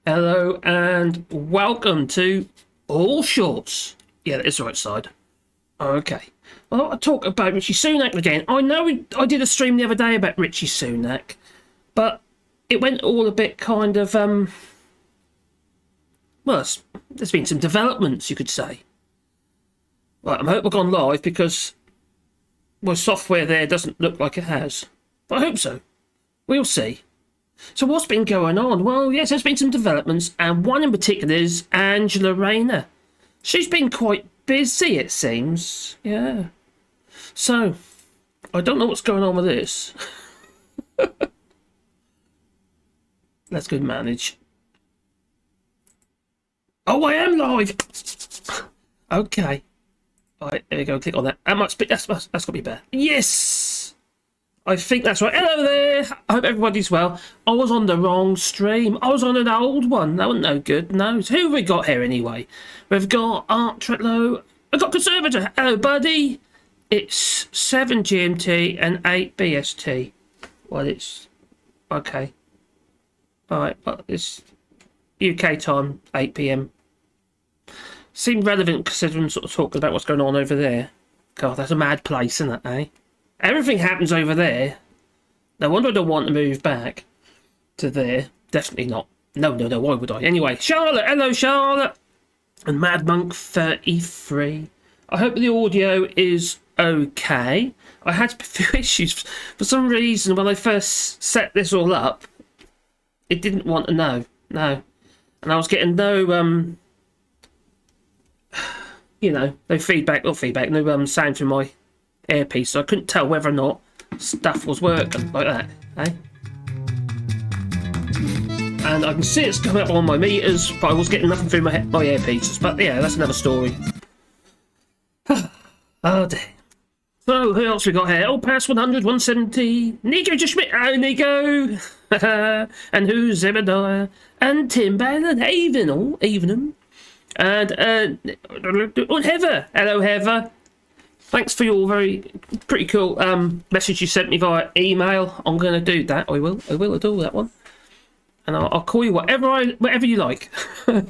Hello and welcome to Allshorts. Yeah, that is the right side. Okay. Well, I'll talk about Rishi Sunak again. I know I did a stream the other day about Rishi Sunak, but it went all a bit kind of, well, there's been some developments, you could say. Right, I hope I've gone live because my software there doesn't look like it has. But I hope so. We'll see. So what's been going on? Well, yes, there's been some developments, and one in particular is Angela Rayner. She's been quite busy, it seems. Yeah. So, I don't know what's going on with this. Let's go manage. Oh, I am live! Okay. Alright, there we go, click on that. That's got to be better. Yes! I think that's right. Hello there. I hope everybody's well. I was on the wrong stream. I was on an old one. That wasn't no good. No. So who have we got here anyway? We've got Art Tretlow. I've got Conservator. Hello, buddy. It's 7 GMT and 8 BST. Well, it's... Okay. Alright, but it's UK time, 8 PM. Seemed relevant considering sort of talking about what's going on over there. God, that's a mad place, isn't it, eh? Everything happens over there. No wonder I don't want to move back to there. Definitely not. No, why would I? Anyway, Charlotte. Hello, Charlotte. And Mad Monk 33. I hope the audio is okay. I had a few issues. For some reason, when I first set this all up, it didn't want to know. No. And I was getting no, no feedback, no sound from my earpiece, so I couldn't tell whether or not stuff was working like that, eh? And I can see it's coming up on my meters, but I was getting nothing through my earpieces. But yeah, that's another story. Oh dear. So who else we got here? Oh, past 100, 170. Nico just Schmidt. Oh, Nico. And who's Zebediah? And Tim Bannon. Evening. And Heather. Hello, Heather. Thanks for your pretty cool message you sent me via email. I'm going to do that. I will do that one. And I'll call you whatever you like. And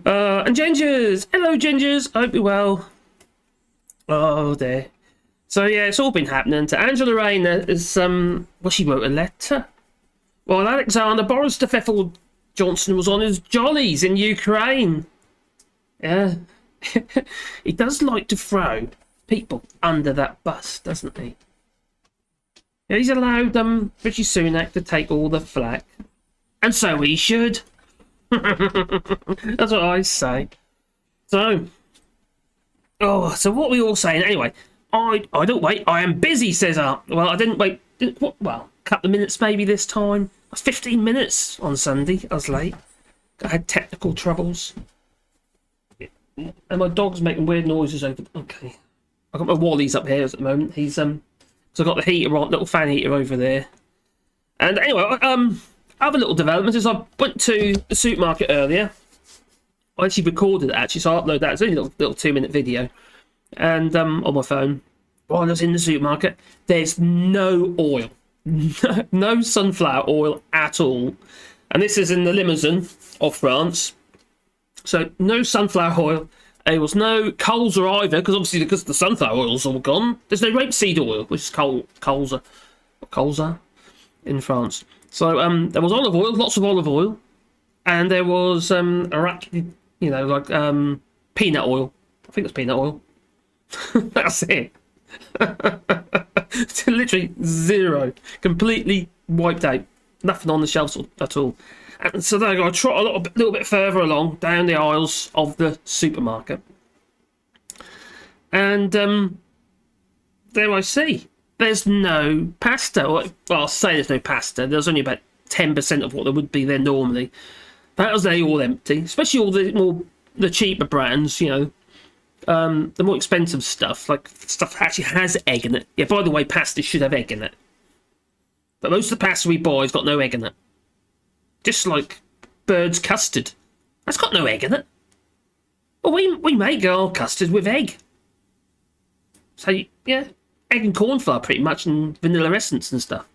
Gingers. Hello, Gingers. I hope you're well. Oh, dear. So, yeah, it's all been happening. To Angela Rayner is, she wrote a letter. Well, Alexander Boris Stefeffel Johnson was on his jollies in Ukraine. Yeah. He does like to throw people under that bus, doesn't he? Yeah, he's allowed Rishi Sunak to take all the flack. And so he should. That's what I say. So what are we all saying? Anyway, I don't wait. I am busy, says Art. Well, I didn't wait. A couple of minutes maybe this time. It was 15 minutes on Sunday. I was late. I had technical troubles. And my dog's making weird noises over... Okay. I've got my Wally's up here at the moment. He's, so I've got the heater on, little fan heater over there. And anyway, other little developments is I went to the supermarket earlier. I actually recorded it, actually, so I uploaded that. It's only a little 2-minute video. And on my phone, while I was in the supermarket, there's no oil. No sunflower oil at all. And this is in the Limousin of France. So no sunflower oil. There was no colza either, because the sunflower oil's all gone. There's no rapeseed oil, which is colza in France. So there was olive oil, lots of olive oil, and there was peanut oil. I think it's peanut oil. That's it. Literally zero, completely wiped out. Nothing on the shelves at all. And so then I got to trot a little bit further along down the aisles of the supermarket. And there I see there's no pasta. Well, I'll say there's no pasta. There's only about 10% of what there would be there normally. That was all empty, especially all the cheaper brands, the more expensive stuff, like stuff that actually has egg in it. Yeah, by the way, pasta should have egg in it. But most of the pasta we buy has got no egg in it. Just like bird's custard. That's got no egg in it. Well, we make our custard with egg. So, yeah, egg and corn flour pretty much, and vanilla essence and stuff.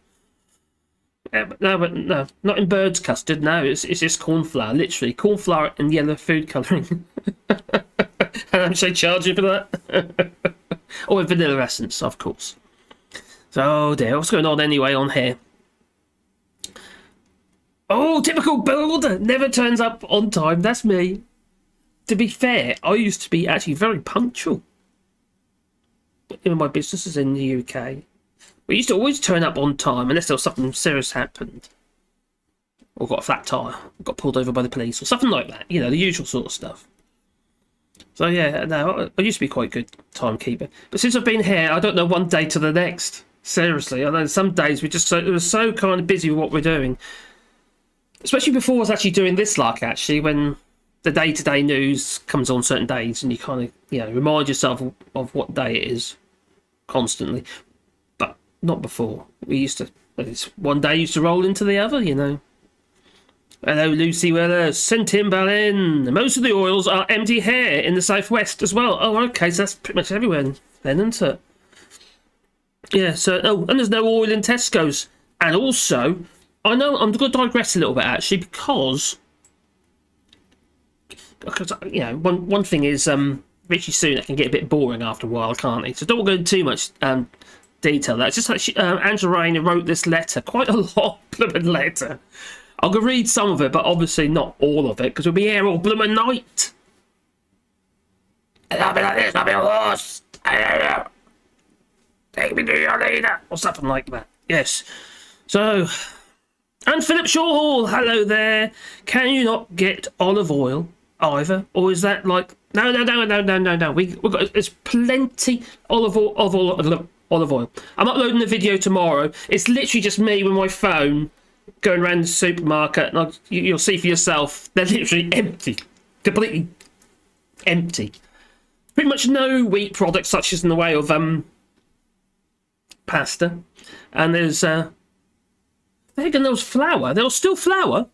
No, not in bird's custard. No, it's just corn flour, literally corn flour and yellow food colouring. And I'm so charging for that. Or with vanilla essence, of course. So, oh dear, what's going on anyway on here? Oh, typical builder, never turns up on time. That's me. To be fair, I used to be actually very punctual in my businesses in the UK. We used to always turn up on time unless there was something serious happened. Or got a flat tyre, got pulled over by the police or something like that. You know, the usual sort of stuff. So yeah, no, I used to be quite a good timekeeper. But since I've been here, I don't know one day to the next. Seriously, I know some days we're so kind of busy with what we're doing. Especially before I was actually doing this lark, actually, when the day-to-day news comes on certain days and you kind of, you know, remind yourself of what day it is constantly. But not before. We used to, one day used to roll into the other, you know. Hello, Lucy Weller. St. Timberlin. Most of the oils are empty here in the southwest as well. Oh, okay, so that's pretty much everywhere then, isn't it? Yeah, so, oh, and there's no oil in Tesco's. And also, I know I'm going to digress a little bit, actually, because you know, one thing is Rishi Sunak can get a bit boring after a while, can't he? So don't go into too much detail. That's just like Angela Rayner wrote this letter, quite a long blooming letter. I'm going to read some of it, but obviously not all of it, because we'll be here all blooming night. And I'll be like this, I'll be a horse. Take me to your leader. Or something like that. Yes. So, and Philip Shawhall, hello there. Can you not get olive oil either? Or is that like... No. We've got... There's plenty olive oil. I'm uploading the video tomorrow. It's literally just me with my phone going around the supermarket, and you'll see for yourself, they're literally empty. Completely empty. Pretty much no wheat products, such as in the way of pasta. And there's there was flour. There was still flour.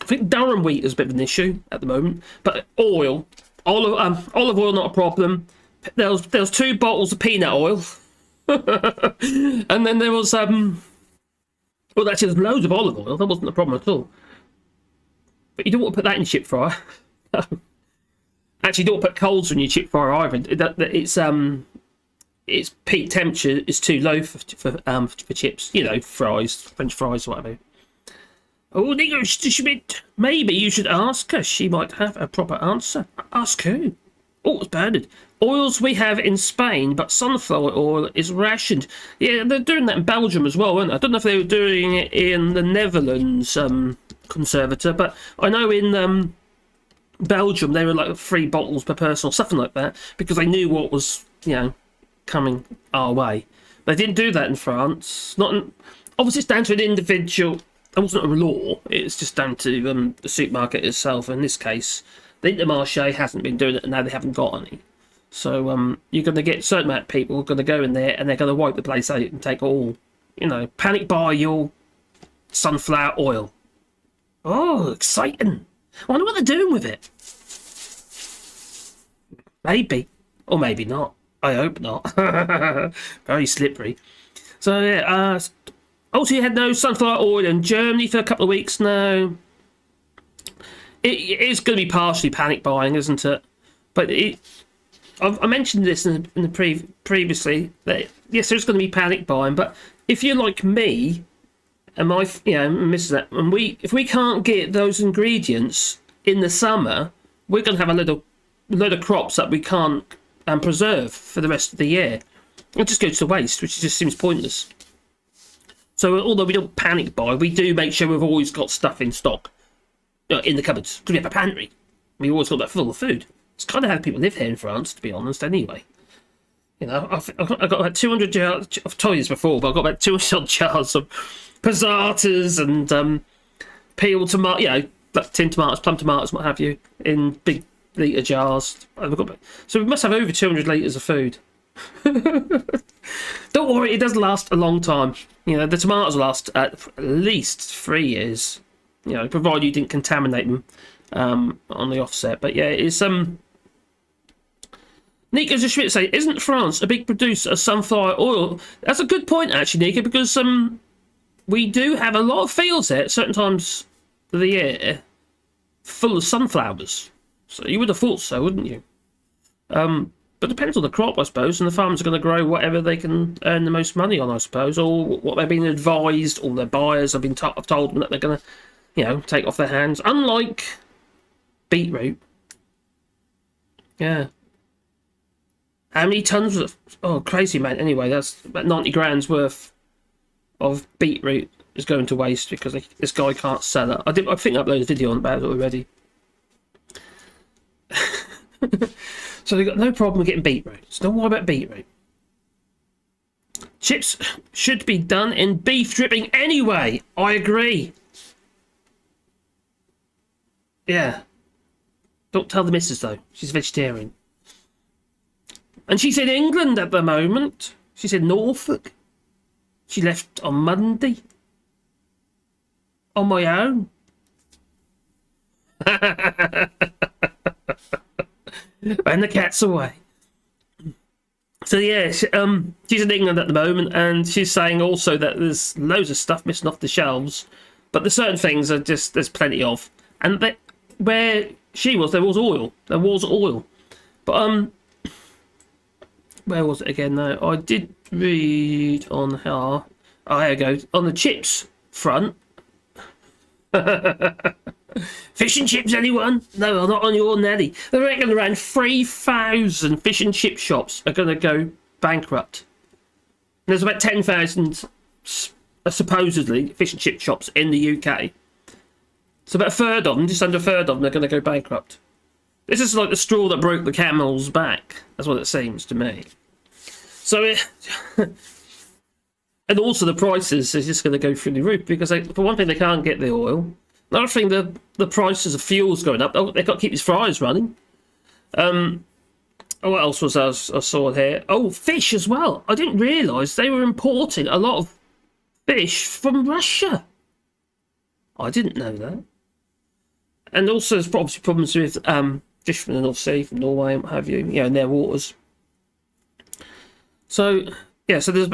I think durum wheat is a bit of an issue at the moment, but olive oil not a problem. There was 2 bottles of peanut oil. And then there was well, actually there's loads of olive oil. That wasn't a problem at all. But you don't want to put that in your chip fryer. Actually, you don't want to put coals in your chip fryer either. Its peak temperature is too low for chips. You know, fries, French fries, whatever. Oh, Schmidt. Maybe you should ask her. She might have a proper answer. Ask who? Oh, it's banned. Oils we have in Spain, but sunflower oil is rationed. Yeah, they're doing that in Belgium as well, aren't they? I don't know if they were doing it in the Netherlands, Conservator, but I know in Belgium they were like 3 bottles per person or something like that, because they knew what was, you know, coming our way. They didn't do that in France. Obviously, it's down to an individual. It wasn't a law. It's just down to the supermarket itself. In this case, the Intermarché hasn't been doing it, and now they haven't got any. So you're going to get a certain amount of people who are going to go in there, and they're going to wipe the place out and take all, you know, panic buy your sunflower oil. Oh, exciting! I wonder what they're doing with it. Maybe, or maybe not. I hope not. Very slippery. So yeah. Also, you had no sunflower oil in Germany for a couple of weeks now. It is going to be partially panic buying, isn't it? But I mentioned this in the previously that yes, there's going to be panic buying. But if you're like me, and missing that, and if we can't get those ingredients in the summer, we're going to have a load of crops that we can't preserve for the rest of the year. It just goes to waste, which just seems pointless. So although we don't panic buy, we do make sure we've always got stuff in stock in the cupboards, because we have a pantry. We always got that full of food. It's kind of how people live here in France, to be honest, anyway. You know, I've got about 200 jars. I've told you this before, but I've got about 200 jars of passatas and peeled tomato, you know, like tin tomatoes, plum tomatoes, what have you, in big litre jars. So we must have over 200 litres of food. Don't worry, it does last a long time. You know, the tomatoes last at least 3 years. You know, provided you didn't contaminate them on the offset. But yeah, it's Nika just say, isn't France a big producer of sunflower oil? That's a good point, actually, Nika, because we do have a lot of fields there at certain times of the year full of sunflowers. So you would have thought so, wouldn't you? But it depends on the crop, I suppose, and the farmers are going to grow whatever they can earn the most money on, I suppose, or what they've been advised, or their buyers have been told them that they're going to, take off their hands. Unlike beetroot. Yeah. How many tons was it? Oh, crazy, man. Anyway, that's about 90 grand's worth of beetroot is going to waste because this guy can't sell it. I think I uploaded a video about it already. So they've got no problem with getting beetroot. So don't worry about beetroot. Chips should be done in beef dripping anyway. I agree. Yeah. Don't tell the missus, though. She's vegetarian. And she's in England at the moment. She's in Norfolk. She left on Monday. On my own. And the cat's away. So yeah, she's in England at the moment, and she's saying also that there's loads of stuff missing off the shelves, but there's certain things there's plenty of. And where she was, there was oil. There was oil. But where was it again? No, I did read on how. Oh, here we go. On the chips front. Fish and chips, anyone? No, not on your Nelly. They reckon around 3,000 fish and chip shops are going to go bankrupt. And there's about 10,000 supposedly fish and chip shops in the UK. So about a third of them, just under a third of them, are going to go bankrupt. This is like the straw that broke the camel's back. That's what it seems to me. So and also the prices are just going to go through the roof because for one thing they can't get the oil. Another thing, the prices of fuel's going up. They've got to keep these fryers running. What else was I saw here? Oh, fish as well. I didn't realise they were importing a lot of fish from Russia. I didn't know that. And also there's obviously problems with fish from the North Sea, from Norway and what have you, in their waters. So, yeah, so they're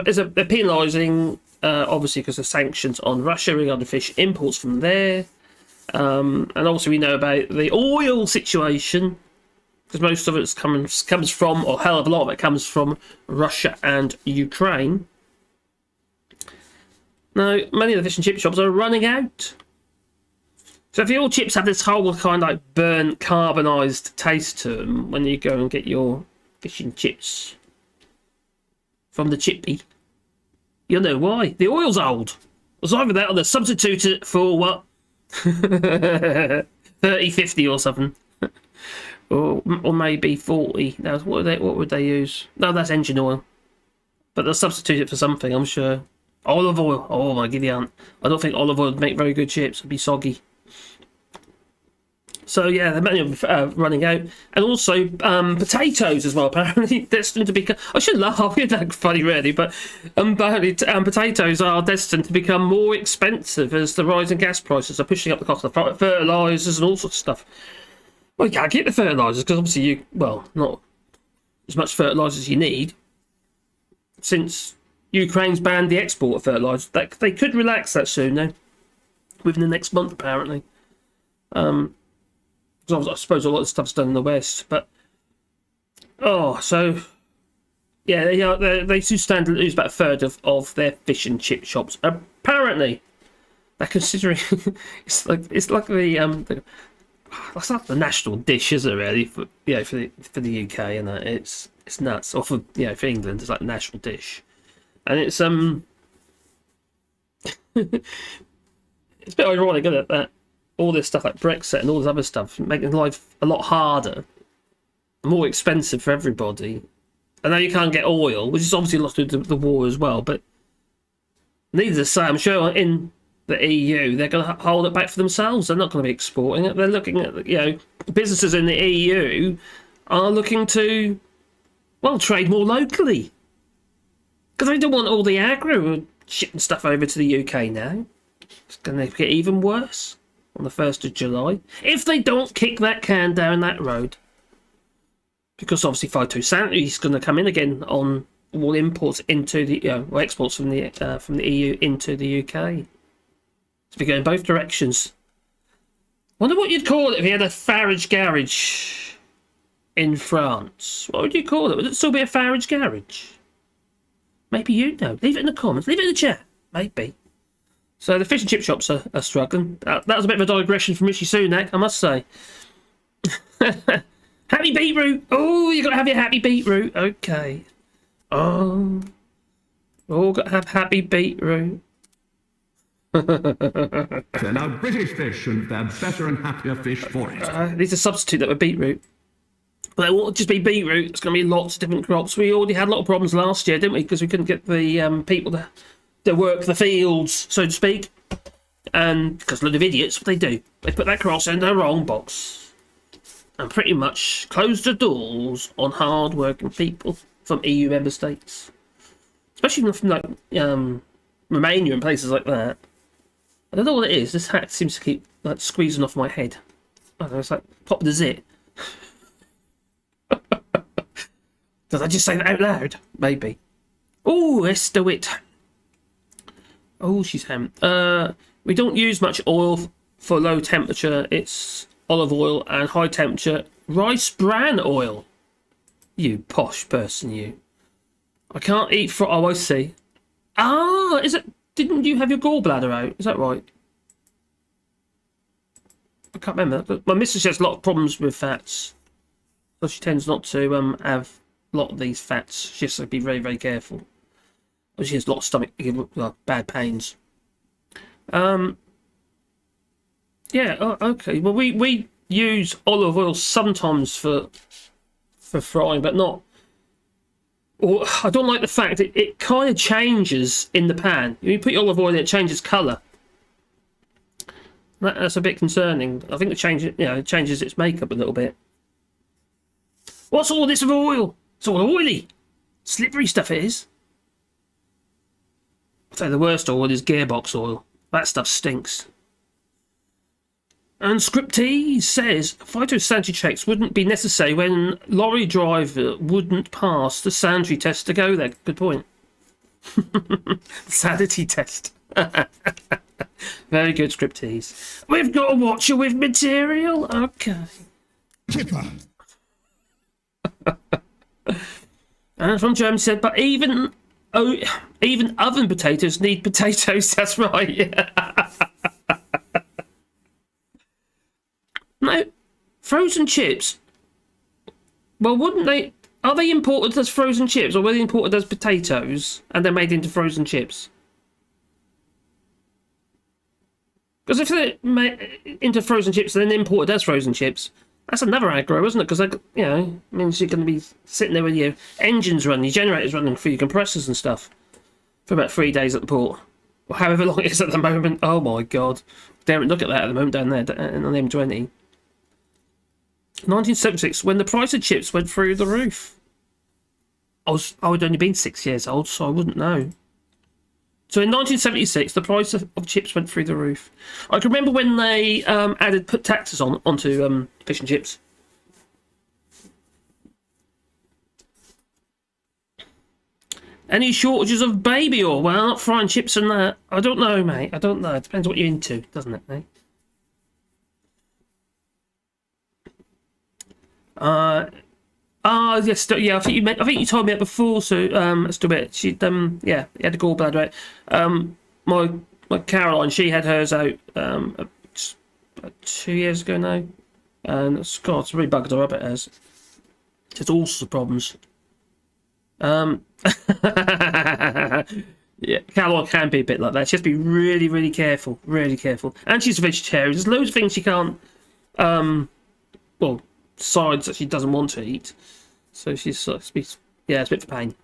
penalising, obviously, because of sanctions on Russia regarding fish imports from there. And also we know about the oil situation, because most of it comes from, or a hell of a lot of it comes from Russia and Ukraine. Now, many of the fish and chip shops are running out. So if your chips have this whole kind of like burnt, carbonised taste to them when you go and get your fish and chips from the chippy, you'll know why. The oil's old. It's either that or they substitute it for what? 30, 50 or something. or maybe 40. Now, what would they use? No, that's engine oil. But they'll substitute it for something, I'm sure. Olive oil. Oh my giddy aunt. I don't think olive oil would make very good chips. It'd be soggy. So yeah, there are many of them running out, and also potatoes as well. Apparently, destined to become. I should laugh. It's like funny, really, but apparently potatoes are destined to become more expensive as the rising gas prices are pushing up the cost of fertilizers and all sorts of stuff. Well, you can't get the fertilizers because obviously not as much fertilizers as you need, since Ukraine's banned the export of fertilizers. They could relax that soon, though, within the next month, apparently. I suppose a lot of stuff's done in the West, but so yeah, they do stand to lose about a third of their fish and chip shops. Apparently, they're considering it's like the that's not the national dish, is it? Really, for the UK, and it's nuts. Or for for England, it's like the national dish, and it's it's a bit ironic, isn't it, that all this stuff like Brexit and all this other stuff making life a lot harder, more expensive for everybody. I know you can't get oil, which is obviously a lot to do with the war as well, but needless to say, I'm sure in the EU they're going to hold it back for themselves. They're not going to be exporting it. They're looking at, businesses in the EU are looking to, trade more locally. Because they don't want all the agro shipping stuff over to the UK now. It's going to get even worse on the 1st of July. If they don't kick that can down that road. because obviously 5.2 sanity is going to come in again on all imports into the or exports from the EU into the UK. It's been going both directions. Wonder what you'd call it if you had a Farage garage in France. What would you call it? Would it still be a Farage garage? Maybe you know. Leave it in the comments. Leave it in the chat. Maybe. So the fish and chip shops are struggling. That was a bit of a digression from Rishi Sunak, I must say. Happy beetroot. Oh, you got to have your happy beetroot. Okay. Oh, got to have happy beetroot. They're now British fish, and they're better and happier fish for it. Need to substitute that with beetroot. But it won't just be beetroot. It's going to be lots of different crops. We already had a lot of problems last year, didn't we? Because we couldn't get the people to work the fields, so to speak. And because a lot of idiots, what they do, they put that cross in the wrong box and pretty much close the doors on hard-working people from EU member states, especially from like Romania and places like that. I don't know what it is. This hat seems to keep like squeezing off my head. I don't know. It's like pop the zit. Did I just say that out loud? Maybe. Oh, let's do it. Oh, she's ham. We don't use much oil for low temperature. It's olive oil and high temperature rice bran oil. You posh person, you. I can't eat for. Oh, I see. Ah, is it? Didn't you have your gallbladder out? Is that right? I can't remember. My missus has a lot of problems with fats, so she tends not to have a lot of these fats. She has to be very, very careful. She has a lot of stomach bad pains. Yeah. Oh, okay. Well, we use olive oil sometimes for frying, but not. Or I don't like the fact that it kind of changes in the pan. You put your olive oil in, it changes colour. That's a bit concerning. I think it changes its makeup a little bit. What's all this of oil? It's all oily. Slippery stuff it is. I'd say the worst oil is gearbox oil. That stuff stinks. And Scriptee says phytosanitary checks wouldn't be necessary when lorry driver wouldn't pass the sanitary test to go there. Good point. Sanity test. Very good, Scriptees. We've got a watcher with material. Okay. Tipper. And from Jeremy said, but even oven potatoes need potatoes. That's right. No, frozen chips. Well, wouldn't they? Are they imported as frozen chips, or were they imported as potatoes and they're made into frozen chips? Because if they're made into frozen chips and then imported as frozen chips, that's another aggro, isn't it? Because means you're going to be sitting there with your engines running, your generators running through your compressors and stuff for about 3 days at the port, or however long it is at the moment. Oh my God! Daren't look at that at the moment down there on the M20. 1976, when the price of chips went through the roof. I would only been 6 years old, so I wouldn't know. So in 1976, the price of chips went through the roof. I can remember when they put taxes onto fish and chips. Any shortages of baby oil? Well, not frying chips and that. I don't know, mate. I don't know. It depends what you're into, doesn't it, mate? Yes, yeah. I think you told me that before. So let's do it. She he had a gallbladder out. My Caroline, she had hers out about 2 years ago now, and it's really bugged her up. It has. Just all sorts of problems. Yeah, Caroline can be a bit like that. She has to be really, really careful, And she's a vegetarian. There's loads of things she can't. Sides that she doesn't want to eat, so it's a bit of a pain,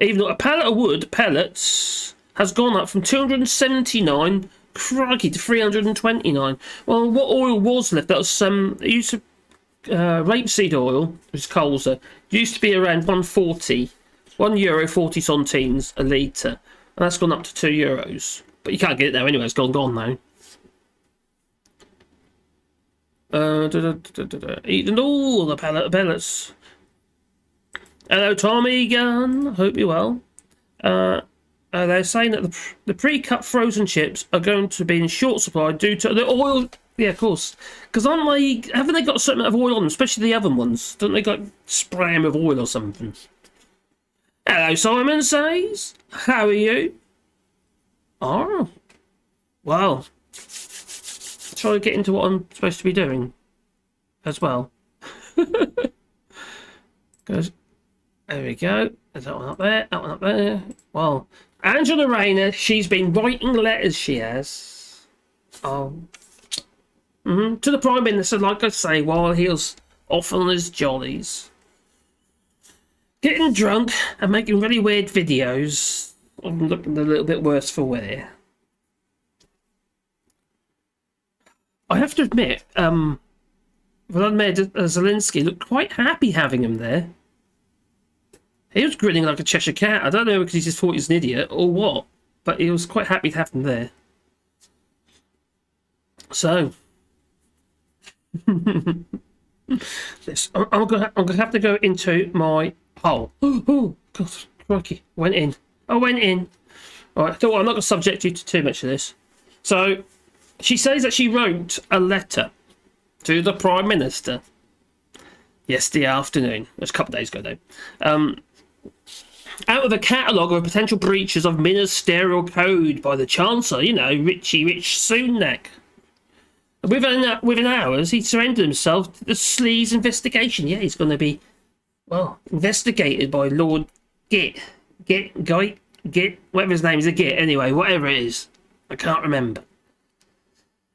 Even though a pallet of wood pellets has gone up from 279 crikey to 329. Well, what oil was left? That was it used to rapeseed oil, which is colza, used to be around 140, €1.40 a litre, and that's gone up to €2. But you can't get it there anyway. It's gone now. Eating all the pellets. Hello, Tommy Gunn. Hope you're well. They're saying that the pre-cut frozen chips are going to be in short supply due to the oil. Yeah, of course. Because haven't they got a certain amount of oil on them, especially the oven ones? Don't they like spray them with oil or something? Hello, Simon says. How are you? Oh, well. Try to get into what I'm supposed to be doing as well. Goes. There we go. There's that one up there. That one up there. Well, Angela Rayner, she's been writing letters. She has. Oh. To the Prime Minister, like I say, while he was off on his jollies, getting drunk and making really weird videos. I'm looking a little bit worse for wear. I have to admit, Vladimir Zelensky looked quite happy having him there. He was grinning like a Cheshire cat. I don't know because he just thought he was an idiot or what, but he was quite happy to have him there. So, this I'm gonna have to go into my hole. Oh God, crikey! Went in. I went in. All right. So I'm not gonna subject you to too much of this. So, she says that she wrote a letter to the Prime Minister yesterday afternoon. It was a couple of days ago, though. Out of a catalogue of potential breaches of Ministerial Code by the Chancellor, Rishi Sunak. Within hours, he surrendered himself to the Sleaze investigation. Yeah, he's going to be, investigated by Lord Git, whatever his name is, Git, anyway, whatever it is. I can't remember.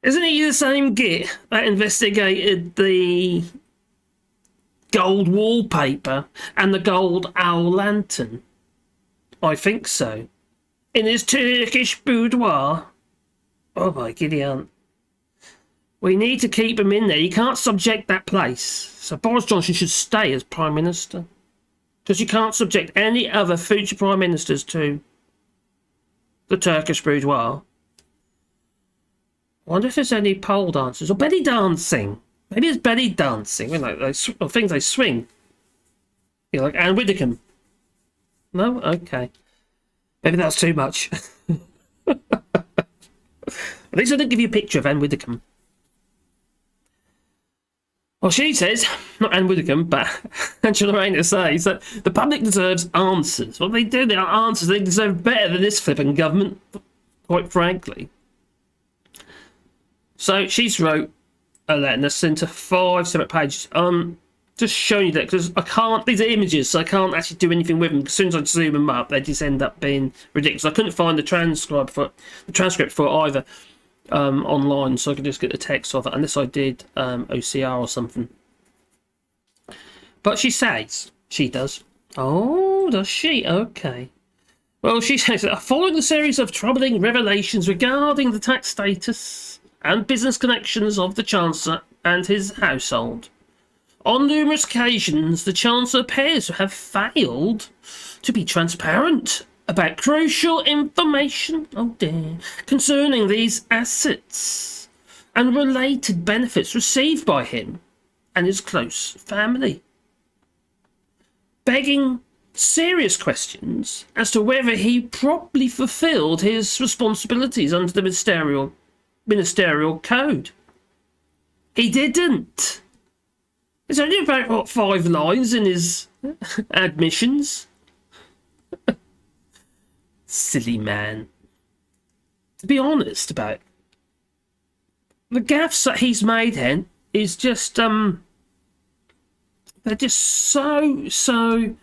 Isn't he the same Git that investigated the gold wallpaper and the gold owl lantern? I think so. In his Turkish boudoir. Oh my Gideon. We need to keep him in there. You can't subject that place. So Boris Johnson should stay as Prime Minister. Because you can't subject any other future Prime Ministers to the Turkish boudoir. I wonder if there's any pole dancers or belly dancing. Maybe it's belly dancing, or things they swing. Like Anne Widdecombe. No? Okay. Maybe that's too much. At least I didn't give you a picture of Anne Widdecombe. Well, she says, not Anne Widdecombe, but Angela Rayner says that the public deserves answers. Well, they do. They are answers. They deserve better than this flipping government, quite frankly. So she's wrote a letter and sent to 5 separate pages. Just showing you that because I can't. These are images, so I can't actually do anything with them. As soon as I zoom them up, they just end up being ridiculous. I couldn't find the transcript for either online, so I could just get the text of it, unless I did OCR or something. But she says she does. Oh, does she? Okay. Well, she says that following a series of troubling revelations regarding the tax status and business connections of the Chancellor and his household. On numerous occasions, the Chancellor appears to have failed to be transparent about crucial information, concerning these assets and related benefits received by him and his close family, begging serious questions as to whether he properly fulfilled his responsibilities under the Ministerial Code. He didn't. It's only about, 5 lines in his admissions. Silly man. To be honest about it, the gaffes that he's made, Hen, is just, they're just so...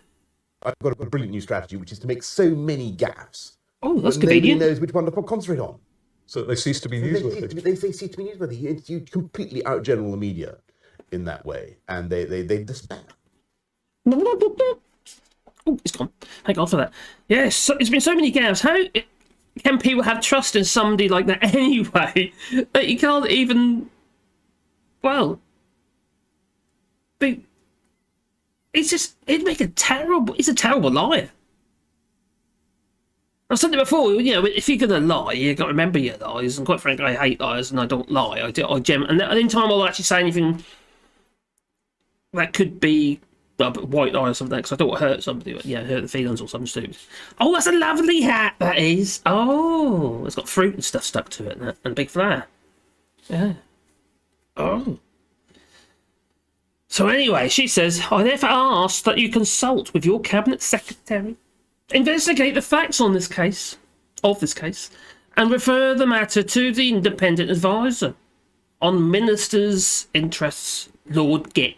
I've got a brilliant new strategy, which is to make so many gaffes. Oh, that's convenient. convenient. Nobody knows which one to concentrate on. So they cease to be newsworthy. They cease to be newsworthy. You completely outgeneral the media in that way, and they despair. Oh, it's gone. Thank God for that. Yes, so, it's been so many gaffes. How can people have trust in somebody like that anyway? That you can't even... Well... It's just... He's a terrible liar. I've said it before, you know, if you're going to lie, you've got to remember your lies, and quite frankly, I hate lies, and I don't lie. And any time I'll actually say anything that could be a white lie or something, because I don't want to hurt somebody, but, yeah, hurt the feelings or something stupid. Oh, that's a lovely hat, that is. Oh, it's got fruit and stuff stuck to it, and a big flower. Yeah. Oh. So anyway, she says, I therefore ask that you consult with your cabinet secretary, investigate the facts on this case, and refer the matter to the independent advisor on ministers' interests, Lord Get.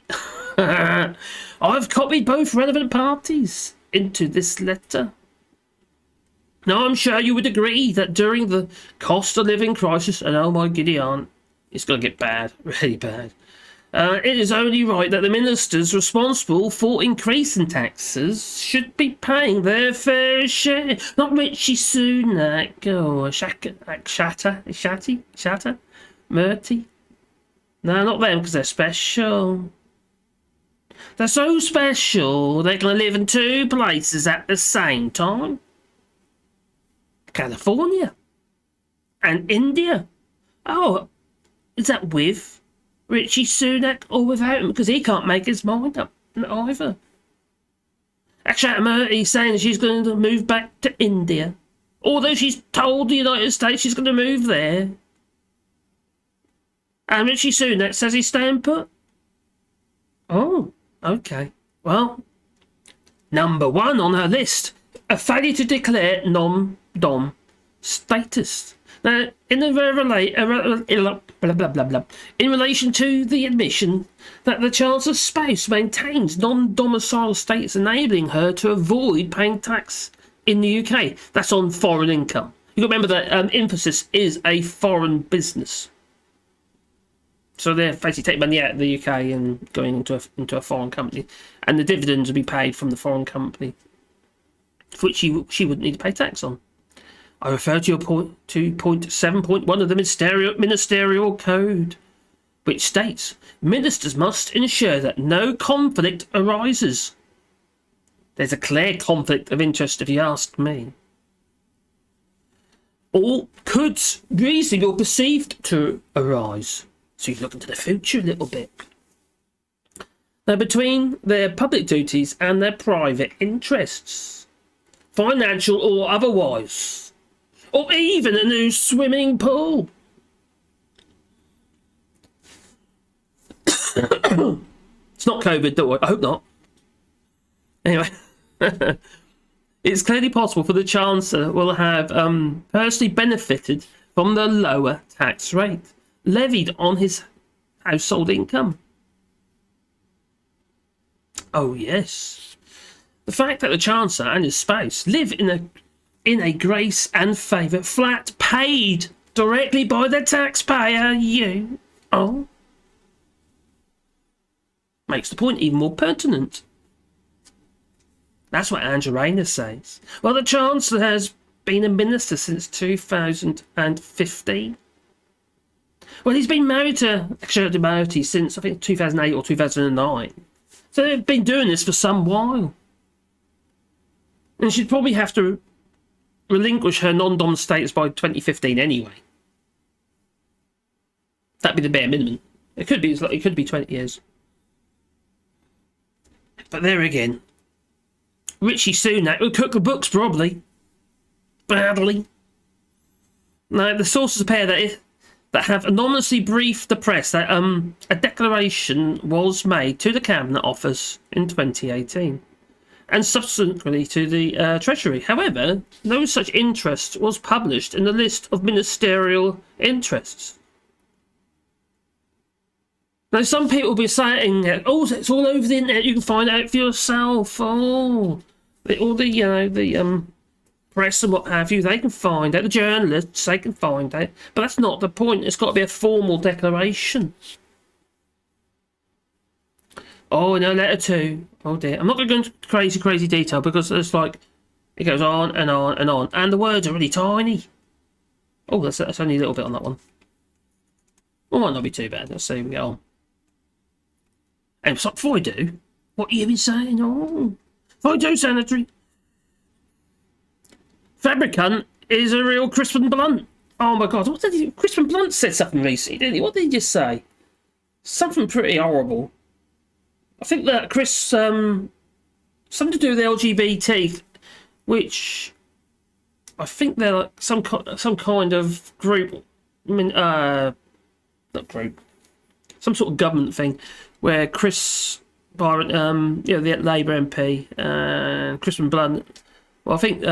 I've copied both relevant parties into this letter. Now, I'm sure you would agree that during the cost of living crisis, and oh my giddy aunt, it's going to get bad, really bad, it is only right that the ministers responsible for increasing taxes should be paying their fair share. Not Rishi Sunak or Shatter, Murty. No, not them, because they're special. They're so special, they're going to live in two places at the same time. California and India. Oh, is that with Rishi Sunak or without him? Because he can't make his mind up either. Murty's saying she's going to move back to India, although she's told the United States she's going to move there. And Rishi Sunak says he's staying put. Oh, okay. Well, number one on her list, a failure to declare non-dom status. Now, in relation to the admission that the Chancellor's spouse maintains non-domicile status, enabling her to avoid paying tax in the UK. That's on foreign income. You've got to remember that emphasis is a foreign business. So they're basically taking money out of the UK and going into a foreign company, and the dividends will be paid from the foreign company, for which she wouldn't need to pay tax on. I refer to point 7.1 of the Ministerial Code, which states ministers must ensure that no conflict arises. There's a clear conflict of interest, if you ask me. Or could reasonably be perceived to arise. So you look into the future a little bit. Now, between their public duties and their private interests, financial or otherwise, or even a new swimming pool. It's not COVID, don't worry. I hope not. Anyway, it's clearly possible for the Chancellor will have personally benefited from the lower tax rate levied on his household income. Oh yes, the fact that the Chancellor and his spouse live in a grace and favour flat paid directly by the taxpayer, makes the point even more pertinent. That's what Rayner says. Well, the Chancellor has been a minister since 2015. Well, he's been married to Punctuality since, I think, 2008 or 2009. So they've been doing this for some while. And she'd probably have to relinquish her non-dom status by 2015 anyway. That'd be the bare minimum. It could be 20 years. But there again, Rishi Sunak will cook the books probably badly. Now, the sources appear that have anonymously briefed the press that a declaration was made to the Cabinet Office in 2018 and subsequently to the Treasury. However, no such interest was published in the list of ministerial interests. Now, some people will be saying, "Oh, it's all over the internet. You can find out for yourself." Oh, all the press and what have you, they can find out. The journalists, they can find out. But that's not the point. It's got to be a formal declaration. Oh, no, letter 2. Oh dear. I'm not going to go into crazy detail because it's like it goes on and on and on, and the words are really tiny. Oh, that's only a little bit on that one. Well, might not be too bad. Let's see. We get on. And so before I do, what have you been saying? Oh, before I do, Sanitary. Fabricant is a real Crispin Blunt. Oh my God, Crispin Blunt said something recently, didn't he? What did he just say? Something pretty horrible. I think that Chris, something to do with the LGBT, which I think they're like some kind of group, not group, some sort of government thing, where Chris Byron, the Labour MP, Crispin Blunt. Well, I think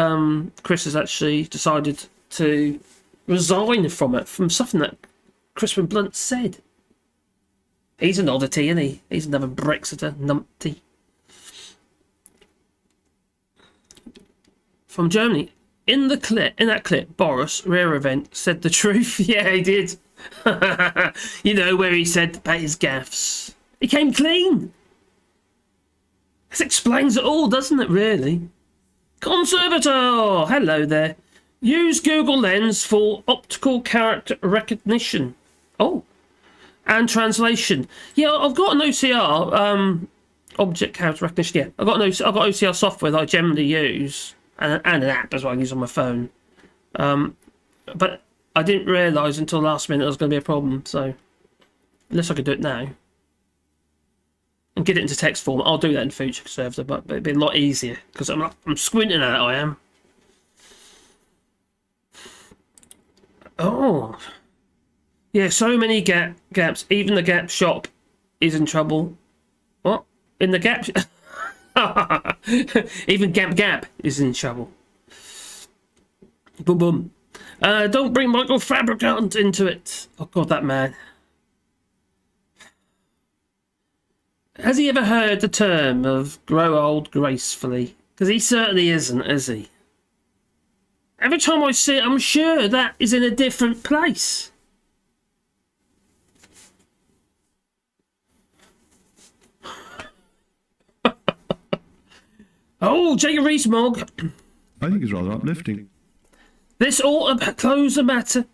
Chris has actually decided to resign from it, from something that Crispin Blunt said. He's an oddity, isn't he? He's another Brexiter numpty. From Germany. In that clip, Boris, rare event, said the truth. Yeah, he did. You know, where he said about his gaffes. He came clean. This explains it all, doesn't it, really? Conservator! Hello there. Use Google Lens for optical character recognition. Oh. And translation. Yeah, I've got an OCR, object character recognition. Yeah, I've got OCR software that I generally use, and an app as well I use on my phone. But I didn't realise until last minute there was going to be a problem. So unless I could do it now and get it into text form, I'll do that in future conservative. But it'd be a lot easier because I'm squinting at it. I am. Oh. Yeah, so many gaps. Even the Gap shop is in trouble. What? In the Gap? Even Gap is in trouble. Boom, boom. Don't bring Michael Fabricant into it. Oh, God, that man. Has he ever heard the term of grow old gracefully? Because he certainly isn't, is he? Every time I see it, I'm sure that is in a different place. Oh, Jacob Rees-Mogg. I think it's rather uplifting. This ought to close the matter.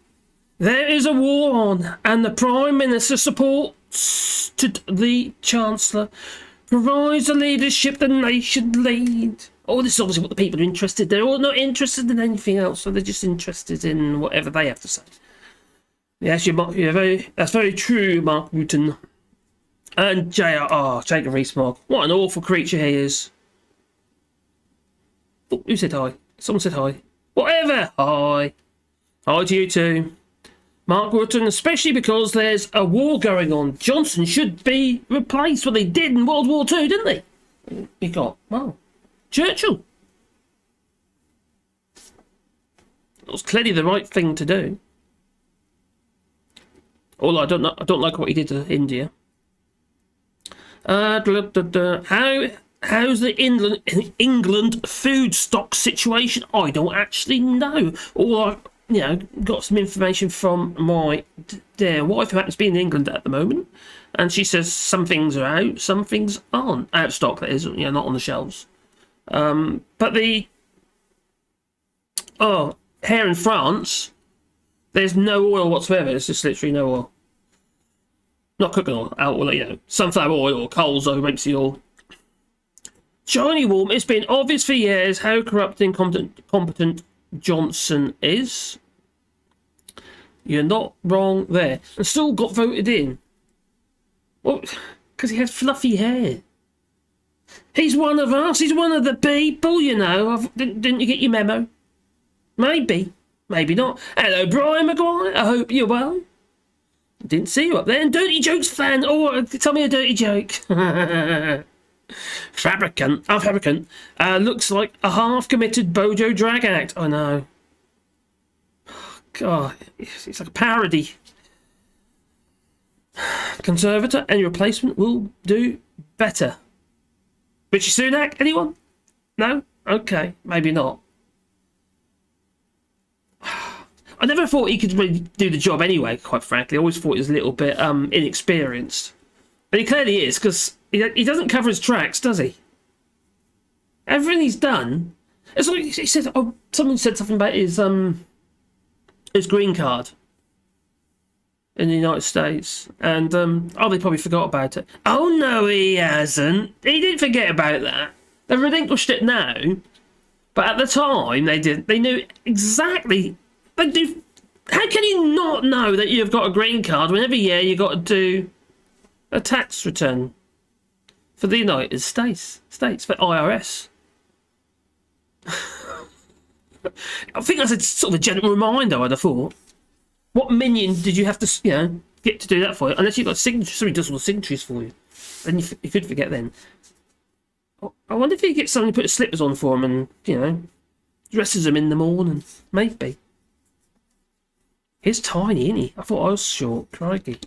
There is a war on, and the Prime Minister supports the Chancellor, provides the leadership the nation need. Oh, this is obviously what the people are interested in. They're all not interested in anything else, so they're just interested in whatever they have to say. Yes, that's very true, Mark Wooten. And Jacob Rees-Mogg. What an awful creature he is. Oh, who said hi? Someone said hi. Whatever. Hi. Hi to you too. Mark Rutten, especially because there's a war going on. Johnson should be replaced. Well, they did in World War II, didn't they? We got, well, Churchill. That was clearly the right thing to do. Although I don't like what he did to India. How's the England food stock situation? I don't actually know. All I, got some information from my dear wife who happens to be in England at the moment, and she says some things are out, some things aren't out of stock. That is, not on the shelves. But the here in France, there's no oil whatsoever. There's just literally no oil. Not cooking oil, sunflower oil or Coles or rapeseed oil. Johnny Warm, it's been obvious for years how corrupt and incompetent Johnson is. You're not wrong there. And still got voted in. Well, because he has fluffy hair. He's one of us. He's one of the people, Didn't you get your memo? Maybe. Maybe not. Hello, Brian Maguire. I hope you're well. Didn't see you up there. And Dirty Jokes fan. Oh, tell me a dirty joke. Fabricant looks like a half-committed Bojo drag act. I know. God, it's like a parody. Conservator and your replacement will do better. Rishi Sunak, anyone? No? Okay, maybe not. I never thought he could really do the job anyway, quite frankly. I always thought he was a little bit inexperienced. But he clearly is, because he doesn't cover his tracks, does he? Everything he's done... It's like he said... Oh, someone said something about his green card in the United States. And, they probably forgot about it. Oh, no, he hasn't. He didn't forget about that. They've relinquished it now. But at the time, they didn't. They knew exactly. They do. How can you not know that you've got a green card when every year you've got to do a tax return for the United States for IRS? I think that's a sort of a general reminder. I'd have thought. What minion did you have to, get to do that for you? Unless you've got signatures, somebody does all the signatures for you, then you could forget then. I wonder if you get somebody to put slippers on for him and, dresses them in the morning. Maybe. He's tiny, isn't he? I thought I was short. Crikey.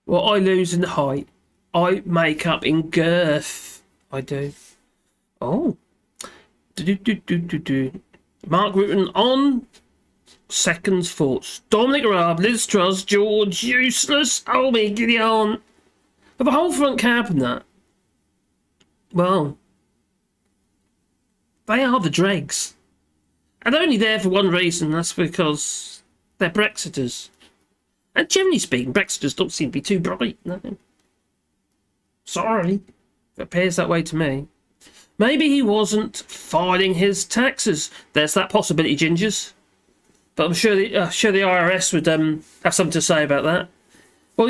Well, I lose in height. I make up in girth. I do. Oh. Mark Rutten on Seconds Thoughts. Dominic Raab, Liz Truss, George Useless. Oh, me, giddy on. But the whole front cabinet, well, they are the dregs. And they're only there for one reason, that's because they're Brexiters. And generally speaking, Brexiters don't seem to be too bright. No. Sorry. It appears that way to me. Maybe he wasn't filing his taxes. There's that possibility, Gingers. But I'm sure the IRS would have something to say about that. Well,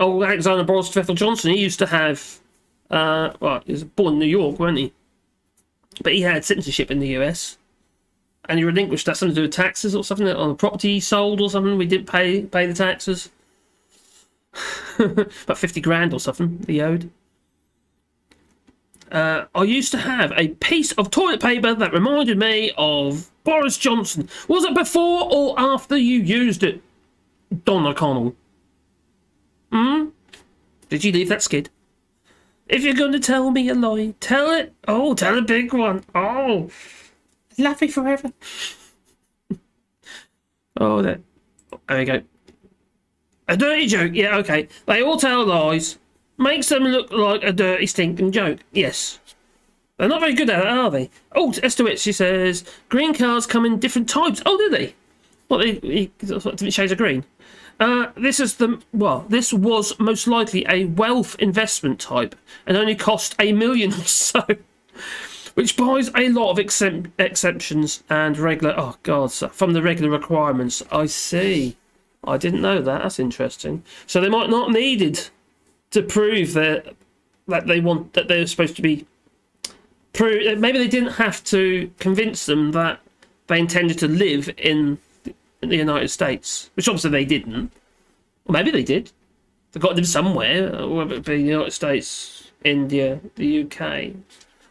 old Alexander Boris Treffel Johnson, he used to have, he was born in New York, wasn't he? But he had citizenship in the US. And he relinquished that, something to do with taxes or something, on a property he sold or something. We didn't pay the taxes. About 50 grand or something he owed. I used to have a piece of toilet paper that reminded me of Boris Johnson. Was it before or after you used it, Don O'Connell? Did you leave that skid? If you're going to tell me a lie, tell it. Oh, tell a big one. Oh, love me forever. Oh, there we go. A dirty joke. Yeah, okay. They all tell lies. Makes them look like a dirty, stinking joke. Yes. They're not very good at it, are they? Oh, as to which she says, green cards come in different types. Oh, do they? What, different shades of green? This was most likely a wealth investment type and only cost $1 million or so, which buys a lot of exceptions and from the regular requirements. I see. I didn't know that. That's interesting. So they might not needed to prove that they're supposed to be. Maybe they didn't have to convince them that they intended to live in the United States, which obviously they didn't. Or maybe they did. They've got to live somewhere, whether it be the United States, India, the UK,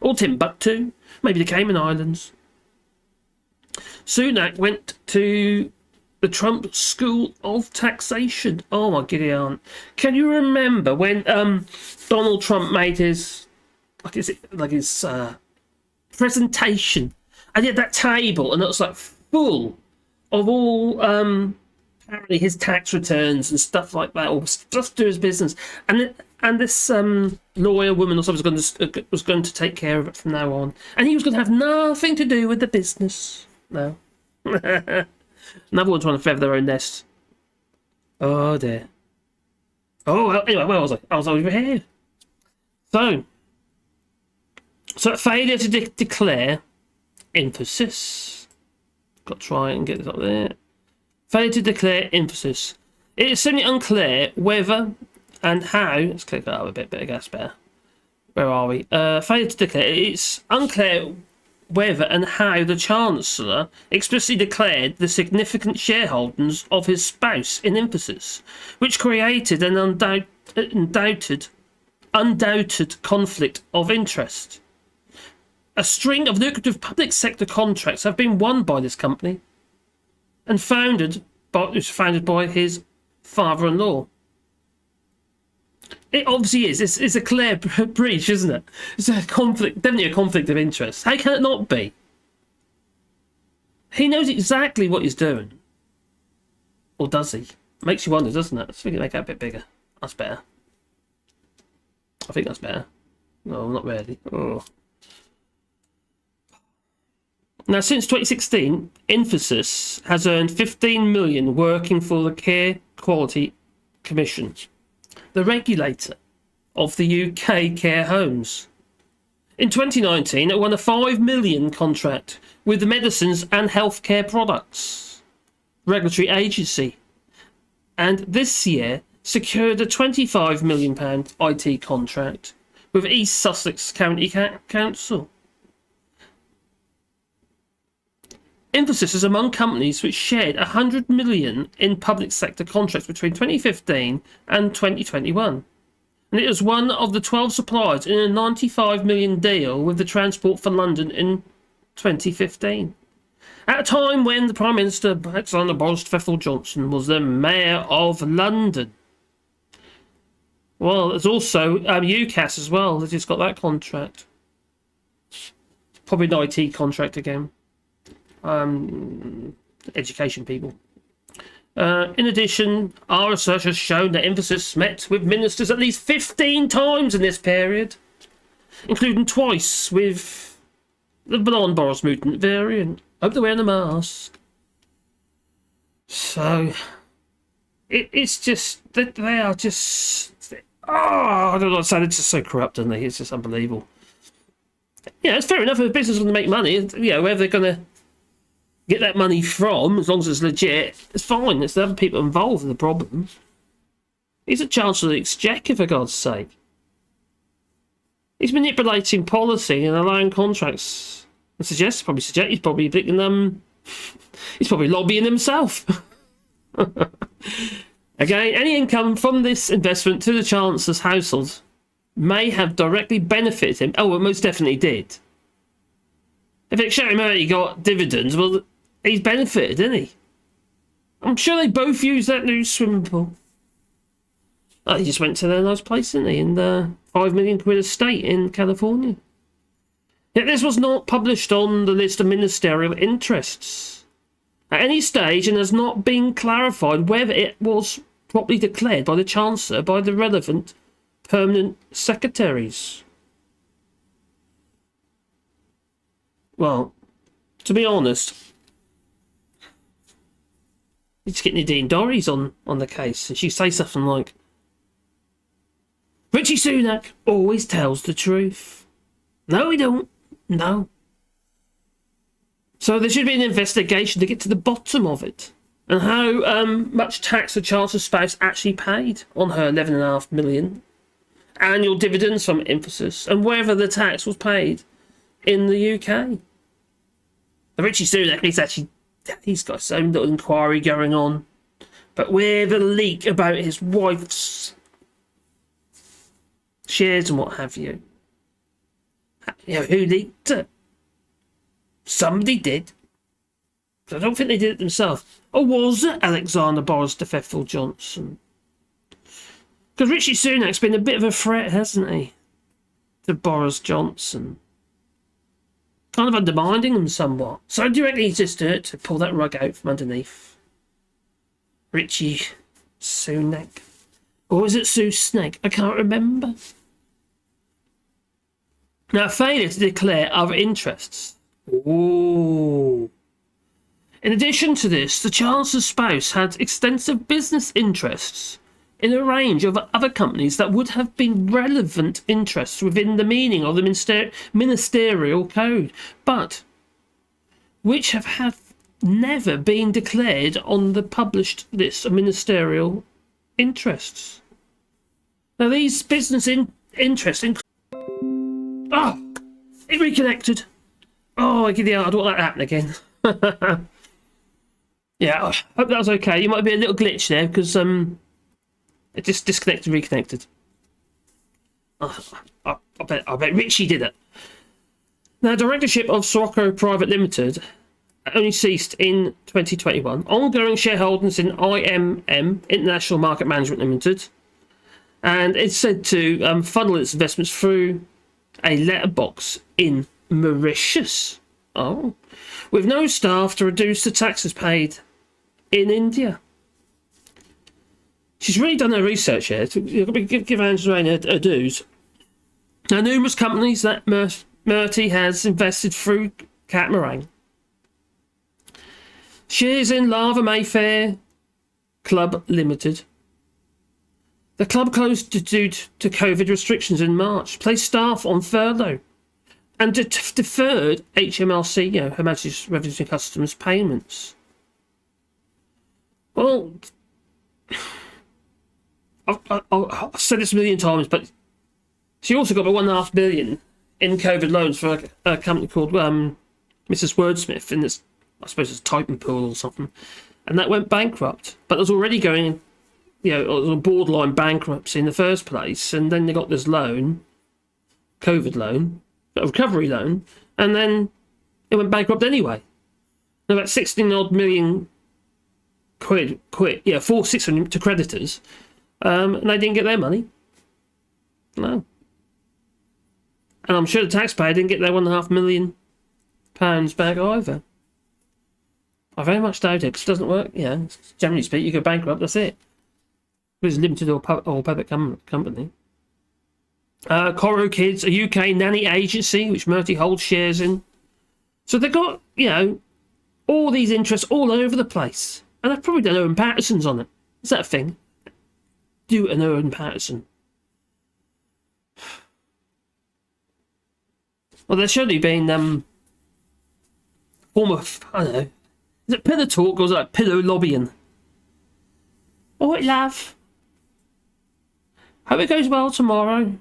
or Timbuktu, maybe the Cayman Islands. Sunak went to the Trump School of Taxation. Oh my giddy aunt. Can you remember when Donald Trump made his presentation, and he had that table, and it was like full of all apparently his tax returns and stuff like that, or stuff to do his business, and this lawyer woman or something was going to take care of it from now on, and he was going to have nothing to do with the business. No. Another one trying to feather their own nest. Oh dear. Oh well, anyway, where was I? I was over here. So failure to declare emphasis. Got to try and get this up there. Failure to declare emphasis. It is simply unclear whether and how. Let's click that up a bit. That's better. Where are we? Failure to declare. It's unclear whether and how the Chancellor explicitly declared the significant shareholdings of his spouse in emphasis, which created an undoubted conflict of interest. A string of lucrative public sector contracts have been won by this company and was founded by his father-in-law. It obviously is. It's a clear breach, isn't it? It's a conflict, definitely a conflict of interest. How can it not be? He knows exactly what he's doing. Or does he? Makes you wonder, doesn't it? Let's make that a bit bigger. That's better. I think that's better. No, not really. Oh. Now, since 2016, Infosys has earned $15 million working for the Care Quality Commission. the regulator of the UK care homes. In 2019, it won a £5 million contract with the Medicines and Healthcare Products Regulatory Agency, and this year secured a £25 million IT contract with East Sussex County Council. Emphasis is among companies which shared 100 million in public sector contracts between 2015 and 2021. And it was one of the 12 suppliers in a 95 million deal with the Transport for London in 2015. At a time when the Prime Minister, Alexander Boris Johnson, was the Mayor of London. Well, there's also UCAS as well. They just got that contract. Probably an IT contract again. Education people. In addition, our research has shown that emphasis met with ministers at least 15 times in this period, including twice with the non-Boris mutant variant. Hope they're wearing a mask. So, it's just that they are just... I don't know what to say. They're just so corrupt, aren't they? It's just unbelievable. Yeah, it's fair enough if a business is going to make money. You know, where they're going to get that money from, as long as it's legit, it's fine. It's the other people involved in the problem. He's a Chancellor of the Exchequer, for God's sake. He's manipulating policy and allowing contracts. He's probably thinking, he's probably lobbying himself. Again, any income from this investment to the Chancellor's household may have directly benefited him. Oh, it most definitely did. If Exchequer got dividends, well, he's benefited, didn't he? I'm sure they both used that new swimming pool. Oh, he just went to their nice place, didn't he? In the £5 million estate in California. Yet this was not published on the list of ministerial interests at any stage, and has not been clarified whether it was properly declared by the Chancellor by the relevant permanent secretaries. Well, to be honest, you're just getting Nadine Dorries on the case, and she says something like, Rishi Sunak always tells the truth. No, he don't. No. So there should be an investigation to get to the bottom of it, and how much tax the Chancellor's spouse actually paid on her £11.5 million annual dividends from Emphasis, and whether the tax was paid in the UK. Rishi Sunak, he's got his own little inquiry going on, but with a leak about his wife's shares and what have you. You know, who leaked it? Somebody did. I don't think they did it themselves. Or was it Alexander Boris Johnson? Because Rishi Sunak's been a bit of a threat, hasn't he? To Boris Johnson. Kind of undermining him somewhat. So do you reckon he's just doing it to pull that rug out from underneath? Rishi Sunak. Or is it Sue Snake? I can't remember. Now, failure to declare other interests. Ooh. In addition to this, the Chancellor's spouse had extensive business interests in a range of other companies that would have been relevant interests within the meaning of the Ministerial Code, but which have never been declared on the published list of ministerial interests. Now, these business interests Oh, it reconnected. Oh, I don't want that to happen again. Yeah, I hope that was okay. You might be a little glitch there because it just disconnected and reconnected. I bet Richie did it. Now, directorship of Sirocco Private Limited only ceased in 2021. Ongoing shareholdings in IMM, International Market Management Limited, and it's said to funnel its investments through a letterbox in Mauritius. Oh, with no staff to reduce the taxes paid in India. She's really done her research here. Give Rayner her dues. Now, numerous companies that Murty has invested through Catamaran. Shares in Lava Mayfair Club Limited. The club closed due to COVID restrictions in March, placed staff on furlough, and deferred HMRC, Her Majesty's Revenue and Customs payments. Well, I've said this a million times, but she also got about $1.5 billion in COVID loans for a company called Mrs. Wordsmith, in this, I suppose it's a typing pool or something, and that went bankrupt. But it was already going, it was a borderline bankruptcy in the first place, and then they got this loan, COVID loan, a recovery loan, and then it went bankrupt anyway. And about 16 odd million quid, 600 to creditors, and they didn't get their money. No. And I'm sure the taxpayer didn't get their £1.5 million back either. I very much doubt it, because it doesn't work. Generally speaking, you go bankrupt, that's it. It's a limited or public company. Coro Kids, a UK nanny agency, which Murty holds shares in. So they've got, all these interests all over the place. And they've probably done Owen Patterson's on it. Is that a thing? Do an Owen Patterson. Well, there's surely been form of, I don't know, is it pillow talk or is it like pillow lobbying? All right, love. Hope it goes well tomorrow.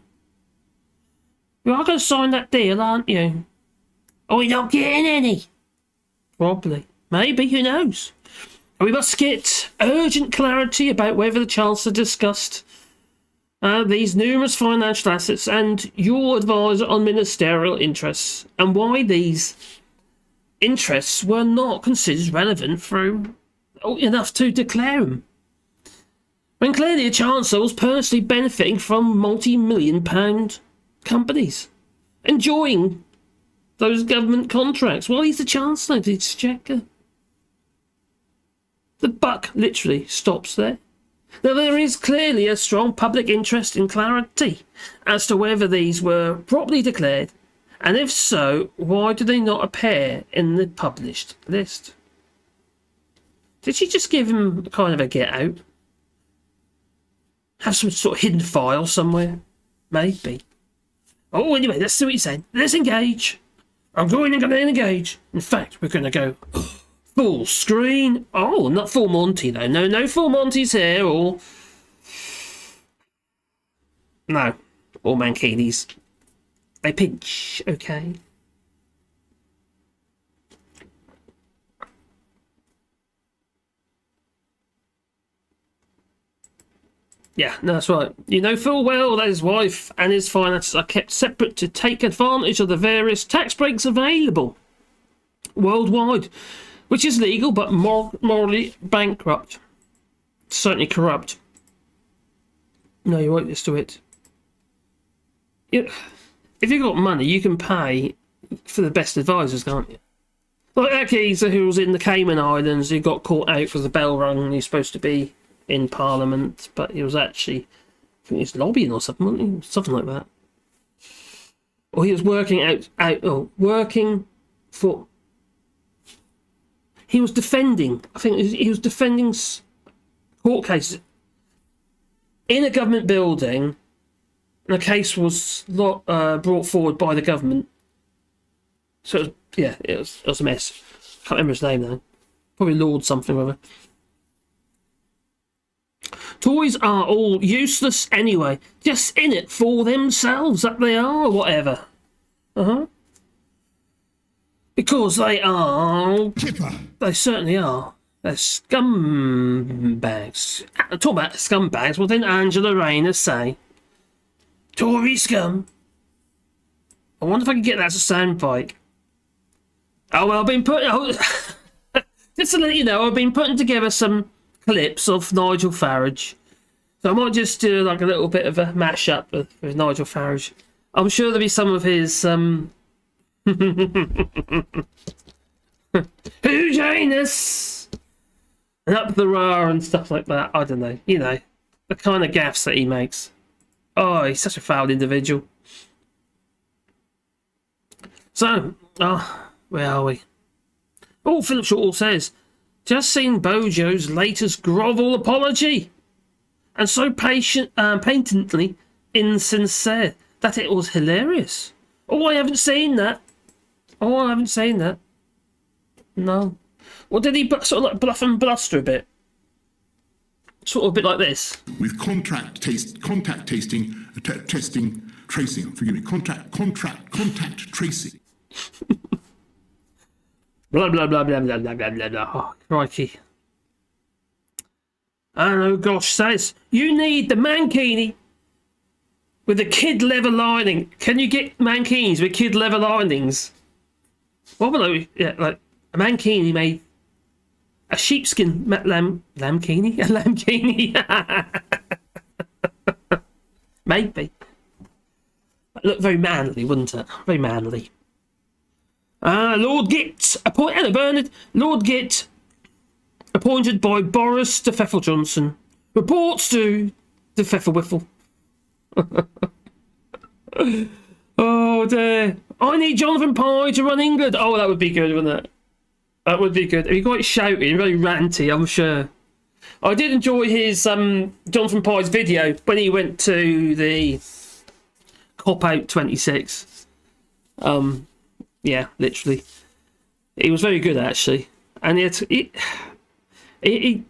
You are going to sign that deal, aren't you? Oh, you're not getting any. Probably. Maybe, who knows? And we must get urgent clarity about whether the Chancellor discussed these numerous financial assets and your advisor on ministerial interests, and why these interests were not considered relevant through enough to declare them. When clearly the Chancellor was personally benefiting from multi-million pound companies, enjoying those government contracts while he's the Chancellor of the Exchequer. The buck literally stops there. Now, there is clearly a strong public interest in clarity as to whether these were properly declared, and if so, why do they not appear in the published list? Did she just give him kind of a get out? Have some sort of hidden file somewhere? Maybe. Oh, anyway, let's see what you're saying. Let's engage. I'm going to engage. In fact, we're going to go full screen. Oh, not full Monty, though. No full Monty's here, or... No. Or Mankinis. They pinch, okay. Yeah, no, that's right. You know full well that his wife and his finances are kept separate to take advantage of the various tax breaks available worldwide, which is legal but morally bankrupt. Certainly corrupt. No, you won't listen to it. If you've got money, you can pay for the best advisors, can't you? Like that geezer who was in the Cayman Islands, who got caught out because the bell rung and he's supposed to be in Parliament, but he was actually, I think he was lobbying or something, wasn't he? Something like that. Or he was working working for... He was defending, I think he was defending court cases in a government building, and a case was brought forward by the government. So, it was a mess. Can't remember his name now. Probably Lord something or other. Tories are all useless anyway. Just in it for themselves, that they are, or whatever. Because they are... They certainly are. They're scumbags. Talk about scumbags, what did Angela Rayner say? Tory scum. I wonder if I can get that as a soundbite. Oh, well, I've been putting... just to let you know, I've been putting together some clips of Nigel Farage. So I might just do like a little bit of a mash-up with Nigel Farage. I'm sure there'll be some of his... Hoojanus! And up the rah and stuff like that. I don't know. You know, the kind of gaffes that he makes. Oh, he's such a foul individual. So, where are we? Oh, Philip Short says, just seen Bojo's latest grovel apology. and so patently insincere that it was hilarious. Oh, I haven't seen that. No. Well, did he sort of like bluff and bluster a bit? Sort of a bit like this. With contact tracing. Forgive me. Contact tracing. Blah blah blah blah blah blah blah blah blah. Oh, crikey! And oh gosh, says you need the mankini with the kid leather lining. Can you get mankinis with kid leather linings? What below? Yeah, like a mankini made. A sheepskin lambkini? A lambkini? Maybe. Look very manly, wouldn't it? Very manly. Lord Gitt, hello Bernard. Lord Gitt, appointed by Boris de Pfeffel Johnson, reports to the Pfeffel Wiffle. Oh dear. I need Jonathan Pye to run England. Oh, that would be good, wouldn't it? That would be good. He'd be quite shouty and very ranty, I'm sure. I did enjoy his Jonathan Pye's video when he went to the Cop Out 26. Yeah, literally. He was very good, actually. And he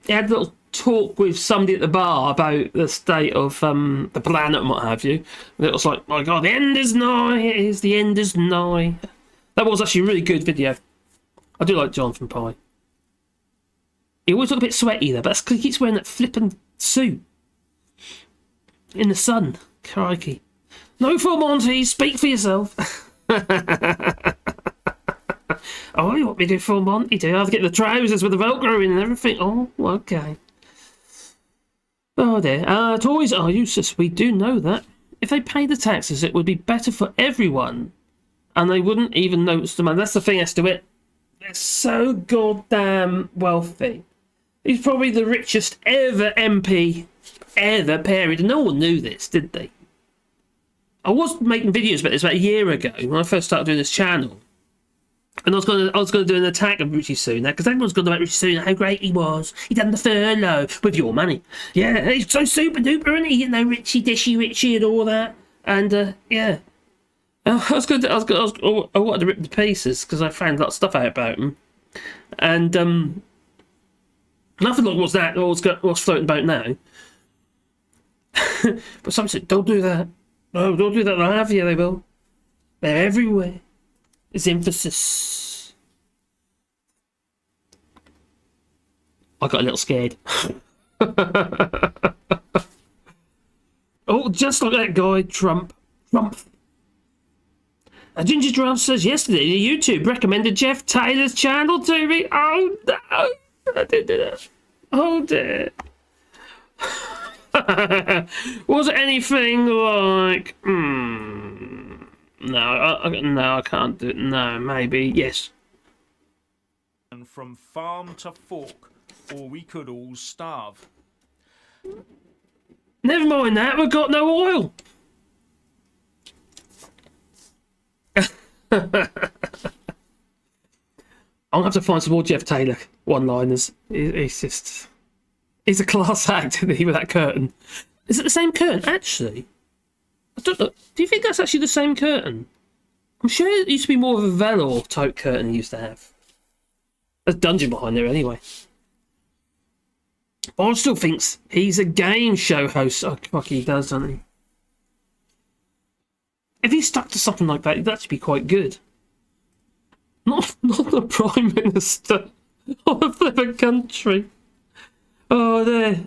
had a little talk with somebody at the bar about the state of the planet and what have you. And it was like, my God, the end is nigh. The end is nigh. That was actually a really good video. I do like Jonathan Pye. He always looked a bit sweaty there, but that's because he keeps wearing that flippin' suit in the sun. Crikey. No full Monty, speak for yourself. Oh, you want me to do full Monty? Do I have to get the trousers with the Velcro in and everything? Oh, okay. Oh dear. Tories are useless. We do know that. If they pay the taxes, it would be better for everyone, and they wouldn't even notice the money. That's the thing as to it. They're so goddamn wealthy. He's probably the richest ever MP ever, period. And no one knew this, did they? I was making videos about this about a year ago when I first started doing this channel. And I was going to do an attack of Rishi Sunak because everyone's gone about Rishi Sunak, how great he was. He done the furlough with your money. Yeah, he's so super duper, isn't he? You know, Richie and all that. And yeah. I wanted to rip the pieces because I found a lot of stuff out about him, and nothing like what's floating about now. But some said, "Don't do that. No, don't do that." They'll have you. They will. They're everywhere. It's emphasis. I got a little scared. Oh, just like that guy, Trump. A Ginger Giraffe says yesterday YouTube recommended Jeff Taylor's channel to me. Oh no, I didn't do that. Oh dear. Was it anything like? No, I can't do it. No, maybe yes. And from farm to fork, or we could all starve. Never mind that. We've got no oil. I'm gonna have to find some more Jeff Taylor one-liners. He's a class act, isn't he, with that curtain? Is it the same curtain? Actually, I don't know. Do you think that's actually the same curtain? I'm sure it used to be more of a velour type curtain he used to have. There's a dungeon behind there anyway. Bob still thinks he's a game show host. Oh, fuck, he does, doesn't he? If he stuck to something like that, it'd actually be quite good. Not the Prime Minister of a flippin' country. Oh, there.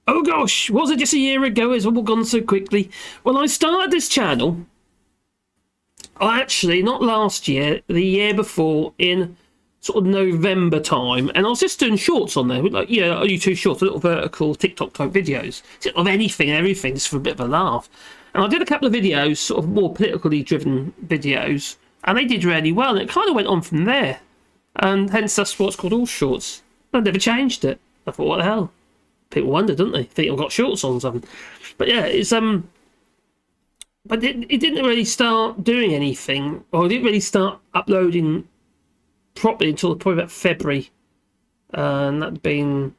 Oh gosh, was it just a year ago? It's all gone so quickly. When I started this channel, actually, not last year, the year before, in sort of November time, and I was just doing shorts on there, like, yeah, YouTube shorts, little vertical TikTok type videos of anything and everything, just for a bit of a laugh. And I did a couple of videos, sort of more politically driven videos, and they did really well, and it kind of went on from there. And hence that's what's called Allshorts. I never changed it. I thought, what the hell? People wonder, don't they? Think I've got shorts on something. But yeah, it's but it didn't really start doing anything, or it didn't really start uploading properly until probably about February, and that'd been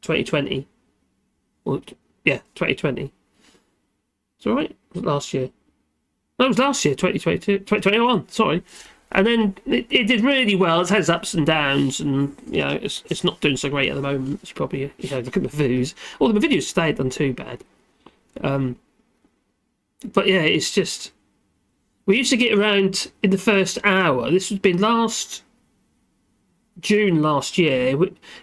2020. Well, yeah, 2020. It's all right. Was it last year? No, it was last year, 2022, 2021. Sorry. And then it did really well. It has ups and downs, and it's not doing so great at the moment. It's probably look at the views. Although the videos stayed done too bad. But yeah, it's just we used to get around in the first hour. This has been June last year.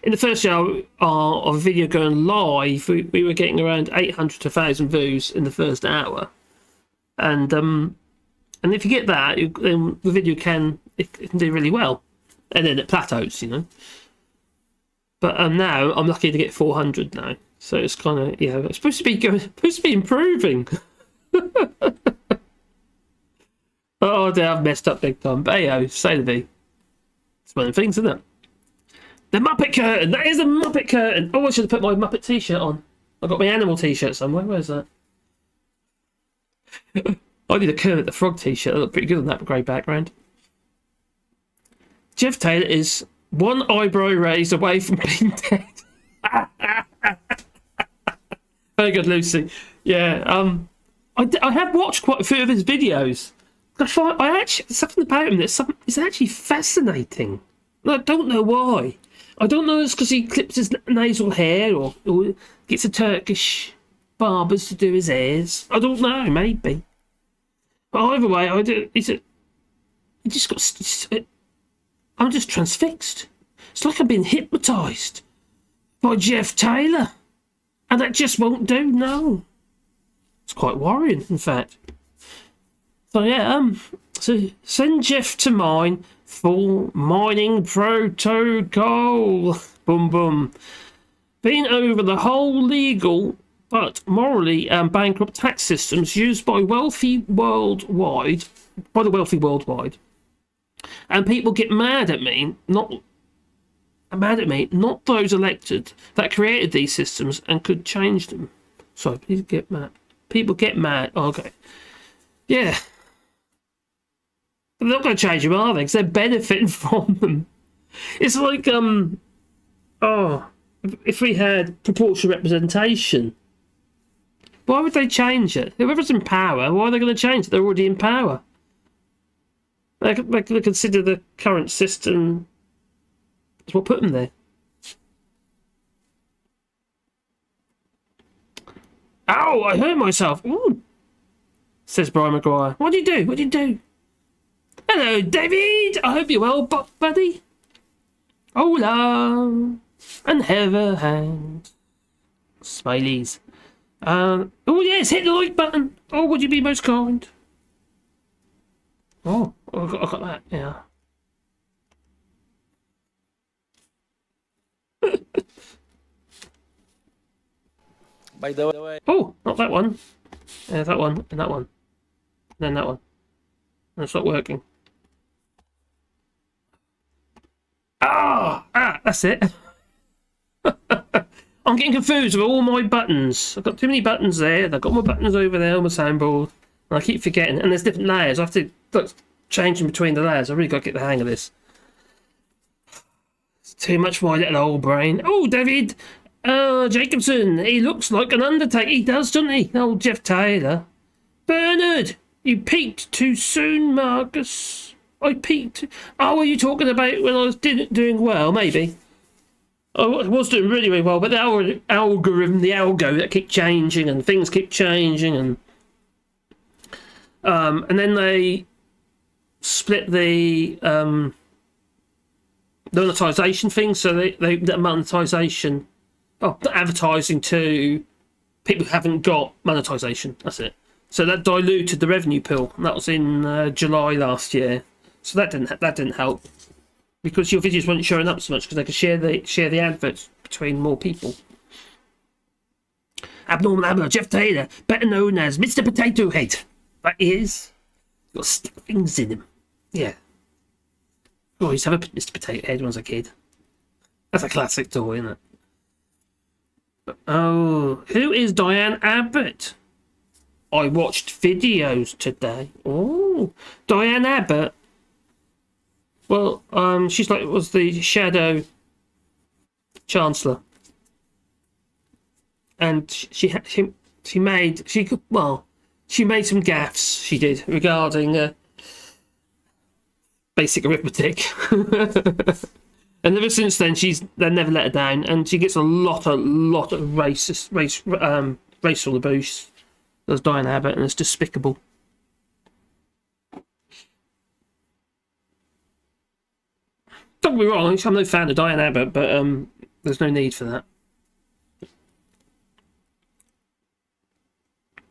In the first hour of a video going live, we were getting around 800 to 1,000 views in the first hour, and if you get that, then the video can do really well, and then it plateaus, But now I'm lucky to get 400 now, so it's kind of it's supposed to be improving. Oh dear, I've messed up big time. But hey, say the V. It's one of the things, isn't it? The Muppet curtain. That is a Muppet curtain. Oh, I should have put my Muppet T-shirt on. I've got my animal T-shirt somewhere. Where's that? I need a Kermit the Frog T-shirt. That looked pretty good on that grey background. Jeff Taylor is one eyebrow raised away from being dead. Very good, Lucy. Yeah. I have watched quite a few of his videos. I actually something about him that's actually fascinating. I don't know why. I don't know if it's because he clips his nasal hair or gets a Turkish barbers to do his hairs. I don't know, maybe. But either way, I'm just transfixed. It's like I'm being hypnotised by Jeff Taylor. And that just won't do, no. It's quite worrying, in fact. So yeah, so send Jeff to mine for mining protocol. Boom boom. Been over the whole legal but morally bankrupt tax systems used by the wealthy worldwide, and people get mad at me, not those elected that created these systems and could change them. Sorry, please get mad. People get mad. Okay, yeah. They're not going to change them, are they? Because they're benefiting from them. It's like, if we had proportional representation, why would they change it? Whoever's in power, why are they going to change it? They're already in power. They're going to consider the current system as what put them there. Ow, I hurt myself. Ooh, says Brian Maguire. What do you do? What do you do? Hello, David. I hope you're well, buddy. Hola. And Heather hand. Smileys. Oh, yes, hit the like button. Oh, would you be most kind? Oh, I got that, yeah. By the way. Oh, not that one. That one, and that one. And then that one. And it's not working. That's it. I'm getting confused with all my buttons. I've got too many buttons there, and I've got my buttons over there on my soundboard, and I keep forgetting. And there's different layers. I have to change in between the layers. I really got to get the hang of this. It's too much for my little old brain. Oh, David Jacobson. He looks like an undertaker. He does, doesn't he? Old Jeff Taylor. Bernard, you peaked too soon, Marcus. I peaked. Oh, were you talking about when I was doing well? Maybe. I was doing really, really well, but the algorithm, the algo that kept changing and things keep changing, and then they split the monetization thing, so they the monetization, the advertising to people who haven't got monetization. That's it. So that diluted the revenue pool. And that was in July last year. So that didn't help, because your videos weren't showing up so much because they could share the adverts between more people. Abnormal Abner, Jeff Taylor, better known as Mr. Potato Head. That is, got things in him. Yeah. Oh, I used to have a Mr. Potato Head when I was a kid. That's a classic toy, isn't it? Oh, who is Diane Abbott? I watched videos today. Oh, Diane Abbott. Well, she's was the shadow Chancellor and she made some gaffes. She did regarding basic arithmetic, and ever since then they never let her down, and she gets a lot of racial abuse. Does Diane Abbott, and it's despicable. Don't get me wrong, I'm no fan of Diane Abbott, but there's no need for that.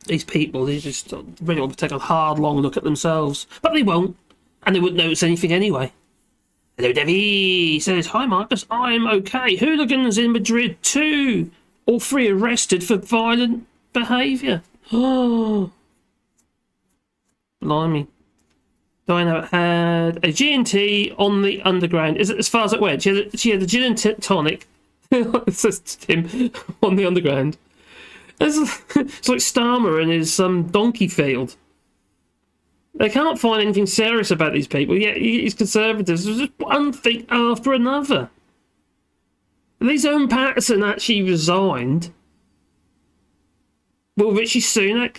These people, they just really want to take a hard, long look at themselves. But they won't, and they wouldn't notice anything anyway. Hello, Debbie says, "Hi, Marcus, I'm okay. Hooligans in Madrid too. All 3 arrested for violent behaviour." Oh, blimey. Diana had a GMT on the underground. Is it as far as it went? She had a gin and tonic. It says Tim on the underground. It's like Starmer in his donkey field. They can't find anything serious about these people. Yet these Conservatives, there's just one thing after another. These own Patterson actually resigned. Will Rishi Sunak?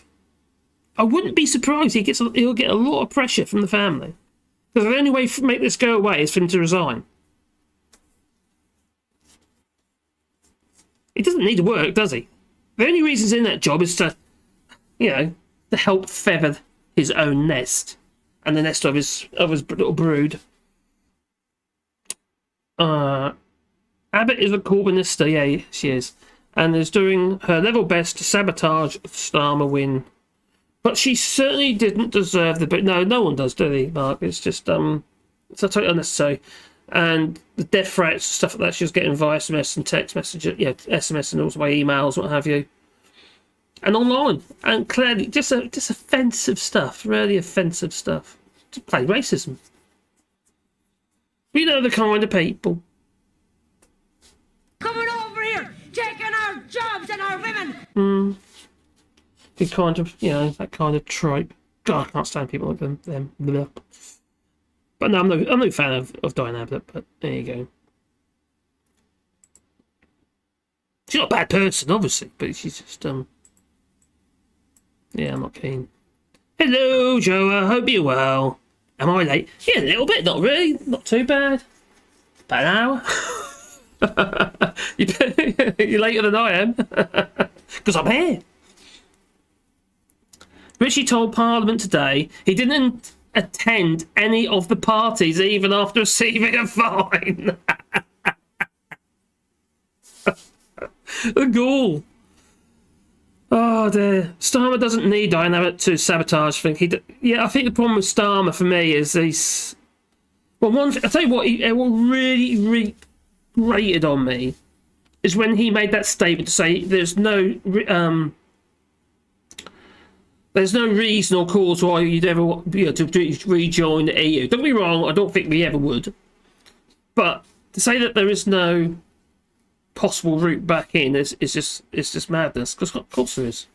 I wouldn't be surprised he'll get a lot of pressure from the family. Because the only way to make this go away is for him to resign. He doesn't need to work, does he? The only reason he's in that job is to help feather his own nest and the nest of his little brood. Abbott is a Corbynista, yeah, she is, and is doing her level best to sabotage Starmer win. But she certainly didn't deserve the bit. No one does, do they, Mark? It's just it's totally unnecessary. And the death threats, stuff like that, she was getting via SMS and text messages, SMS and also by emails, what have you, and online. And clearly, just offensive stuff, really offensive stuff. To play racism. We know the kind of people. Coming over here, taking our jobs and our women. The kind of, that kind of trope. God, I can't stand people like them. Blah. But no, I'm no fan of Diane Abbott, but there you go. She's not a bad person, obviously, but she's just, I'm not keen. Hello, Joe, I hope you're well. Am I late? Yeah, a little bit, not really, not too bad. About an hour. You're later than I am. Because I'm here. Rishi told Parliament today he didn't attend any of the parties even after receiving a fine. The ghoul. Oh dear. Starmer doesn't need Diane Abbott to sabotage things. I think the problem with Starmer for me is he's... Well, one thing, I'll tell you what really, really grated on me is when he made that statement to say there's no reason or cause why you'd ever want to rejoin the EU. Don't be wrong, I don't think we ever would. But to say that there is no possible route back in is just madness. Because of course there is.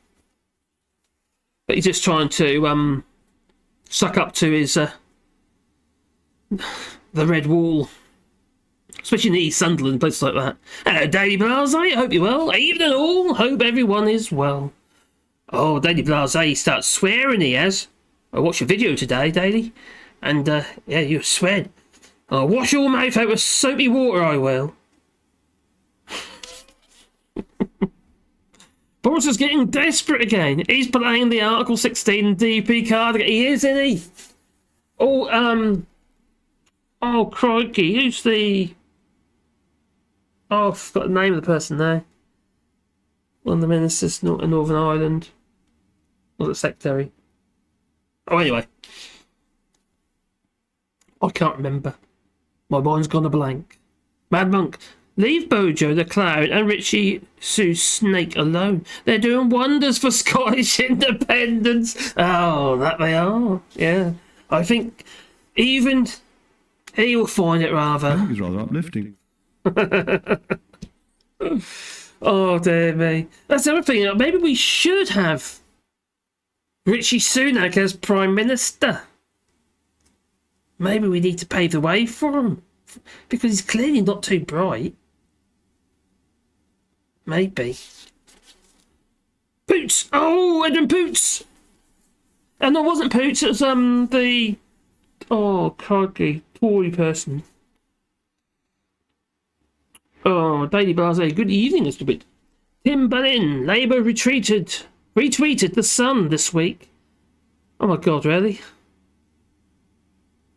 But he's just trying to suck up to his the red wall, especially in East Sunderland, places like that. Hello, Daily Blase. I hope you're well. Evening all. Hope everyone is well. Oh, Daily Blase starts swearing, he has. I watched your video today, Daily, and you sweared. I'll wash your mouth out with soapy water, I will. Boris is getting desperate again. He's playing the Article 16 DP card again. He is, isn't he? Oh, crikey, who's the... Oh, I've forgot the name of the person there. One of the ministers in Northern Ireland. Or the secretary. Oh, anyway. I can't remember. My mind's gone a blank. Mad Monk. Leave Bojo the clown and Richie Sue Snake alone. They're doing wonders for Scottish independence. Oh, that they are. Yeah. I think even he will find it rather. I think it's rather uplifting. Oh, dear me. That's the other thing. Maybe we should have Rishi Sunak as Prime Minister. Maybe we need to pave the way for him. Because he's clearly not too bright. Maybe. Poots! Oh, Edwin Poots! And no, it wasn't Poots, it was the... Oh, crikey. Tory person. Oh, Daily Blase. Good evening, Mr. Witt. Tim Berlin. Labour retweeted The Sun this week. Oh my God, really?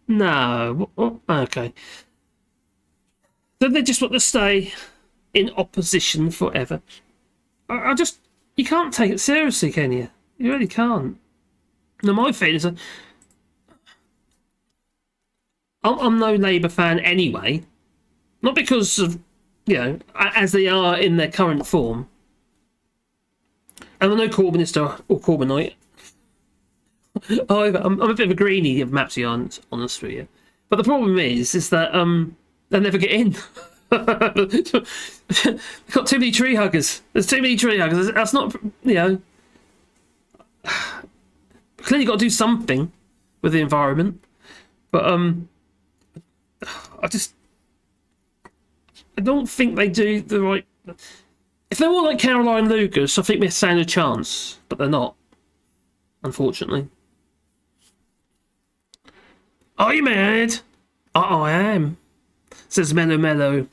No. Okay. So they just want to stay in opposition forever. I just... You can't take it seriously, can you? You really can't. Now, my feeling is... I'm no Labour fan anyway. Not because of, you know, as they are in their current form. And I'm no Corbynist or Corbynite. However, I'm a bit of a greenie of Mapsy, honest with you. But the problem is that they'll never get in. We've got too many tree huggers. There's too many tree huggers. That's not, you know... Clearly got to do something with the environment. But, I don't think they do the right... If they're all like Caroline Lucas, I think they stand a chance. But they're not. Unfortunately. Are you mad? I am. Says Mellow Mellow.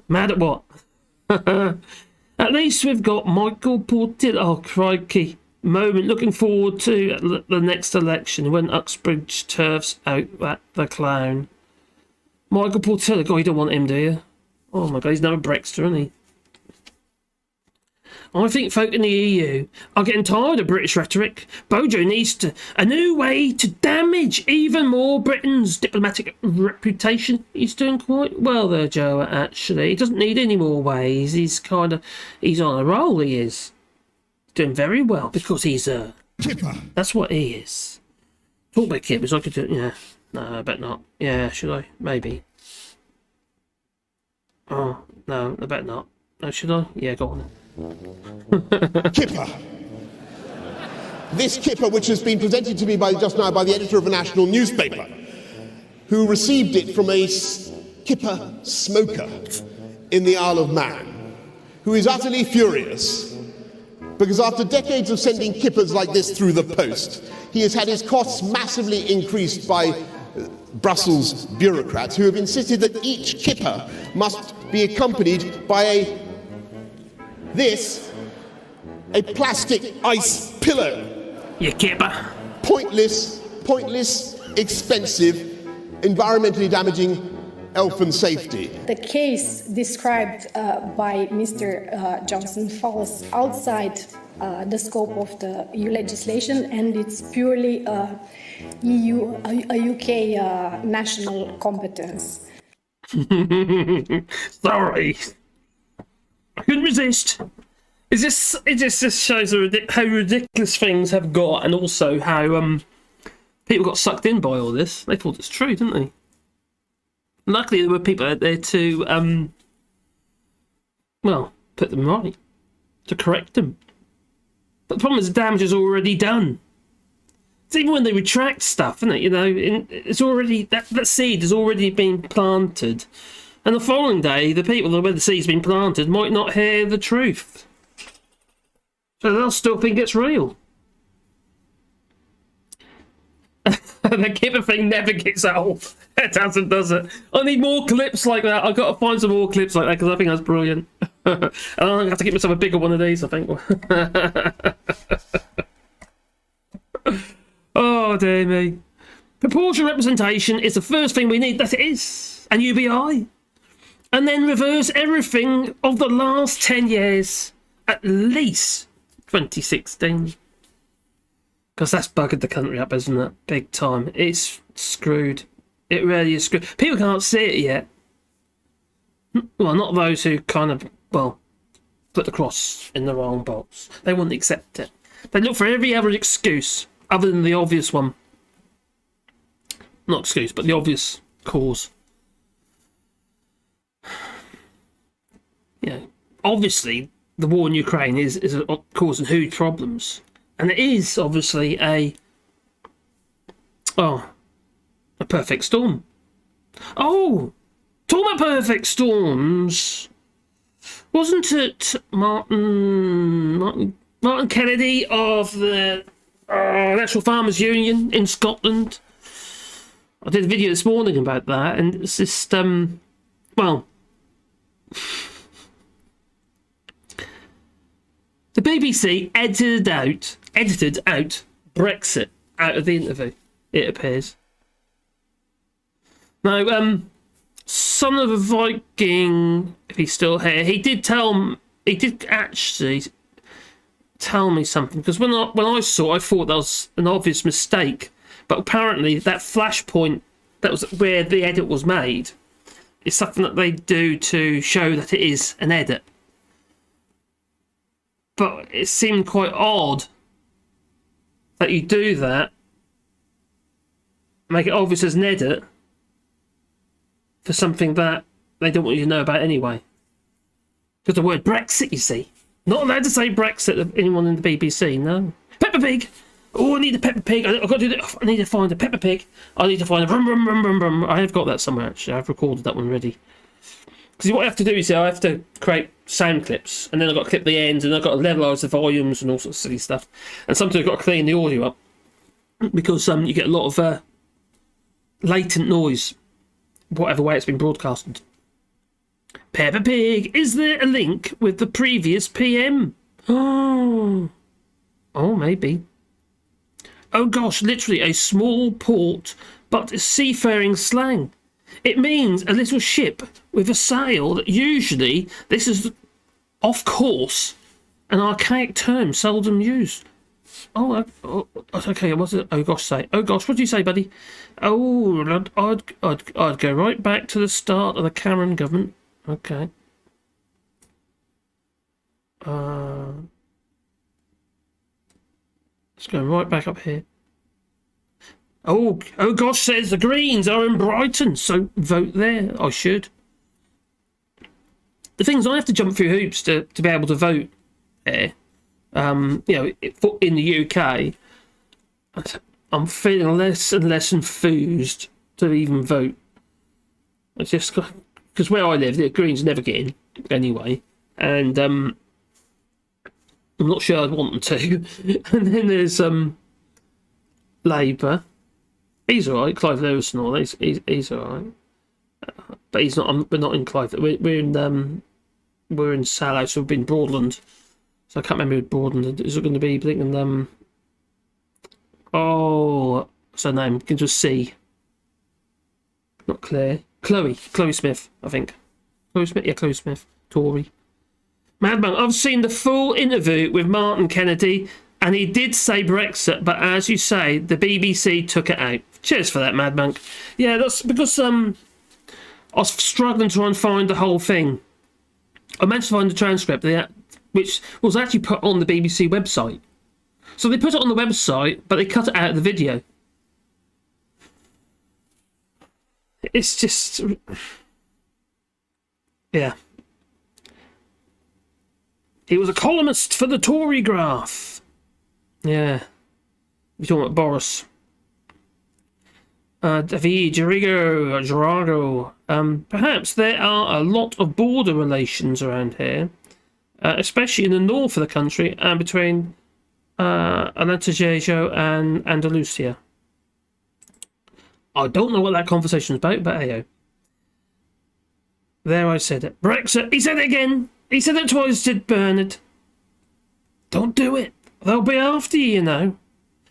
Mad at what? At least we've got Michael Portillo. Oh, crikey. Moment looking forward to the next election when Uxbridge turfs out at the clown. Michael Portillo. God, you don't want him, do you? Oh my God, he's now a Brexiter, isn't he? I think folk in the EU are getting tired of British rhetoric. Bojo needs a new way to damage even more Britain's diplomatic reputation. He's doing quite well there, Joe, actually. He doesn't need any more ways. He's on a roll, he is. Doing very well because he's a Kipper. That's what he is. Talk about kippers. I could do. Yeah. No, I bet not. Yeah, should I? Maybe. Oh no, I bet not. No, should I? Yeah, go on. Kipper. This kipper, which has been presented to me just now by the editor of a national newspaper, who received it from a kipper smoker in the Isle of Man, who is utterly furious. Because after decades of sending kippers like this through the post, he has had his costs massively increased by Brussels bureaucrats who have insisted that each kipper must be accompanied by a plastic ice pillow. You kipper. Pointless, expensive, environmentally damaging elfin safety. The case described by Mr. Johnson falls outside the scope of the EU legislation, and it's purely a UK national competence. Sorry, I couldn't resist. It just shows how ridiculous things have got, and also how people got sucked in by all this. They thought it's true, didn't they? Luckily, there were people out there to, put them right, to correct them. But the problem is the damage is already done. It's even when they retract stuff, isn't it? You know, it's already that seed has already been planted, and the following day, the people where the seed's been planted might not hear the truth, so they'll still think it's real. The kipper thing never gets old. It doesn't, does it? I need more clips like that. I've got to find some more clips like that because I think that's brilliant. And I'm going to have to get myself a bigger one of these, I think. Oh, dear me. Proportional representation is the first thing we need. That it is. And UBI. And then reverse everything of the last 10 years. At least 2016. Because that's buggered the country up, isn't it? Big time. It's screwed. It really is screwed. People can't see it yet. Well, not those who kind of, put the cross in the wrong box. They wouldn't accept it. They look for every other excuse other than the obvious one. Not excuse, but the obvious cause. Yeah. Obviously, the war in Ukraine is causing huge problems. And it is obviously a perfect storm. Oh, talking about perfect storms. Wasn't it Martin Kennedy of the National Farmers Union in Scotland? I did a video this morning about that, and it's just well, the BBC edited out Brexit out of the interview, it appears. Now, son of a Viking, if he's still here, he did actually tell me something, because when I saw it, I thought that was an obvious mistake, but apparently that flashpoint, that was where the edit was made, is something that they do to show that it is an edit. But it seemed quite odd that you do that, make it obvious as an edit for something that they don't want you to know about anyway. Because the word Brexit, you see. Not allowed to say Brexit to anyone in the BBC, no. Peppa Pig! Oh, I need a Peppa Pig. I've got to do that. I need to find a Peppa Pig. I need to find a brum brum brum brum brum. I have got that somewhere, actually. I've recorded that one already. Because what I have to do is, I have to create sound clips, and then I've got to clip the ends, and I've got to levelise the volumes and all sorts of silly stuff. And sometimes I've got to clean the audio up, because you get a lot of latent noise, whatever way it's been broadcasted. Peppa Pig, is there a link with the previous PM? Oh, maybe. Oh gosh, literally a small port, but a seafaring slang. It means a little ship with a sail that usually, this is off course, an archaic term seldom used. Okay, what's it? Oh gosh, say. Oh gosh, what do you say, buddy? Oh, I'd go right back to the start of the Cameron government. Okay. Let's go right back up here. Oh gosh, says the Greens are in Brighton, so vote there. I should. The things I have to jump through hoops to be able to vote there. In the UK, I'm feeling less and less enthused to even vote. It's just because where I live, the Greens never get in anyway, and I'm not sure I'd want them to. And then there's Labour. He's all right, Clive Lewis and all that. He's all right, but he's not. We're not in Clive. We're in Sallow, so we've been Broadland. So I can't remember who Broadland is. It going to be thinking what's her name? Begins with C. Not Claire. Chloe Smith, I think. Chloe Smith, yeah, Chloe Smith, Tory. Madman, I've seen the full interview with Martin Kennedy, and he did say Brexit, but as you say, the BBC took it out. Cheers for that, Mad Monk. Yeah, that's because I was struggling to try and find the whole thing. I managed to find the transcript, which was actually put on the BBC website. So they put it on the website, but they cut it out of the video. It's just... yeah. He was a columnist for the Tory Graph. Yeah. You're talking about Boris. David, Gerardo. Perhaps there are a lot of border relations around here, especially in the north of the country and between Alentejo and Andalusia. I don't know what that conversation is about, but hey-o. There I said it. Brexit. He said it again. He said it twice, did Bernard. Don't do it. They'll be after you, you know.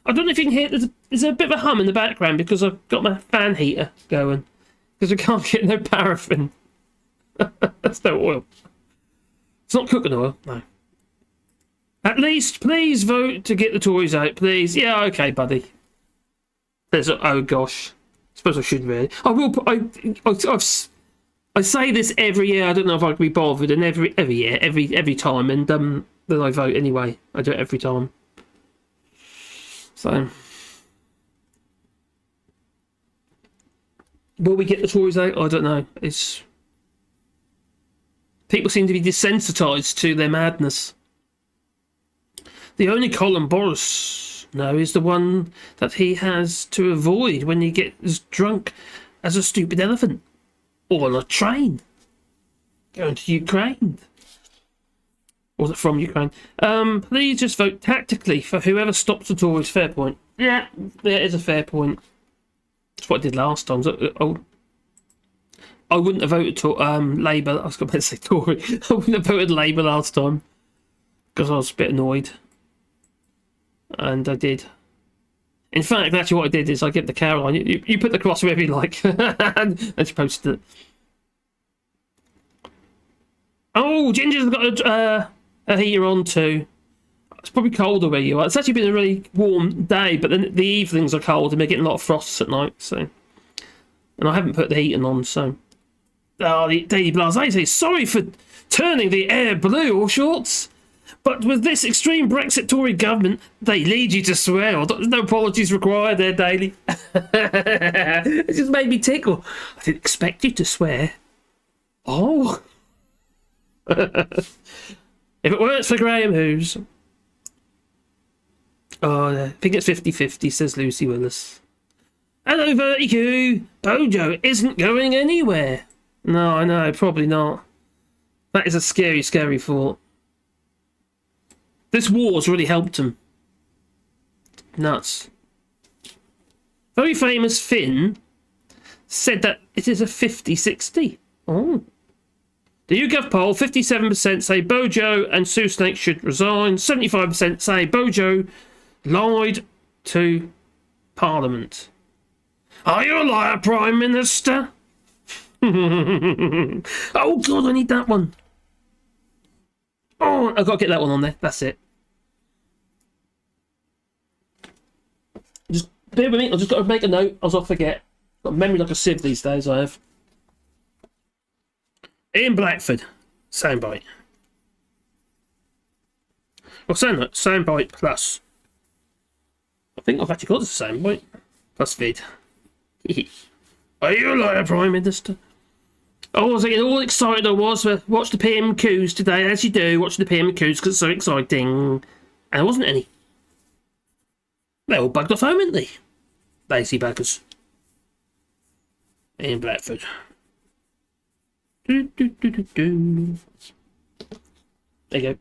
I don't know if you can hear... There's a bit of a hum in the background because I've got my fan heater going. Because we can't get no paraffin. That's no oil. It's not cooking oil, no. At least, please vote to get the Tories out, please. Yeah, okay, buddy. There's oh gosh. I suppose I should really. I will put... I say this every year. I don't know if I can be bothered, and every year, every time, and then I vote anyway. I do it every time. So, will we get the Tories out? I don't know. It's people seem to be desensitised to their madness. The only column Boris knows is the one that he has to avoid when he gets drunk as a stupid elephant. Or on a train. Going to Ukraine. was it from Ukraine? Please just vote tactically for whoever stops the Tories. Fair point. Yeah, it is a fair point. That's what I did last time. I wouldn't have voted Labour. I was going to say Tory. I wouldn't have voted Labour last time because I was a bit annoyed, and I did. In fact, actually, what I did is I gave the Caroline. You put the cross wherever you like, and she posted it. Oh, Ginger's got a heater on too. It's probably colder where you are. It's actually been a really warm day, but then the evenings are cold and we're getting a lot of frosts at night. So, and I haven't put the heating on. So, the Daily Blase says sorry for turning the air blue, Allshorts. But with this extreme Brexit Tory government, they lead you to swear. There's no apologies required there, Daily. It just made me tickle. I didn't expect you to swear. Oh. If it works for Graham Hughes. Oh, I think it's 50-50, says Lucy Willis. Hello, Vertigo. Bojo isn't going anywhere. No, I know, probably not. That is a scary, scary thought. This war's really helped him. Nuts. Very famous Finn said that it is a 50-60. Oh. The YouGov poll, 57% say Bojo and Sunak should resign. 75% say Bojo lied to Parliament. Are you a liar, Prime Minister? Oh, God, I need that one. Oh, I've got to get that one on there. That's it. Just bear with me. I've just got to make a note, else I'll forget. Got memory like a sieve these days, I have. Ian Blackford. Soundbite. Well, soundbite plus. I think I've actually got the soundbite. Plus vid. Are you a liar, Prime Minister? Oh, I was getting all excited I was to watch the PMQs today, as you do, watching the PMQs because it's so exciting. And there wasn't any. They all bugged off home, didn't they? Lazy buggers. Ian Blackford. Do, do, do, do, do. There you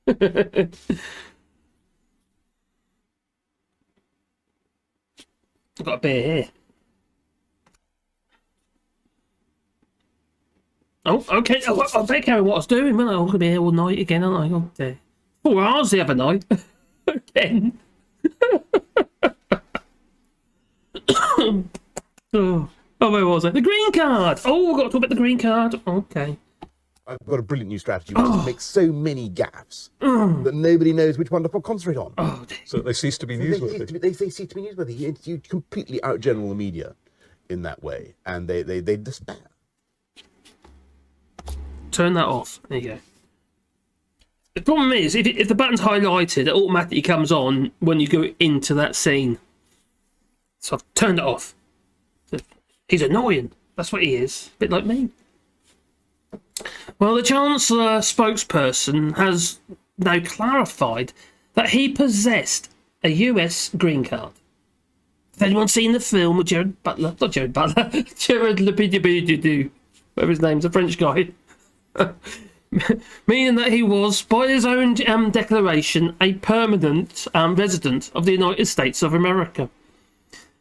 go. I've got a beer here. Oh, okay. I better carry what I was doing. I'm going to be here all night again, aren't I? Oh, dear. 4 hours the other night. Again. Oh, where was I? The green card. Oh, we've got to talk about the green card. Okay. I've got a brilliant new strategy which is to make so many gaffes that nobody knows which one to concentrate on. Oh, dear. So they cease to be newsworthy. They cease to be newsworthy. You completely outgeneral the media in that way, and they despair. Turn that off. There you go. The problem is, if the button's highlighted, it automatically comes on when you go into that scene. So I've turned it off. He's annoying. That's what he is. A bit like me. Well, the Chancellor spokesperson has now clarified that he possessed a US green card. Has anyone seen the film with Jared Butler? Not Jared Butler. Jared Lepidibidu. Whatever his name's, a French guy. Meaning that he was, by his own declaration, a permanent resident of the United States of America.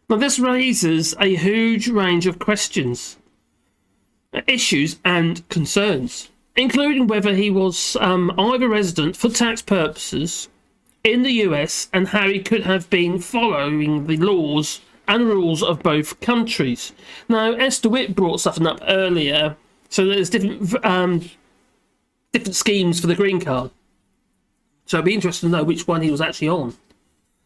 Now, this raises a huge range of questions, issues and concerns, including whether he was either resident for tax purposes in the US and how he could have been following the laws and rules of both countries. Now, Esther Witt brought something up earlier, so there's different schemes for the green card. So it'd be interesting to know which one he was actually on.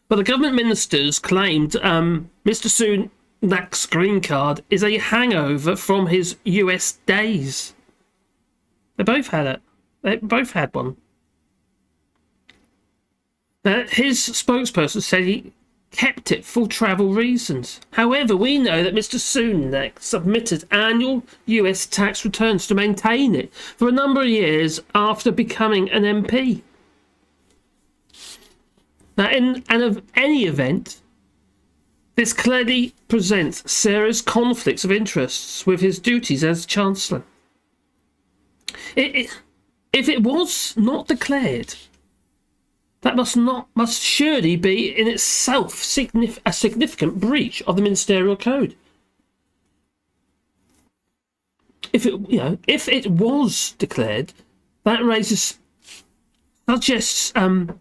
But the government ministers claimed Mr. Sunak's green card is a hangover from his US days. They both had it. They both had one. His spokesperson said he kept it for travel reasons. However, we know that Mr. Sunak submitted annual US tax returns to maintain it for a number of years after becoming an MP. Now, in any event, this clearly presents serious conflicts of interests with his duties as Chancellor. If it was not declared, that must surely be in itself a significant breach of the Ministerial Code. If it was declared, that suggests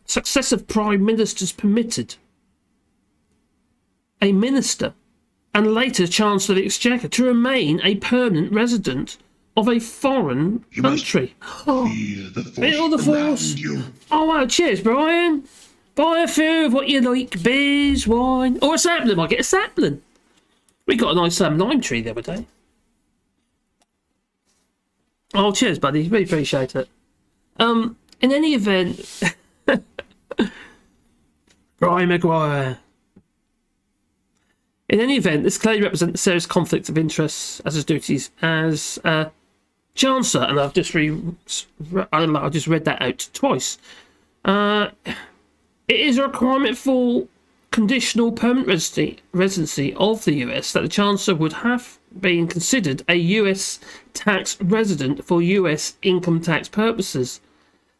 successive prime ministers permitted a minister and later Chancellor of the Exchequer to remain a permanent resident of a foreign country. Feel the force. Oh wow, cheers, Brian. Buy a few of what you like, beers, wine, or a sapling. Might get a sapling. We got a nice lime tree the other day. Oh, cheers, buddy. Really appreciate it. In any event, Brian Maguire. In any event, this clearly represents a serious conflict of interests as his duties as Chancellor, and I've just read that out twice. It is a requirement for conditional permanent residency of the US that the Chancellor would have been considered a US tax resident for US income tax purposes.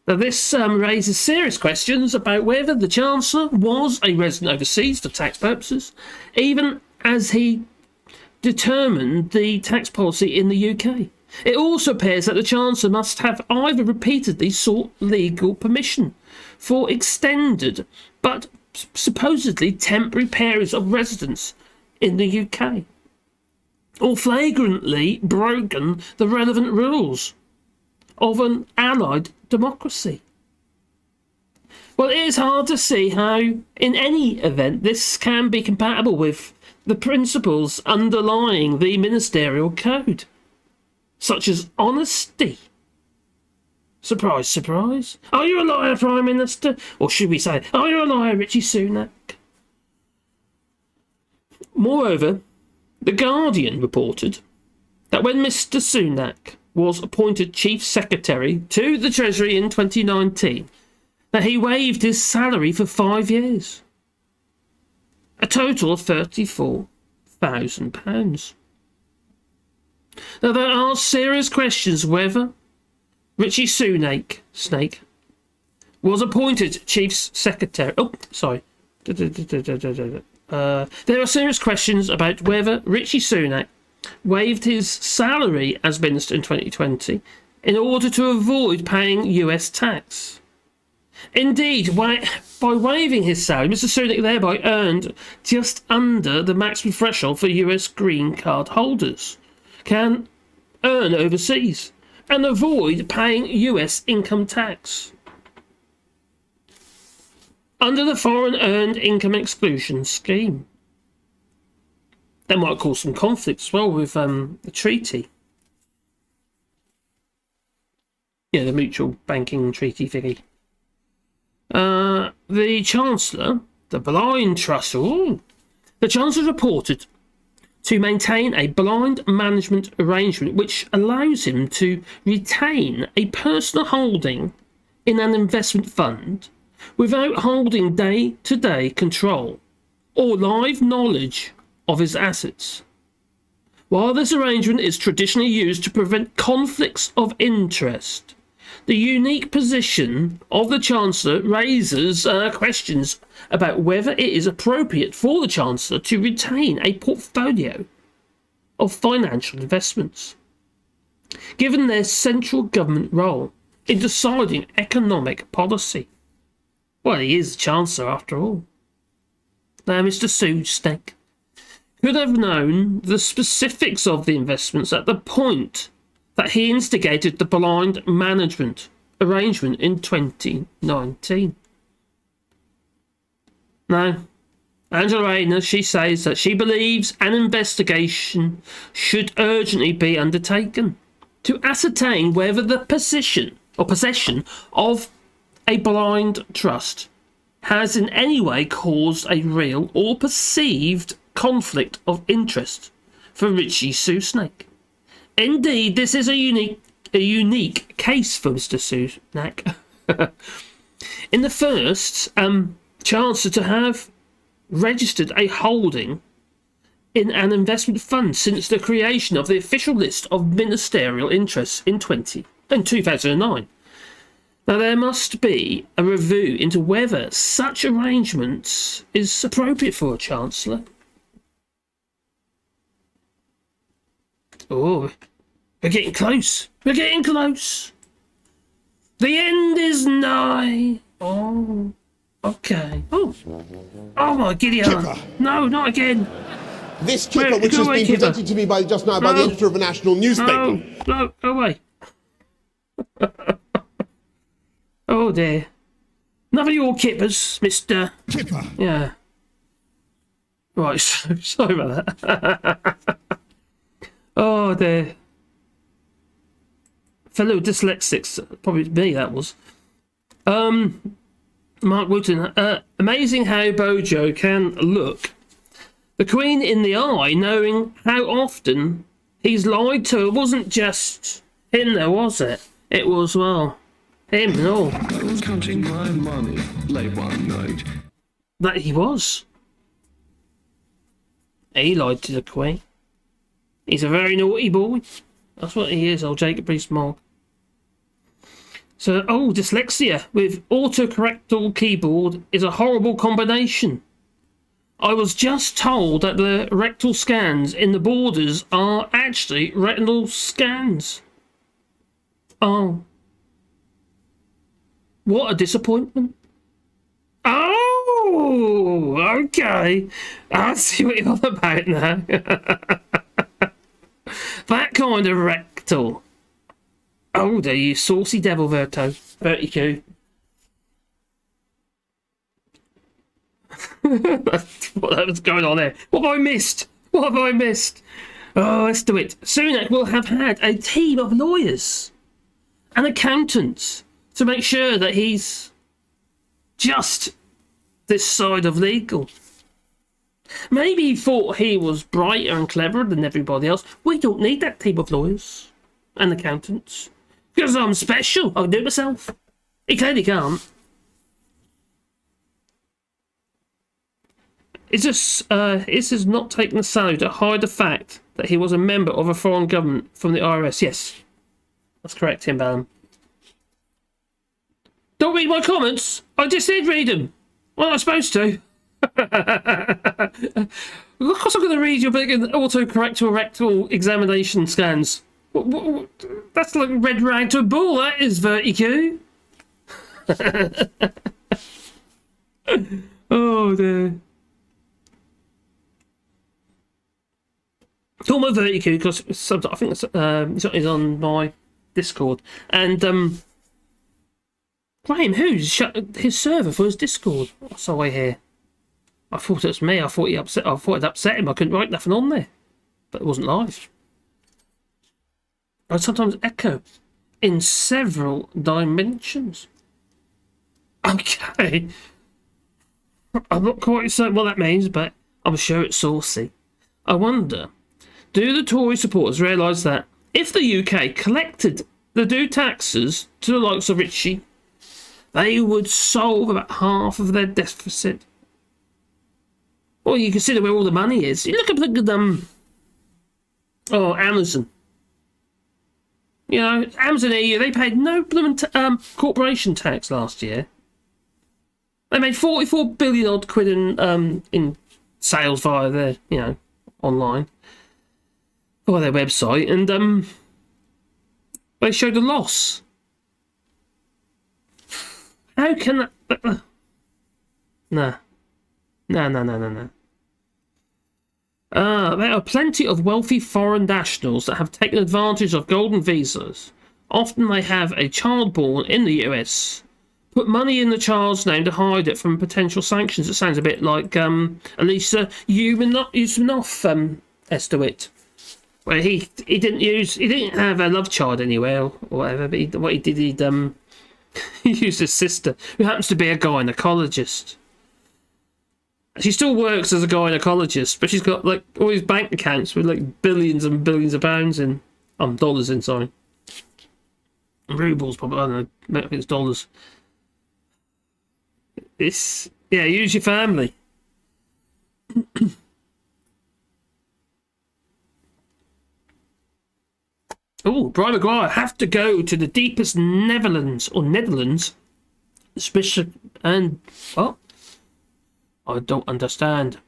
Now, this raises serious questions about whether the Chancellor was a resident overseas for tax purposes, even as he determined the tax policy in the UK. It also appears that the Chancellor must have either repeatedly sought legal permission for extended but supposedly temporary periods of residence in the UK, or flagrantly broken the relevant rules of an allied democracy. Well, it is hard to see how, in any event, this can be compatible with the principles underlying the Ministerial Code, such as honesty. Surprise, surprise. Are you a liar, Prime Minister? Or should we say, are you a liar, Rishi Sunak? Moreover, The Guardian reported that when Mr. Sunak was appointed Chief Secretary to the Treasury in 2019, that he waived his salary for 5 years. A total of £34,000. Now, there are serious questions whether Rishi Sunak was appointed Chief Secretary. Oh, sorry. There are serious questions about whether Rishi Sunak waived his salary as minister in 2020 in order to avoid paying US tax. Indeed, by waiving his salary, Mr. Sunak thereby earned just under the maximum threshold for US green card holders can earn overseas and avoid paying US income tax. Under the Foreign Earned Income Exclusion Scheme. That might cause some conflict as well with the treaty. Yeah, the mutual banking treaty thingy. The Chancellor, the blind trust, the Chancellor reported to maintain a blind management arrangement which allows him to retain a personal holding in an investment fund without holding day-to-day control or live knowledge of his assets. While this arrangement is traditionally used to prevent conflicts of interest, the unique position of the Chancellor raises questions about whether it is appropriate for the Chancellor to retain a portfolio of financial investments, given their central government role in deciding economic policy. Well, he is the Chancellor after all. Now, Mr. Sunak could have known the specifics of the investments at the point that he instigated the blind management arrangement in 2019. Now, Angela Rayner, she says that she believes an investigation should urgently be undertaken to ascertain whether the possession of a blind trust has in any way caused a real or perceived conflict of interest for Rishi Sunak. Indeed, this is a unique case for Mr. Sunak. In the first, Chancellor to have registered a holding in an investment fund since the creation of the official list of ministerial interests in 2009. Now, there must be a review into whether such arrangements is appropriate for a Chancellor. Oh, we're getting close. We're getting close. The end is nigh. Oh, okay. Oh my giddy aunt. No, not again. This kipper, Wait, which go has away, been kipper. presented to me by just now by the No. editor of a national newspaper. No, go away. Oh dear. None of your kippers, Mr. Kipper. Yeah. Right, sorry about that. Oh dear. Fellow dyslexics, probably me that was. Mark Wooten, amazing how Bojo can look the Queen in the eye, knowing how often he's lied to. It wasn't just him though, was it? It was, well, him and all. I was counting my money late one night. That he was. He lied to the Queen. He's a very naughty boy. That's what he is, old Jacob Rees-Mogg. So, dyslexia with autocorrectal keyboard is a horrible combination. I was just told that the rectal scans in the borders are actually retinal scans. Oh. What a disappointment. Oh, okay. I see what you're on about now. That kind of rectal. Oh, there you saucy devil, Vertigo. What was going on there? What have I missed? What have I missed? Oh, let's do it. Sunak will have had a team of lawyers and accountants to make sure that he's just this side of legal. Maybe he thought he was brighter and cleverer than everybody else. We don't need that team of lawyers and accountants. Because I'm special. I'll do it myself. He clearly can't. Is this not taking the salary to hide the fact that he was a member of a foreign government from the IRS? Yes. That's correct, Tim Ballum. Don't read my comments. I just did read them. Well, I'm supposed to. Of course I'm going to read your big autocorrect or rectal examination scans. That's like red rag to a bull, that is, Vertigo. Oh dear. Talk about Vertigo because I think it's on my Discord. And Graham Hughes shut his server for his Discord. What's the way here? I thought it was me. I thought it upset him. I couldn't write nothing on there, but it wasn't live. I sometimes echo in several dimensions. Okay. I'm not quite certain what that means, but I'm sure it's saucy. I wonder, do the Tory supporters realise that if the UK collected the due taxes to the likes of Rishi, they would solve about half of their deficit? Well, you consider where all the money is. You look at Amazon. You know, Amazon EU, they paid no corporation tax last year. They made 44 billion odd quid in sales via their, online, via their website, and they showed a loss. How can that? No. There are plenty of wealthy foreign nationals that have taken advantage of golden visas. Often they have a child born in the US, put money in the child's name to hide it from potential sanctions. It sounds a bit like Elisa Yumanoff Estowit, where he didn't have a love child anywhere or whatever, but he used his sister, who happens to be a gynecologist. She still works as a gynecologist, but she's got like all these bank accounts with like billions and billions of pounds in, dollars in, sorry. Rubles, probably, I don't know, I think it's dollars. Use your family. Oh, Brian Maguire have to go to the deepest Netherlands, especially, and what? I don't understand.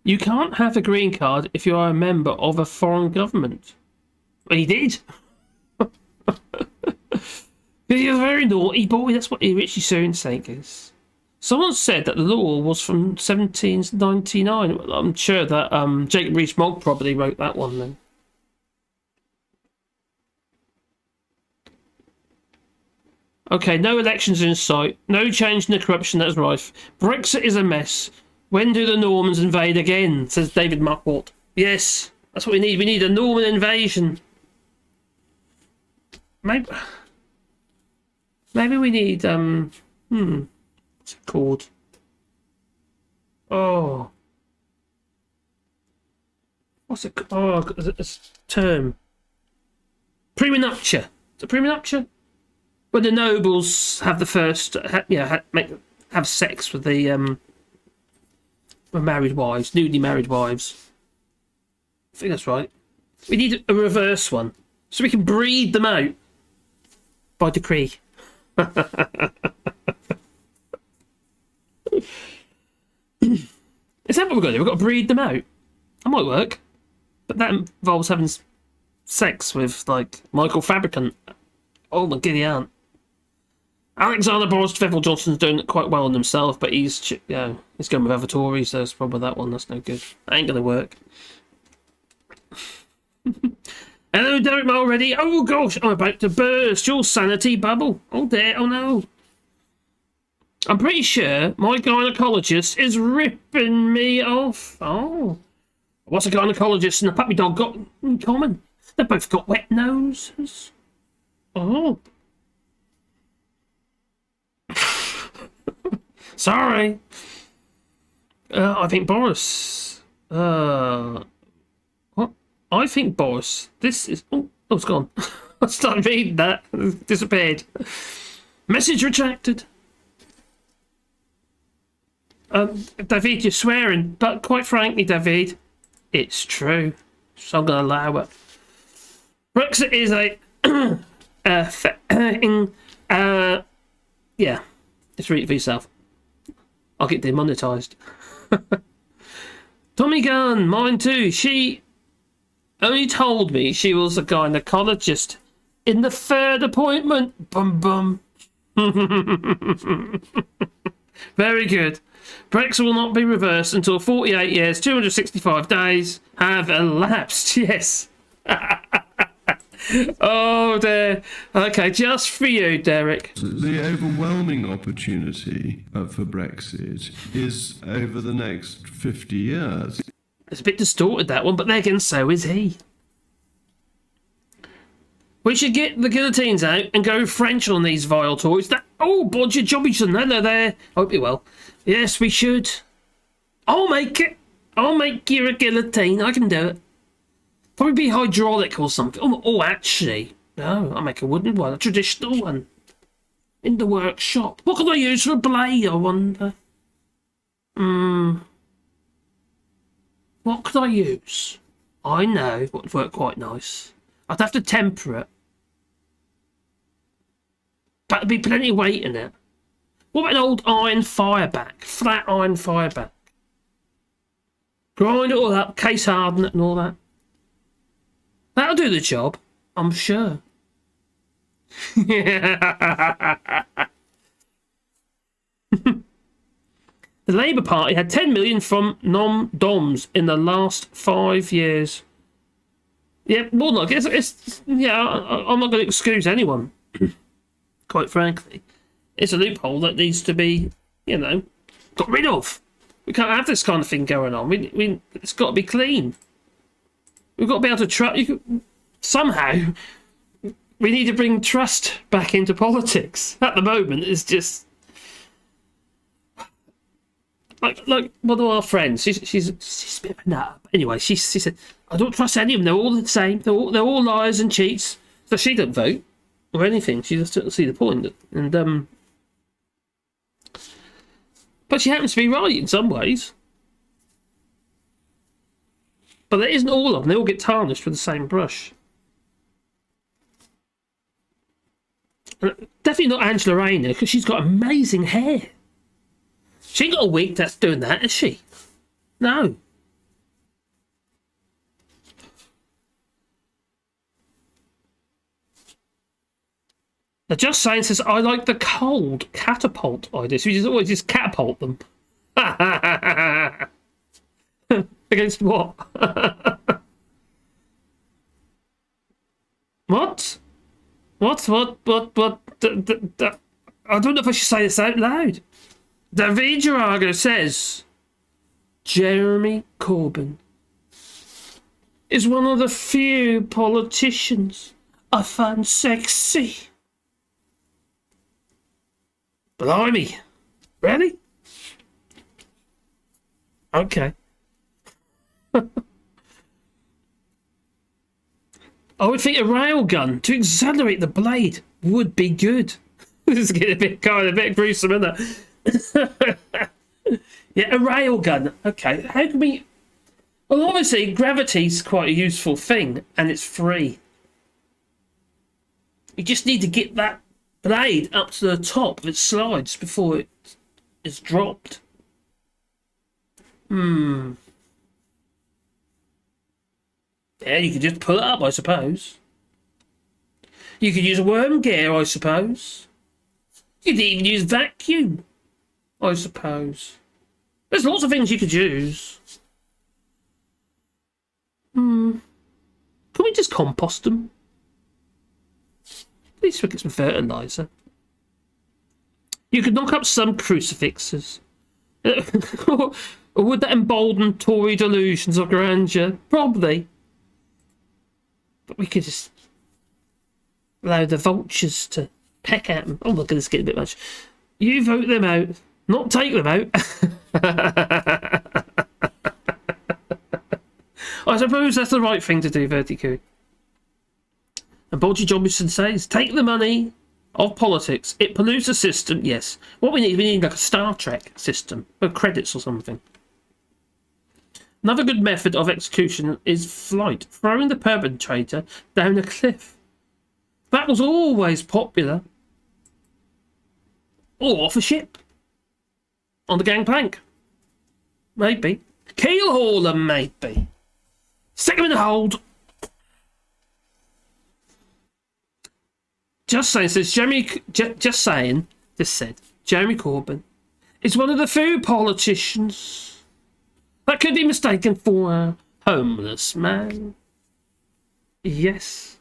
You can't have a green card if you are a member of a foreign government. Well, he did. He's a very naughty boy. That's what Rishi Sunak is. Someone said that the law was from 1799. Well, I'm sure that Jacob Rees-Mogg probably wrote that one then. Okay, no elections in sight. No change in the corruption that is rife. Brexit is a mess. When do the Normans invade again? Says David Muckwalt. Yes, that's what we need. We need a Norman invasion. Maybe we need what's it called? Oh, what's it? Oh, it's a term. Premunuptia. Is it premunuptia? When the nobles have the first, have sex with the married wives, newly married wives. I think that's right. We need a reverse one so we can breed them out by decree. Is that what we've got to do? We've got to breed them out. That might work, but that involves having sex with like Michael Fabricant. Oh my giddy aunt. Alexander Boris Tvevil Johnson's doing it quite well on himself, but he's going with other Tories, so there's a problem with that one. That's no good. That ain't gonna work. Hello, Derek already. Oh gosh, I'm about to burst your sanity bubble. Oh dear, oh no. I'm pretty sure my gynecologist is ripping me off. Oh. What's a gynecologist and a puppy dog got in common? They've both got wet noses. Oh. Sorry. I think Boris. What? I think Boris. This is. Oh, it's gone. I started reading that. It disappeared. Message retracted. David, you're swearing, but quite frankly, David, it's true. So I'm going to allow it. Brexit is a. Yeah. Just read it for yourself. I'll get demonetised. Tommy Gunn, mine too. She only told me she was a gynecologist in the third appointment. Bum bum. Very good. Brexit will not be reversed until 48 years, 265 days have elapsed. Yes. Oh dear. Okay, just for you, Derek. The overwhelming opportunity for Brexit is over the next 50 years. It's a bit distorted, that one, but then again, so is he. We should get the guillotines out and go French on these vile Tories. Oh, Bodger Jobbington, hello there. Hope you're well. Yes, we should. I'll make it. I'll make you a guillotine. I can do it. Probably be hydraulic or something. Oh, actually, no, I'll make a wooden one, a traditional one. In the workshop. What can I use for a blade, I wonder? What could I use? I know what would work quite nice. I'd have to temper it. But there'd be plenty of weight in it. What about an old iron fireback? Flat iron fireback. Grind it all up, case harden it and all that. That'll do the job, I'm sure. The Labour Party had 10 million from non-DOMs in the last 5 years. Yeah, more than I'm not going to excuse anyone. Quite frankly, it's a loophole that needs to be, got rid of. We can't have this kind of thing going on. It's got to be clean. We've got to be able to trust. Somehow, we need to bring trust back into politics. At the moment, it's just like one of our friends. She's a bit of a nut. Anyway, she said, "I don't trust any of them. They're all the same. They're all liars and cheats." So she don't vote or anything. She just doesn't see the point. And but she happens to be right in some ways. But that isn't all of them. They all get tarnished with the same brush. Definitely not Angela Rayner, because she's got amazing hair. She ain't got a wig that's doing that, has she? No. The Just Saying says, I like the cold catapult idea. So you just always just catapult them. Against what? What? I don't know if I should say this out loud. David Jarago says, Jeremy Corbyn is one of the few politicians I find sexy. Blimey. Really? Okay. I would think a railgun to accelerate the blade would be good. This is getting a bit gruesome, isn't it? Yeah, a railgun. Okay, how can we... Well, obviously, gravity's quite a useful thing, and it's free. You just need to get that blade up to the top of its slides before it is dropped. Yeah, you could just pull it up, I suppose. You could use worm gear, I suppose. You could even use vacuum, I suppose. There's lots of things you could use. Can we just compost them? At least we get some fertiliser. You could knock up some crucifixes. Or would that embolden Tory delusions of grandeur? Probably. But we could just allow the vultures to peck at them. Oh, look at this getting a bit much. You vote them out, not take them out. I suppose that's the right thing to do, Vertigo. And Bolgy Johnson says, take the money of politics. It pollutes the system, yes. What we need like a Star Trek system, or credits or something. Another good method of execution is flight, throwing the perpetrator down a cliff. That was always popular. Or off a ship. On the gangplank. Maybe. Keelhauler, maybe. Stick him in the hold. Just saying, says Jeremy. Just saying, this said, Jeremy Corbyn is one of the few politicians that could be mistaken for a homeless man. Yes.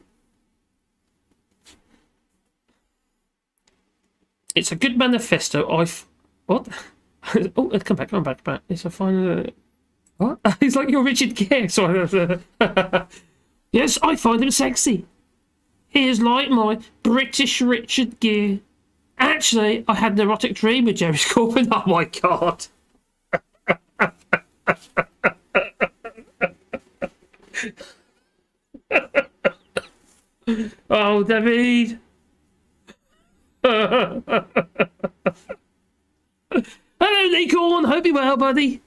It's a good manifesto. What? Oh, come back. It's a fine. What? He's like your Richard Gere. Sorry. Yes, I find him sexy. He is like my British Richard Gere. Actually, I had an erotic dream with Jeremy Corbyn. Oh my god. Oh, David. Hello, Nicorn. Hope you're well, buddy.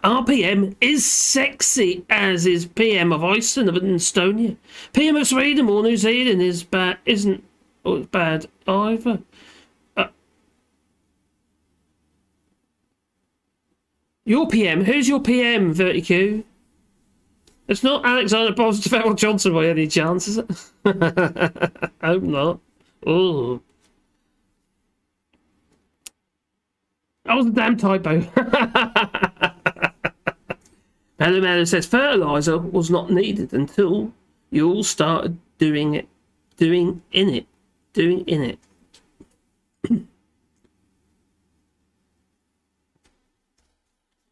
RPM is sexy, as is PM of Iceland and Estonia. PM of Sweden or New Zealand is isn't bad either. Your PM? Who's your PM, Vertigo? It's not Alexander Boswell Johnson by any chance, is it? Hope not. Oh. That was a damn typo. Mellow says fertiliser was not needed until you all started doing in it.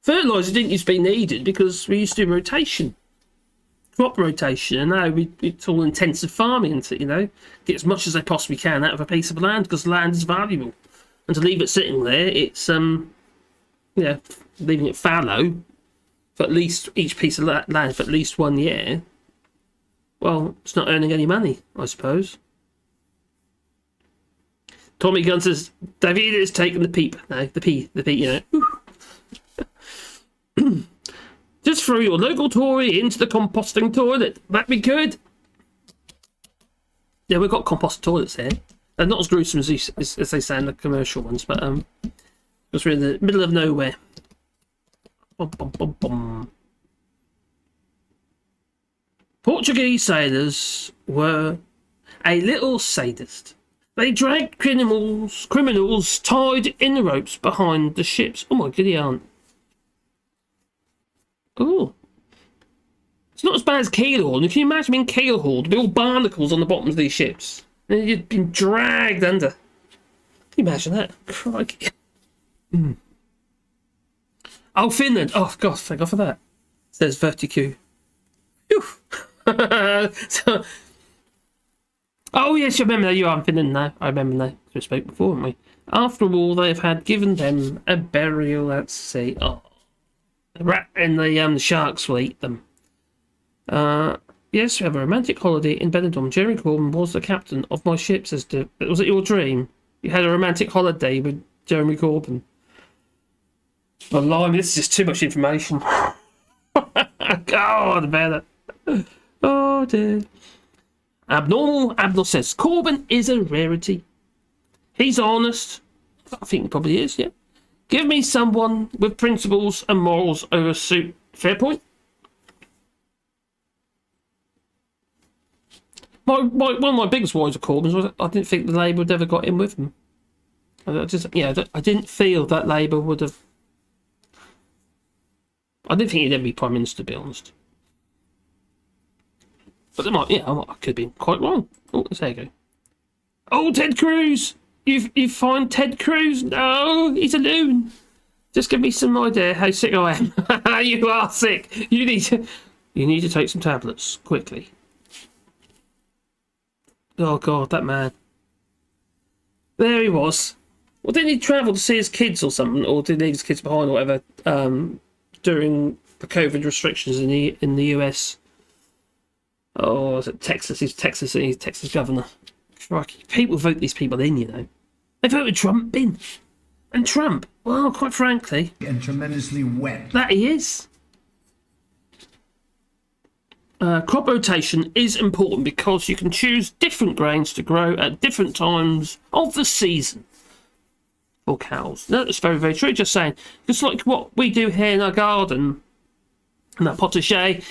Fertiliser didn't used to be needed because we used to do rotation, crop rotation, and now it's all intensive farming to, get as much as they possibly can out of a piece of land because land is valuable. And to leave it sitting there, it's leaving it fallow for at least each piece of land for at least 1 year. Well, it's not earning any money, I suppose. Tommy Gunn says David is taking the peep. No, the pee, Just Just throw your local Tory into the composting toilet. That'd be good. Yeah, we've got compost toilets here. They're not as gruesome as they say in the commercial ones, but because we're in the middle of nowhere. Bum, bum, bum, bum. Portuguese sailors were a little sadist. They dragged criminals tied in the ropes behind the ships. Oh my goody aunt. Oh. It's not as bad as Keelhaul. Can you imagine being Keelhaul? There'd be all barnacles on the bottoms of these ships. And you'd been dragged under. Can you imagine that? Crikey. Mm. Oh, Finland. Oh, God, thank God for that. Says Verticu. So, oh, yes, you remember that. You are in Finland now. I remember now. We spoke before, haven't we? After all, they've had given them a burial at sea. Oh. The rat and the sharks will eat them. Yes, we have a romantic holiday in Benidorm. Jeremy Corbyn was the captain of my ship, says was it your dream? You had a romantic holiday with Jeremy Corbyn. Oh, blimey, this is just too much information. God, better. Oh, dear. Abnormal says, Corbyn is a rarity. He's honest. I think he probably is, yeah. Give me someone with principles and morals over a suit. Fair point. One of my biggest worries of Corbyn's was I didn't think the Labour would ever got in with him. I didn't feel that Labour would have. I didn't think he'd ever be Prime Minister, to be honest. But they might, I could have been quite wrong. Oh, there you go. Oh, Ted Cruz! You find Ted Cruz? No, he's a loon. Just give me some idea how sick I am. You are sick. You need to take some tablets quickly. Oh God, that man. There he was. Well, didn't he travel to see his kids or something, or did he leave his kids behind or whatever during the COVID restrictions in the US? Oh, was it Texas? He's Texas governor. Crikey. People vote these people in, you know. They voted Trump in. And Trump, well, quite frankly... And tremendously wet. That he is. Crop rotation is important because you can choose different grains to grow at different times of the season for cows. That's very, very true. Just saying. Just like what we do here in our garden, in that potager,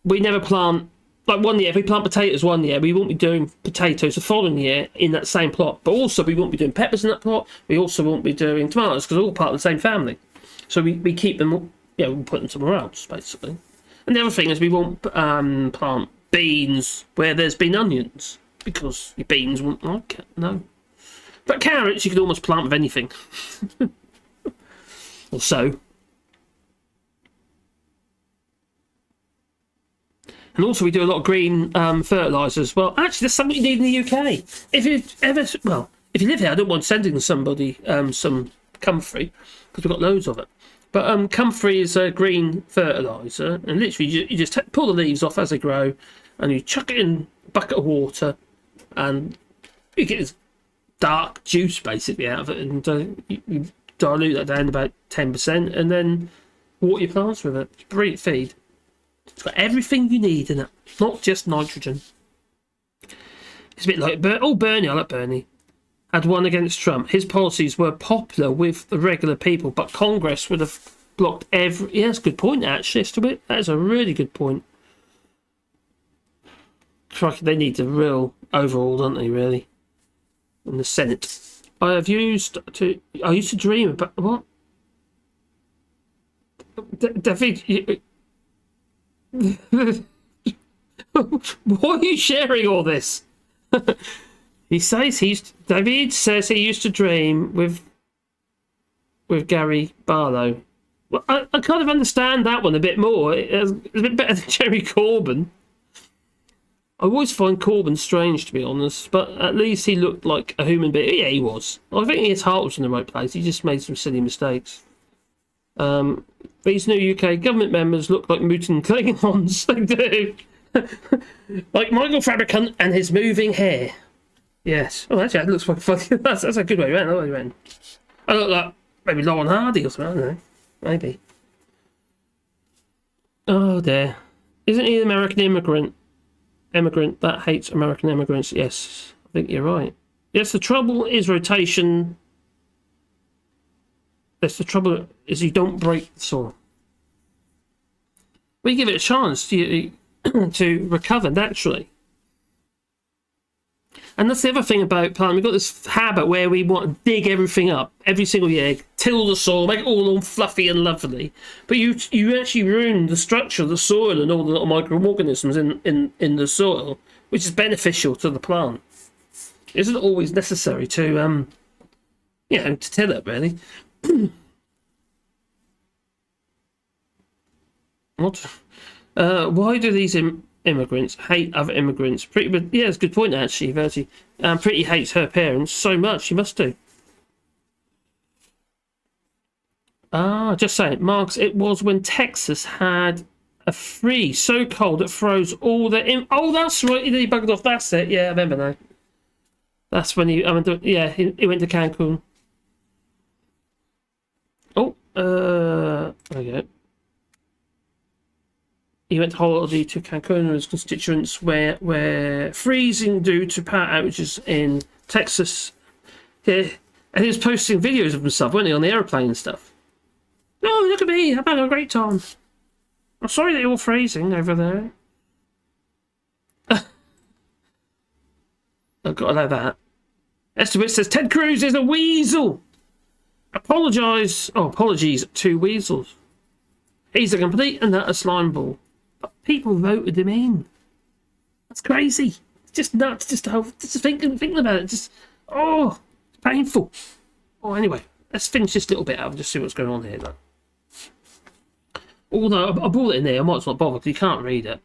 we never plant... Like 1 year, if we plant potatoes 1 year, we won't be doing potatoes the following year in that same plot. But also, we won't be doing peppers in that plot. We also won't be doing tomatoes because they're all part of the same family. So we keep them, we put them somewhere else, basically. And the other thing is we won't plant beans where there's been onions because your beans won't like it, no. But carrots, you could almost plant with anything. Or so. And also we do a lot of green fertilisers. Well, actually, there's something you need in the UK. If you live here, I don't mind sending somebody some comfrey, because we've got loads of it. But comfrey is a green fertiliser, and literally you just pull the leaves off as they grow, and you chuck it in a bucket of water, and you get this dark juice basically out of it, and you dilute that down to about 10%, and then water your plants with it. It's a brilliant feed. It's got everything you need in it, not just nitrogen. It's a bit like Bernie. I like Bernie. Had won against Trump. His policies were popular with the regular people, but Congress would have blocked every... Yeah, that's a good point, actually. That is a really good point. They need a real overhaul, don't they, really? In the Senate. I used to dream about... What? David... Why are you sharing all this? David says he used to dream with Gary Barlow. Well, I kind of understand that one a bit more. It's a bit better than Jeremy Corbyn. I always find Corbyn strange, to be honest, but at least he looked like a human being. Yeah, he was. I think his heart was in the right place. He just made some silly mistakes. These new UK government members look like mutant Klingons. They do. Like Michael Fabricant and his moving hair. Yes. Oh, actually, that looks quite funny. That's a good way around. I look like maybe Lauren Hardy or something. I don't know. Maybe. Oh dear. Isn't he an American immigrant? Immigrant that hates American immigrants? Yes, I think you're right. Yes, the trouble is rotation. Yes, the trouble is you don't break the soil. We give it a chance to recover naturally. And that's the other thing about planting. We've got this habit where we want to dig everything up every single year, till the soil, make it all fluffy and lovely. But you actually ruin the structure of the soil and all the little microorganisms in the soil, which is beneficial to the plant. It isn't always necessary to to till it really. What? Why do these immigrants hate other immigrants? Pretty, but yeah, it's a good point actually. Verity, Pretty hates her parents so much. She must do. Just saying, Marx. It was when Texas had a freeze so cold it froze all the. Oh, that's right. He bugged off. That's it. Yeah, I remember now. That's when he. He went to Cancun. Oh, there we go. He went holiday to Cancun with his constituents where freezing due to power outages in Texas. Yeah, and he was posting videos of himself, wasn't he, on the airplane and stuff. Oh, look at me, I'm having a great time. I'm sorry that you're all freezing over there. I've got to know that. Esther says, Ted Cruz is a weasel. Apologies to weasels. He's a complete and utter slime ball. But people voted him in. That's crazy. It's just nuts. Just thinking about it. It's painful. Oh, anyway, let's finish this little bit out and just see what's going on here. Though. Although I brought it in there, I might as well bother because you can't read it.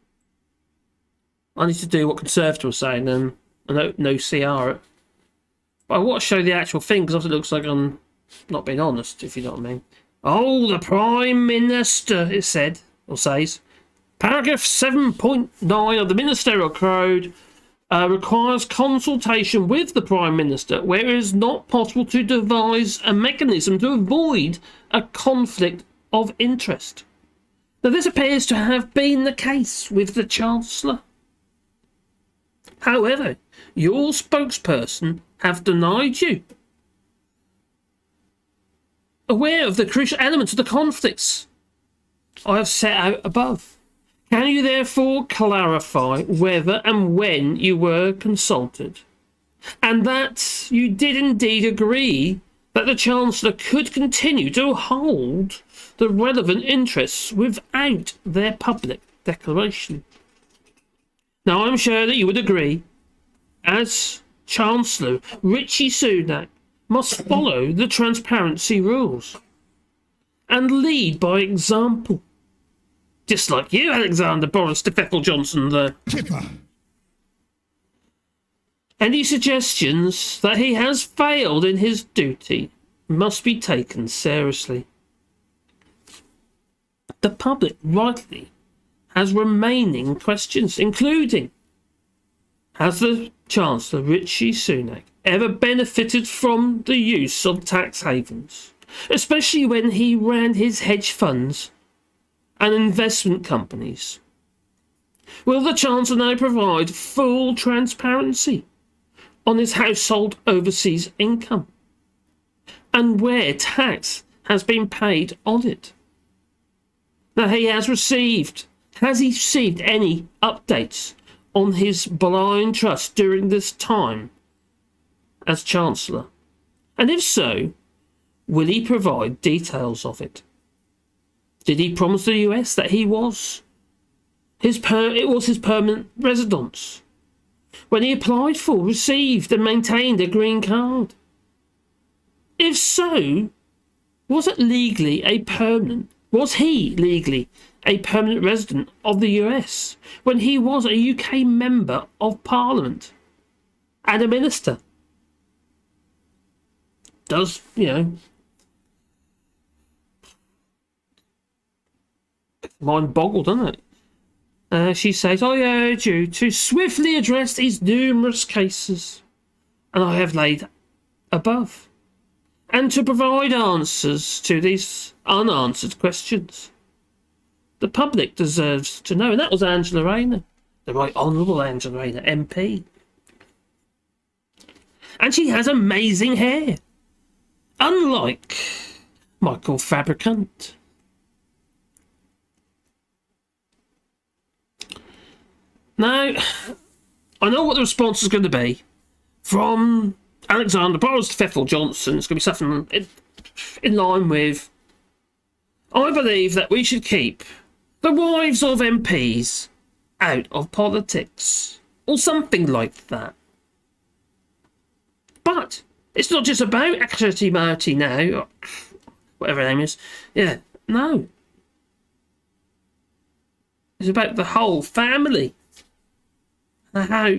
I need to do what Conservative was saying and no CR it. But I want to show the actual thing because it looks like I'm not being honest, if you know what I mean. Oh, the Prime Minister, it said, or says. Paragraph 7.9 of the Ministerial Code requires consultation with the Prime Minister where it is not possible to devise a mechanism to avoid a conflict of interest. Now, this appears to have been the case with the Chancellor. However, your spokesperson have denied you. Aware of the crucial elements of the conflicts I have set out above. Can you therefore clarify whether and when you were consulted, and that you did indeed agree that the Chancellor could continue to hold the relevant interests without their public declaration? Now, I'm sure that you would agree, as Chancellor, Rishi Sunak must follow the transparency rules and lead by example. Just like you, Alexander Boris DeFeffel Johnson, the Tipper. Any suggestions that he has failed in his duty must be taken seriously. The public rightly has remaining questions, including: has the Chancellor, Rishi Sunak, ever benefited from the use of tax havens, especially when he ran his hedge funds and investment companies? Will the Chancellor now provide full transparency on his household overseas income and where tax has been paid on it? Now, has he received any updates on his blind trust during this time as Chancellor? And if so, will he provide details of it? Did he promise the US that it was his permanent residence when he applied for, received and maintained a green card? If so, was he legally a permanent resident of the US when he was a UK member of Parliament and a minister? Does, mind boggled, doesn't it? She says, I urge you to swiftly address these numerous cases, and I have laid above, and to provide answers to these unanswered questions. The public deserves to know, and that was Angela Rayner, the Right Honourable Angela Rayner, MP. And she has amazing hair, unlike Michael Fabricant. Now, I know what the response is going to be from Alexander Boris to Pfeffel Johnson. It's going to be something in line with, I believe that we should keep the wives of MPs out of politics, or something like that. But it's not just about Activity Marty now, whatever her name is. Yeah, no. It's about the whole family. How,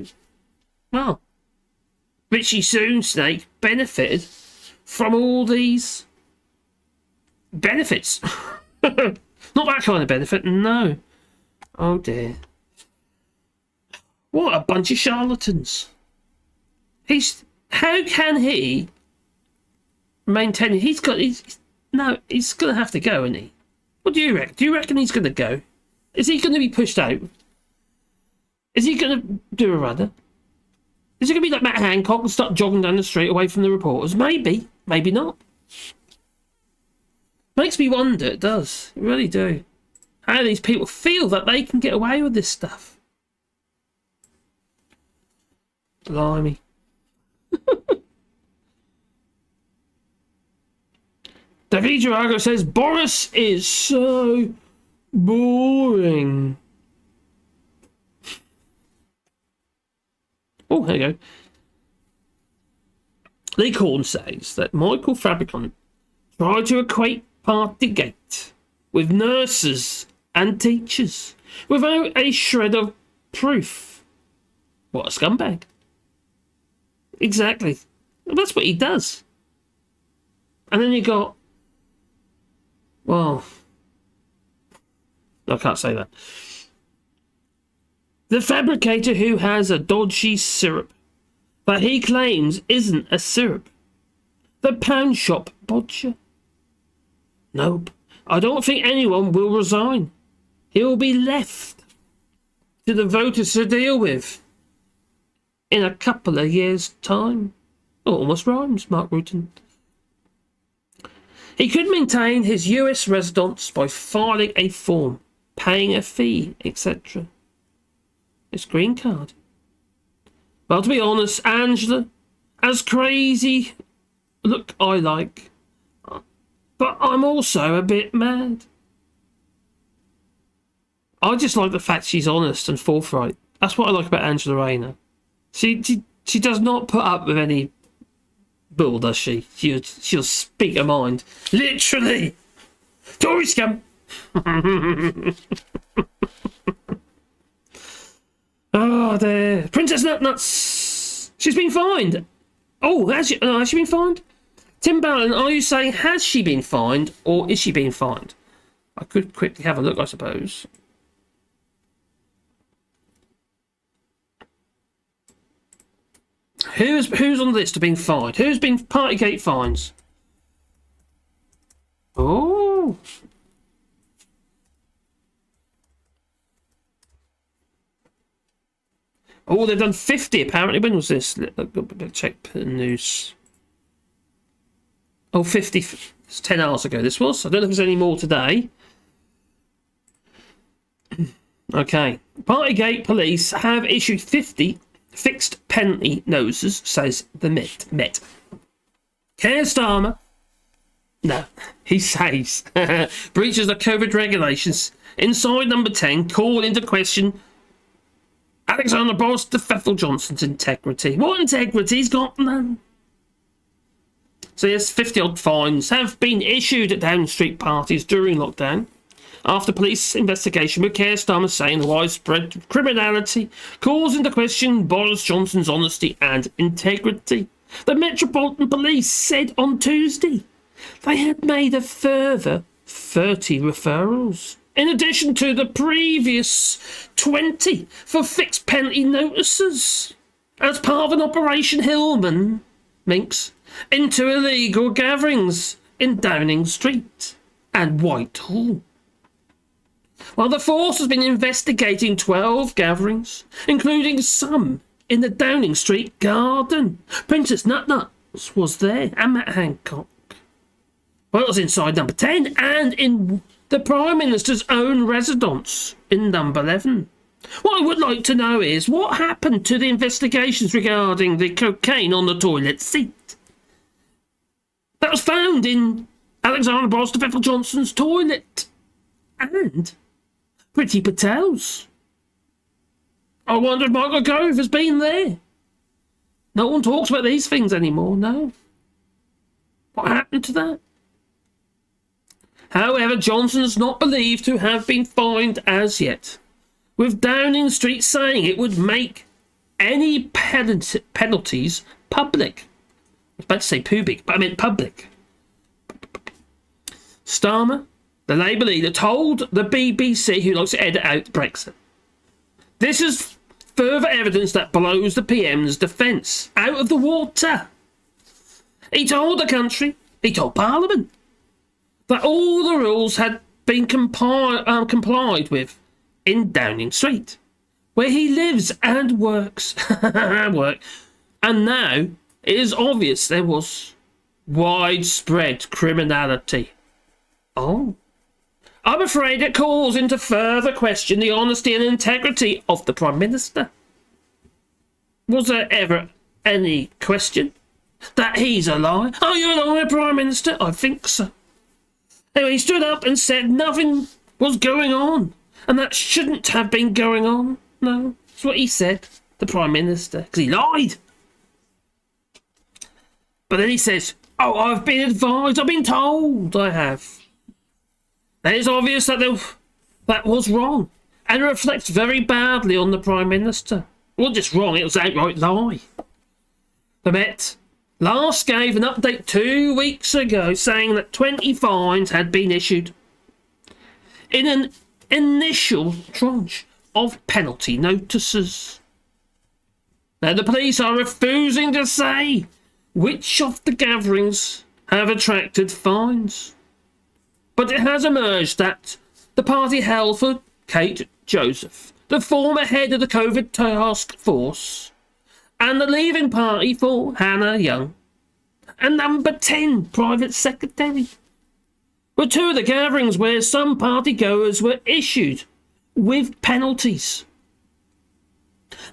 well, Rishi Sunak benefited from all these benefits. Not that kind of benefit, no. Oh dear. What a bunch of charlatans. How can he maintain it? He's going to have to go, isn't he? What do you reckon? Do you reckon he's going to go? Is he going to be pushed out? Is he going to do a rudder? Is it going to be like Matt Hancock and start jogging down the street away from the reporters? Maybe. Maybe not. Makes me wonder, it does. It really do. How these people feel that they can get away with this stuff. Blimey. David Jarago says, Boris is so boring. Oh, there you go. Lee Corn says that Michael Fabricant tried to equate Partygate with nurses and teachers without a shred of proof. What a scumbag. Exactly. Well, that's what he does. And then you got... Well... I can't say that. The fabricator who has a dodgy syrup that he claims isn't a syrup. The pound shop bodger. Nope. I don't think anyone will resign. He'll be left to the voters to deal with in a couple of years' time. Oh, almost rhymes, Mark Rutan. He could maintain his US residence by filing a form, paying a fee, etc. His green card. Well, to be honest, Angela, as crazy look I like, but I'm also a bit mad. I just like the fact she's honest and forthright. That's what I like about Angela Rayner. She does not put up with any bull, does she? She'll speak her mind. Literally! Tory scum! Oh, there. Princess Nutnuts! She's been fined! Oh, has she been fined? Tim Ballon, are you saying has she been fined or is she being fined? I could quickly have a look, I suppose. Who's on the list of being fined? Who's been Partygate fines? Oh. Oh, they've done 50 apparently. When was this? Check the news. Oh, 50. It's 10 hours ago this was. I don't know if there's any more today. Okay. Partygate police have issued 50 fixed penalty notices, says the Met. Keir Starmer, no, he says, breaches the COVID regulations inside number 10, call into question Alexander Boris to Pfeffel Johnson's integrity. What integrity? He's got none. So yes, 50-odd fines have been issued at Downing Street parties during lockdown after police investigation with Keir Starmer saying widespread criminality calls into question Boris Johnson's honesty and integrity. The Metropolitan Police said on Tuesday they had made a further 30 referrals, in addition to the previous 20 for fixed penalty notices, as part of an Operation Hillman minx into illegal gatherings in Downing Street and Whitehall. While the force has been investigating 12 gatherings, including some in the Downing Street garden. Princess Nutnuts was there, and Matt Hancock. Well, it was inside number 10 and in the Prime Minister's own residence in number 11. What I would like to know is what happened to the investigations regarding the cocaine on the toilet seat that was found in Alexander Boris Johnson's toilet and Priti Patel's. I wonder if Michael Gove has been there. No one talks about these things anymore, no. What happened to that? However, Johnson's not believed to have been fined as yet, with Downing Street saying it would make any penalties public. I was about to say pubic, but I meant public. Starmer, the Labour leader, told the BBC, who likes to edit out Brexit, this is further evidence that blows the PM's defence out of the water. He told the country, he told Parliament, that all the rules had been complied with in Downing Street, where he lives and works. And now it is obvious there was widespread criminality. Oh. I'm afraid it calls into further question the honesty and integrity of the Prime Minister. Was there ever any question that he's a liar? Are you a liar, Prime Minister? I think so. Anyway, he stood up and said nothing was going on, and that shouldn't have been going on. No, that's what he said, the Prime Minister, because he lied. But then he says, oh, I've been advised, I've been told I have. And it's obvious that that was wrong, and it reflects very badly on the Prime Minister. It wasn't just wrong, it was outright lie. The Met last gave an update 2 weeks ago saying that 20 fines had been issued in an initial tranche of penalty notices. Now, the police are refusing to say which of the gatherings have attracted fines. But it has emerged that the party held for Kate Joseph, the former head of the COVID task force, and the Leaving Party for Hannah Young, and number 10 private secretary, were two of the gatherings where some party goers were issued with penalties.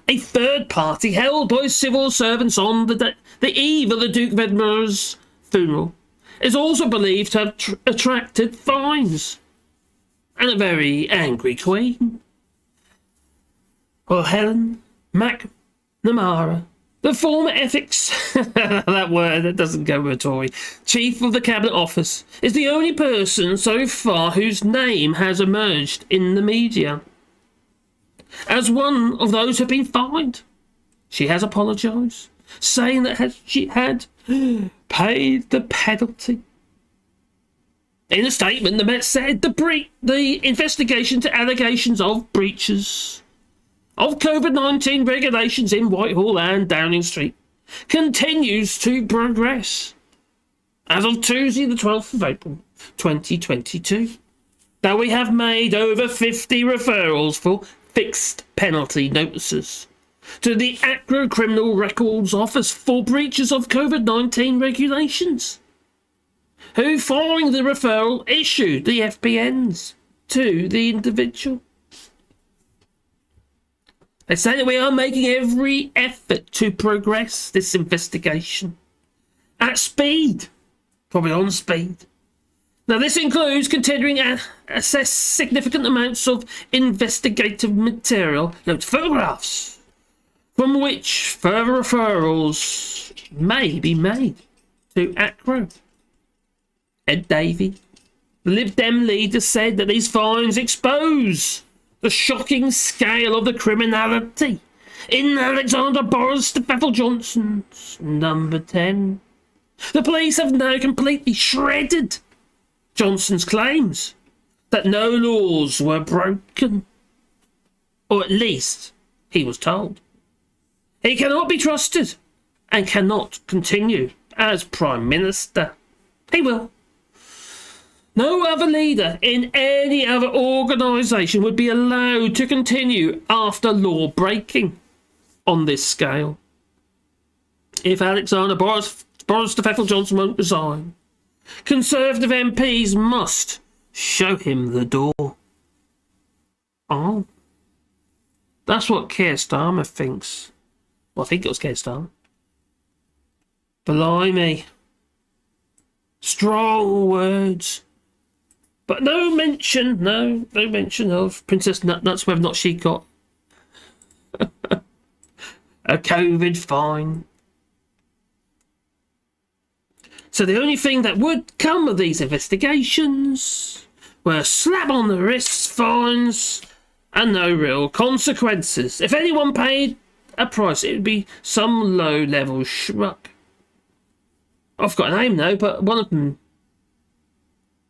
A third party held by civil servants on the eve of the Duke of Edinburgh's funeral is also believed to have attracted fines, and a very angry Queen. Well, Helen McNamara, the former ethics, that word, that doesn't go with a Tory, chief of the Cabinet Office, is the only person so far whose name has emerged in the media as one of those who have been fined. She has apologised, saying that she had paid the penalty. In a statement, the Met said the investigation to allegations of breaches of COVID-19 regulations in Whitehall and Downing Street continues to progress as of Tuesday the 12th of April 2022. Now, we have made over 50 referrals for fixed penalty notices to the Acro Criminal Records Office for breaches of COVID-19 regulations, who, following the referral, issued the FPNs to the individual. They say that we are making every effort to progress this investigation at speed, probably on speed. Now, this includes continuing to assess significant amounts of investigative material, photographs, from which further referrals may be made to ACRO. Ed Davey, the Lib Dem leader, said that these fines expose the shocking scale of the criminality in Alexander Boris Johnson's number 10. The police have now completely shredded Johnson's claims that no laws were broken, or at least he was told. He cannot be trusted and cannot continue as Prime Minister. He will. No other leader in any other organisation would be allowed to continue after law breaking on this scale. If Alexander Boris Steffel Johnson won't resign, Conservative MPs must show him the door. Oh. That's what Keir Starmer thinks. Well, I think it was Keir Starmer. Blimey. Strong words. But no mention of Princess Nutnuts, whether or not she got a COVID fine. So the only thing that would come of these investigations were slap on the wrists fines and no real consequences. If anyone paid a price, it would be some low-level schmuck. I've got a name now, but one of them...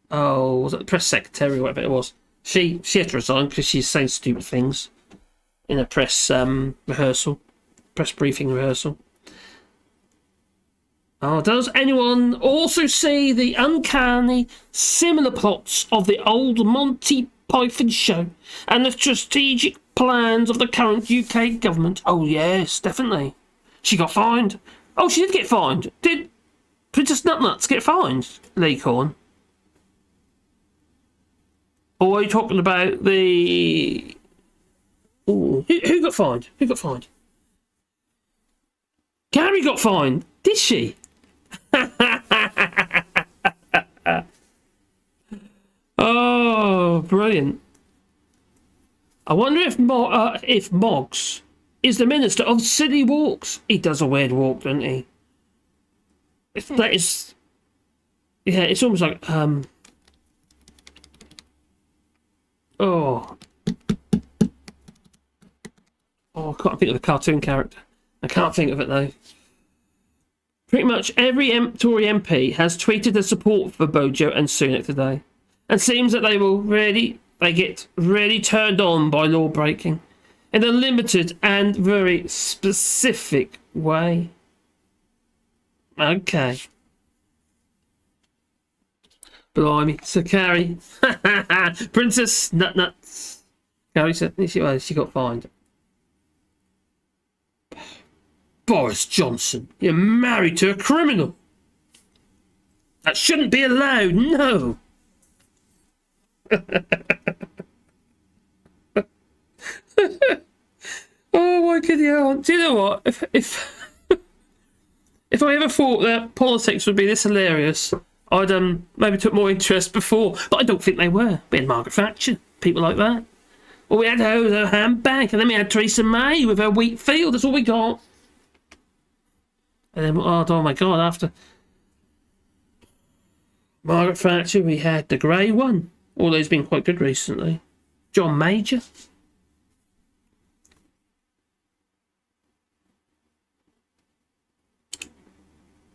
Oh, was it the press secretary or whatever it was? She had to resign because she's saying stupid things in a press press briefing rehearsal. Oh, does anyone also see the uncanny, similar plots of the old Monty Python show and the strategic plans of the current UK government? Oh, yes, definitely. She got fined. Oh, she did get fined. Did Princess Nutnuts get fined, Lee Corn? Or are you talking about the... Ooh, who got fined? Who got fined? Carrie got fined. Did she? Oh, brilliant. I wonder if Moggs is the Minister of Silly Walks. He does a weird walk, doesn't he? That is... Yeah, it's almost like... Oh, I can't think of the cartoon character. I can't think of it though. Pretty much every Tory MP has tweeted their support for Bojo and Sunak today, and seems that they get really turned on by law breaking in a limited and very specific way. Okay. Blimey. So Carrie, Princess Nutnuts. Carrie said she got fined. Boris Johnson, you're married to a criminal. That shouldn't be allowed, no. Oh my goodness. Do you know what? If I ever thought that politics would be this hilarious, I'd maybe took more interest before, but I don't think they were. We had Margaret Thatcher, people like that. Well, we had her handbag, and then we had Theresa May with her wheat field. That's all we got. And then, oh my God, after Margaret Thatcher, we had the grey one. Although he's been quite good recently. John Major.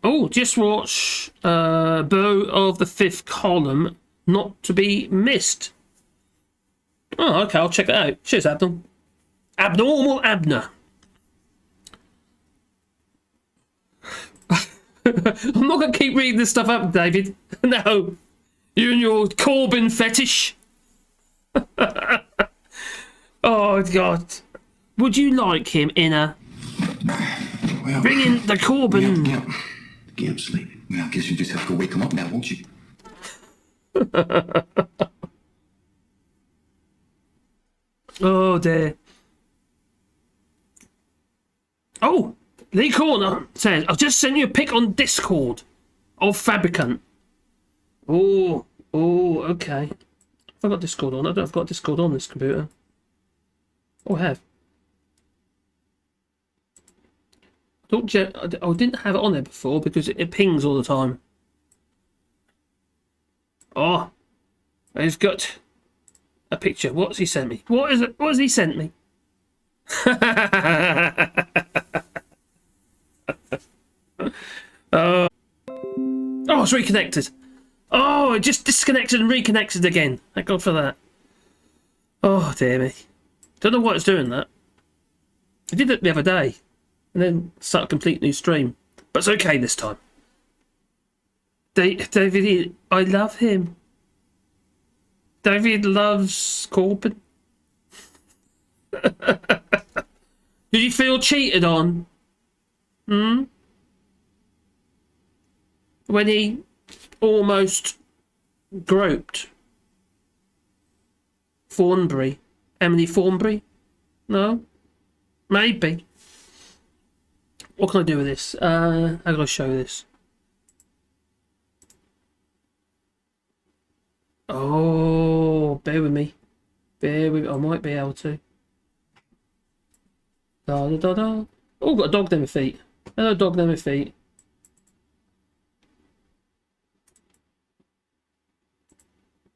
Oh, just watch Beau of the Fifth Column, Not to be Missed. Oh, okay, I'll check that out. Cheers, Abdul. Abnormal Abner. I'm not going to keep reading this stuff up, David. No. You and your Corbyn fetish. Oh, God. Would you like him in a... Well, bring in the Corbyn... Get him sleeping. Well, I guess you just have to wake him up now, won't you? Oh, dear. Oh, Lee Corner says, I've just sent you a pic on Discord of Fabricant. Oh, okay. Have I got Discord on? I don't know if I've got Discord on this computer. Oh, I have. I didn't have it on there before because it pings all the time. Oh, I've got a picture. What's he sent me? What is it? What has he sent me? Oh, it's reconnected. Oh, it just disconnected and reconnected again. Thank God for that. Oh, dear me. Don't know why it's doing that. I did it the other day. And then start a complete new stream. But it's okay this time. David, I love him. David loves Corbyn. Did you feel cheated on? When he almost groped Thornbury. Emily Thornbury? No? Maybe. What can I do with this? How can I show this? Oh, bear with me. Bear with me. I might be able to. Da da da da. Oh, got a dog down my feet. Hello, dog down my feet.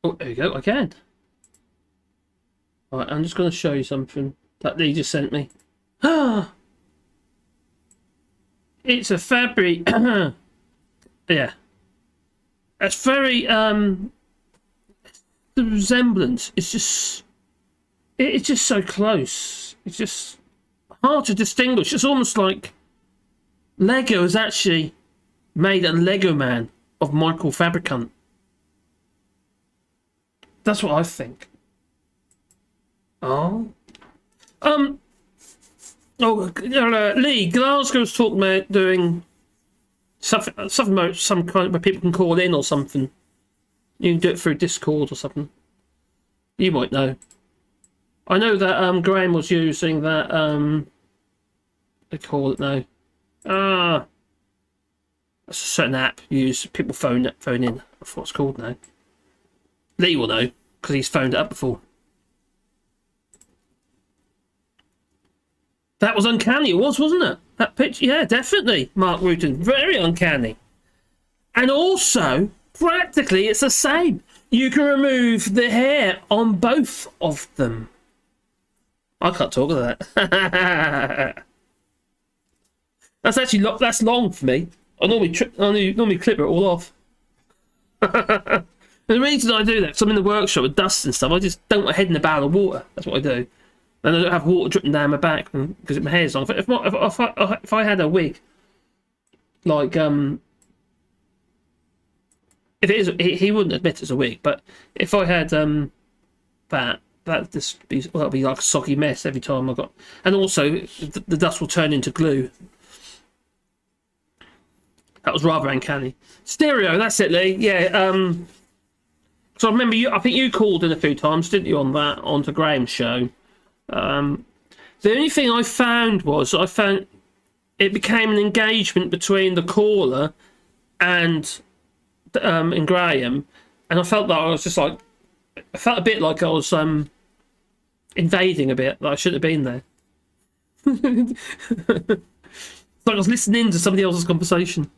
Oh, there you go. I can. Alright, I'm just going to show you something that they just sent me. Ah! It's a fabric. Yeah. It's very, the resemblance is just, it's just so close. It's just hard to distinguish. It's almost like Lego has actually made a Lego man of Michael Fabricant. That's what I think. Oh. Lee, Glasgow's talking about doing something about some kind where people can call in or something. You can do it through Discord or something. You might know. I know that Graham was using that they call it now. That's a certain app used. People phone in. That's what it's called now. Lee will know because he's phoned it up before. That was uncanny. It was, wasn't it? That pitch, yeah, definitely. Mark Rutan, very uncanny. And also, practically, it's the same. You can remove the hair on both of them. I can't talk of that. That's actually that's long for me. I normally clip it all off. And the reason I do that, because I'm in the workshop with dust and stuff, I just dunk my head in a barrel of water. That's what I do. And I don't have water dripping down my back because my hair's long. If I had a wig, like if it is, he wouldn't admit it's a wig. But if I had that'd be like a soggy mess every time I got. And also, the dust will turn into glue. That was rather uncanny. Stereo, that's it, Lee. Yeah. So I remember I think you called in a few times, didn't you, onto Graham's show? The only thing I found it became an engagement between the caller and Graham, and I felt that I was just like, I felt a bit like I was invading a bit, that I shouldn't have been there. It's like I was listening to somebody else's conversation.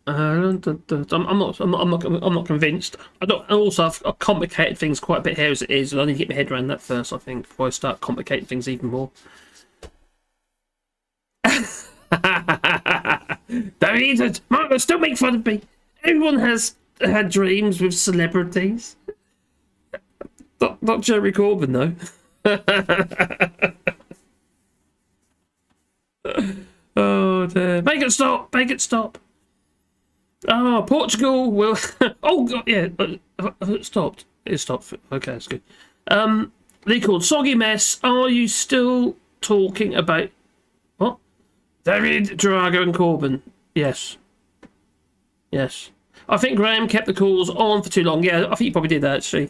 I'm not convinced. I've complicated things quite a bit here as it is, and I need to get my head around that first, I think, before I start complicating things even more. Don't eat it! Marcus, don't make fun of me! Everyone has had dreams with celebrities. Not Jerry Corbyn, though. Oh dear. Make it stop! Make it stop! Oh, Portugal will... Oh, God, yeah. It stopped. It stopped. Okay, that's good. They called Soggy Mess. Are you still talking about... What? David, Drago and Corbyn. Yes. Yes. I think Graham kept the calls on for too long. Yeah, I think he probably did that, actually.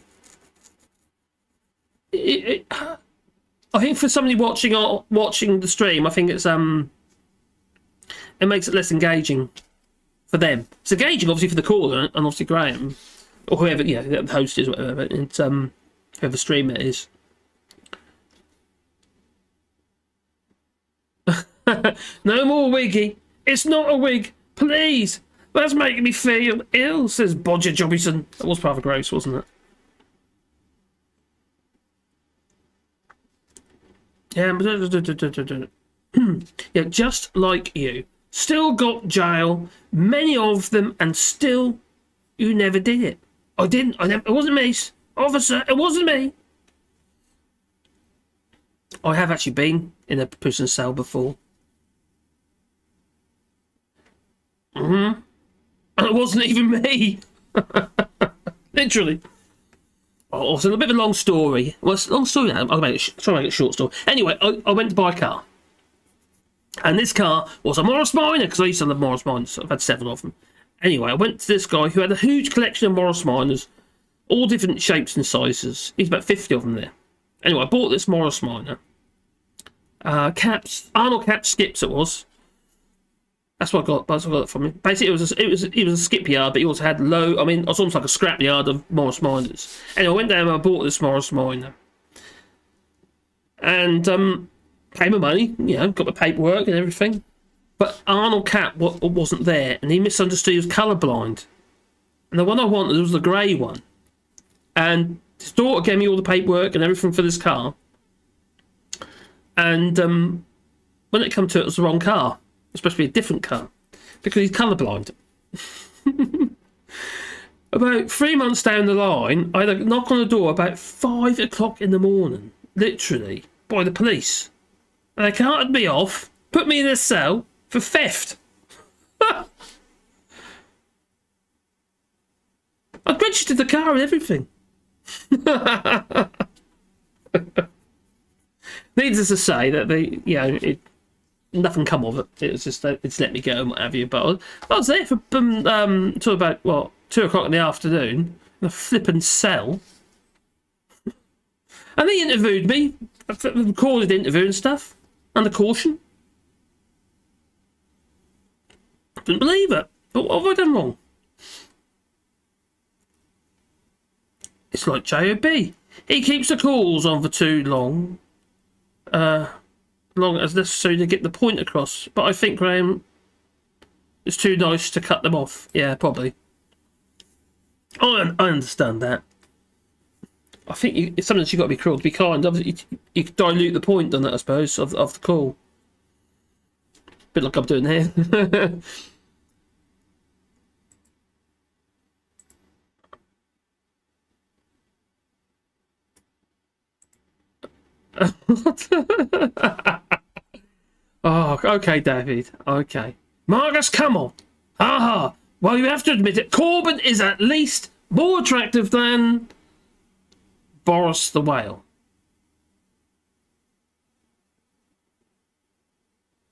I think for somebody watching the stream, I think it's... It makes it less engaging. For them, it's engaging obviously for the caller and obviously Graham or whoever the host is, whatever. It's whoever streamer it is. No more wiggy. It's not a wig, please. That's making me feel ill. Says Bodger Jobbison. That was rather gross, wasn't it? Yeah, yeah, just like you. Still got jail, many of them, and still you never did it. I didn't. It wasn't me, officer. It wasn't me. I have actually been in a prison cell before. And it wasn't even me. Literally. Oh, it's a bit of a long story. Well, it's a long story now. I'll make it, try and make it a short story. Anyway, I went to buy a car. And this car was a Morris Minor, because I used to love Morris Minors. So I've had 7 of them. Anyway, I went to this guy who had a huge collection of Morris Minors, all different shapes and sizes. He's about 50 of them there. Anyway, I bought this Morris Minor. Caps, Arnold Cap Skips it was. That's what I got. That's what I got from him. Basically, it was a skip yard, but he also had low. I mean, it was almost like a scrap yard of Morris Minors. Anyway, I went down and I bought this Morris Minor, and paid my money. You know, got my paperwork and everything. But Arnold Cap wasn't there, and he misunderstood. He was colourblind, and the one I wanted was the grey one. And his daughter gave me all the paperwork and everything for this car. And when it come to it, it was the wrong car. It's supposed to be a different car because he's colourblind. About 3 months down the line, I had a knock on the door about 5 o'clock in the morning, literally, by the police. And they carted me off, put me in a cell for theft. I'd registered the car and everything. Needless to say that nothing come of it. It was just it's let me go and what have you. But I was there for till about 2 o'clock in the afternoon in a flippin' cell, and they interviewed me, recorded the interview and stuff under caution. Couldn't believe it. But what have I done wrong? It's like J.O.B. He keeps the calls on for too long. Long as necessary to get the point across. But I think, Graham, it's too nice to cut them off. Yeah, probably. I understand that. I think it's something you've got to be cruel to be kind. Obviously, you dilute the point, don't it, I suppose, of the call. Bit like I'm doing here. Oh, okay, David. Okay. Marcus, come on. Aha. Well, you have to admit it. Corbyn is at least more attractive than Boris the Whale.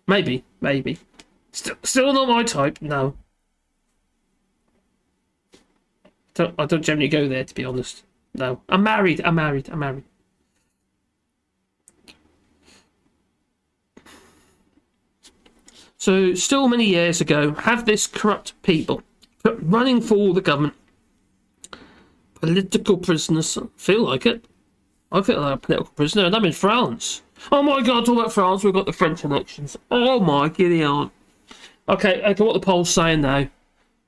Maybe. Still not my type, no. I don't generally go there, to be honest. No. I'm married. So, still many years ago, have this corrupt people running for the government. Political prisoners. Feel like it. I feel like a political prisoner, and I'm in France. Oh my God, talk about France, we've got the French elections. Oh my giddy aunt. Okay, what the poll's saying now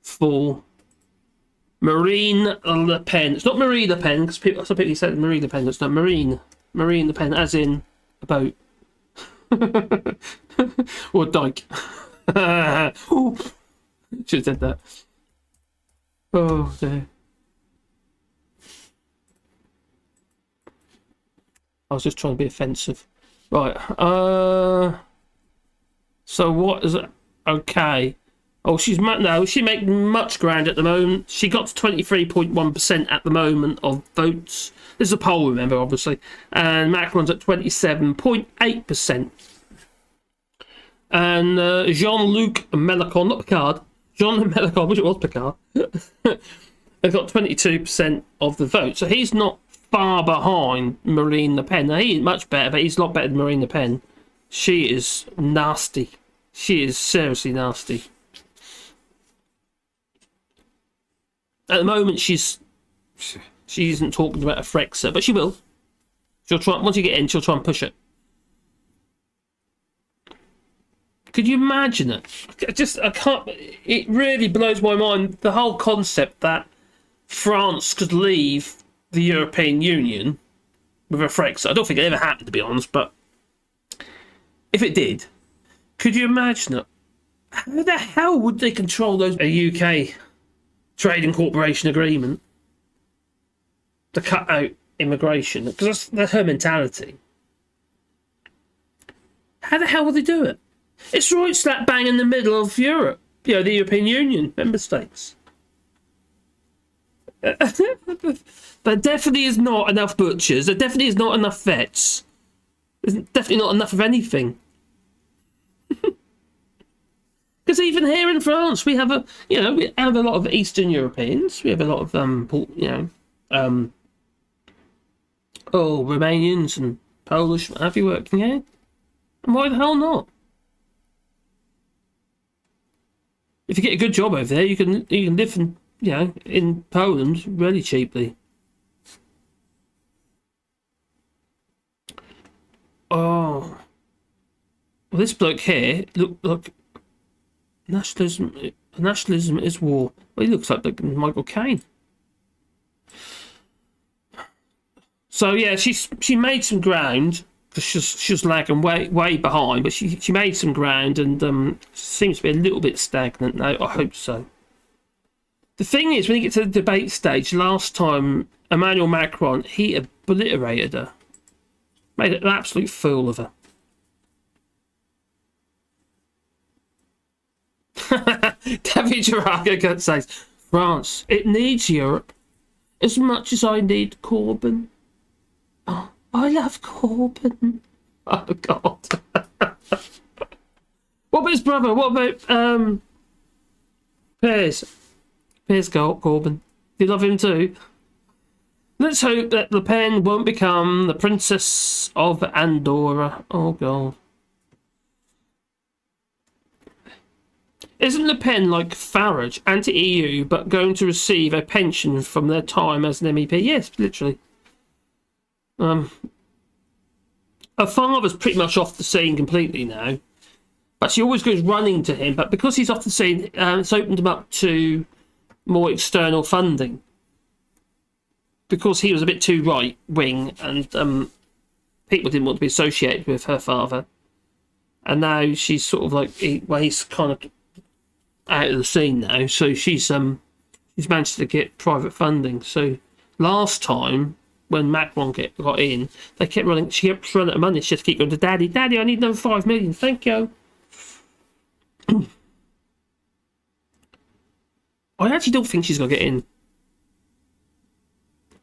for Marine Le Pen. It's not Marie Le Pen, because some people said Marie Le Pen. It's not Marine Le Pen, as in a boat. Or a dyke. Should have said that. Oh dear. I was just trying to be offensive. Right. So what is it? Okay. Oh, she make much ground at the moment. She got to 23.1% at the moment of votes. This is a poll, remember, obviously. And Macron's at 27.8%. And Jean-Luc Mélenchon, not Picard, Jean-Luc Mélenchon, which it was Picard, they've got 22% of the vote. So he's not far behind Marine Le Pen. Now, he is much better, but he's a lot better than Marine Le Pen. She is nasty. She is seriously nasty. At the moment, she isn't talking about a Frexit, but she will. She'll try. Once you get in, she'll try and push it. Could you imagine it? I can't. It really blows my mind. The whole concept that France could leave the European Union with a Frexit. I don't think it ever happened, to be honest. But if it did, could you imagine it? How the hell would they control those? A UK trading corporation agreement to cut out immigration, because that's her mentality. How the hell would they do it? It's right slap bang in the middle of Europe, the European Union member states. There definitely is not enough butchers. There definitely is not enough vets. There's definitely not enough of anything. Because even here in France, we have a lot of Eastern Europeans. We have a lot of Romanians and Polish, what have you, working here. And why the hell not? If you get a good job over there, you can live in Poland really cheaply. Oh, well, this bloke here looked like nationalism is war. Well, he looks like Michael Caine. So yeah, she made some ground because she was lagging way behind, but she made some ground and seems to be a little bit stagnant now. I hope so. The thing is, when you get to the debate stage, last time Emmanuel Macron, he obliterated her, made an absolute fool of her. David Jaraga says, France, it needs Europe as much as I need Corbyn. Oh, I love Corbyn. Oh, God. What about his brother? What about Piers? Piers Corbyn. Do you love him too? Let's hope that Le Pen won't become the Princess of Andorra. Oh, God. Isn't Le Pen like Farage, anti-EU, but going to receive a pension from their time as an MEP? Yes, literally. Her father's pretty much off the scene completely now, but she always goes running to him. But because he's off the scene, it's opened him up to more external funding. Because he was a bit too right-wing, and people didn't want to be associated with her father. And now she's sort of like, he's kind of out of the scene now, so she's managed to get private funding. So last time when Macron got in, she kept running out of money. She had to keep going to Daddy, I need another 5 million, thank you. I actually don't think she's going to get in.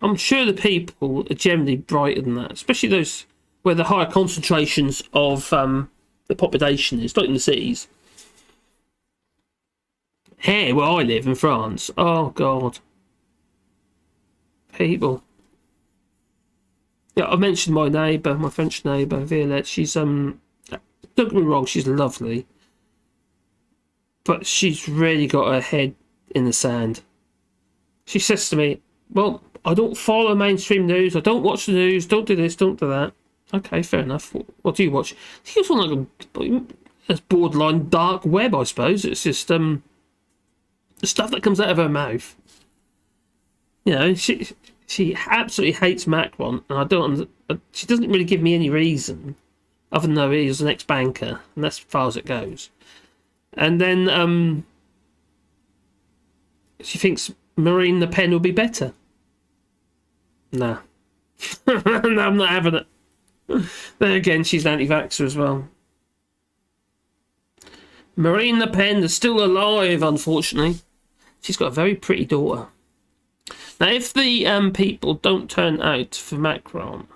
I'm sure the people are generally brighter than that, especially those where the higher concentrations of the population is, like in the cities. Here, where I live in France, oh God, people. Yeah, I mentioned my neighbour, my French neighbour, Violette. She's don't get me wrong, she's lovely, but she's really got her head in the sand. She says to me, "Well, I don't follow mainstream news. I don't watch the news. Don't do this. Don't do that." Okay, fair enough. What do you watch? It's on like a borderline dark web, I suppose. It's just the stuff that comes out of her mouth. You know, she absolutely hates Macron, and she doesn't really give me any reason, other than he was an ex-banker, and that's as far as it goes. And then she thinks Marine Le Pen will be better. Nah. No, I'm not having it. Then again, she's an anti-vaxxer as well. Marine Le Pen is still alive, unfortunately. She's got a very pretty daughter. Now, if the people don't turn out for Macron,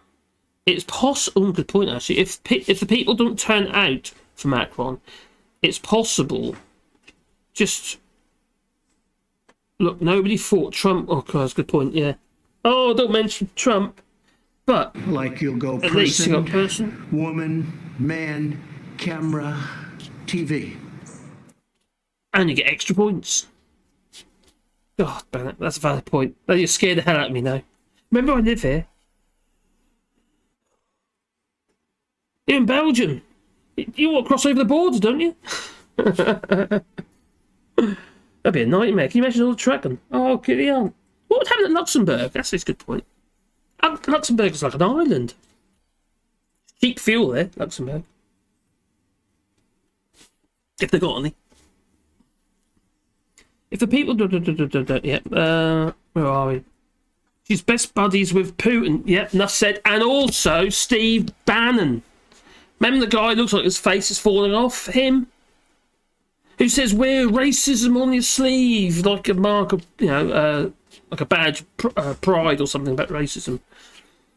it's possible. Good point, actually. If the people don't turn out for Macron, it's possible. Just look, nobody fought Trump. Oh, God, that's a good point. Yeah. Oh, don't mention Trump. But like you'll go at least you got person, woman, man, camera, TV, and you get extra points. God, Bennett, that's a valid point. You scared the hell out of me now. Remember, I live here. You're in Belgium. You walk across over the border, don't you? That'd be a nightmare. Can you imagine all the trucking? Oh, get on. What would happen at Luxembourg? That's a good point. Luxembourg is like an island. Cheap fuel there, Luxembourg. If they got any. If the people where are we? She's best buddies with Putin. Yep, enough said. And also Steve Bannon. Remember the guy who looks like his face is falling off? Him? Who says wear racism on your sleeve like a mark of, like a badge of pride or something about racism.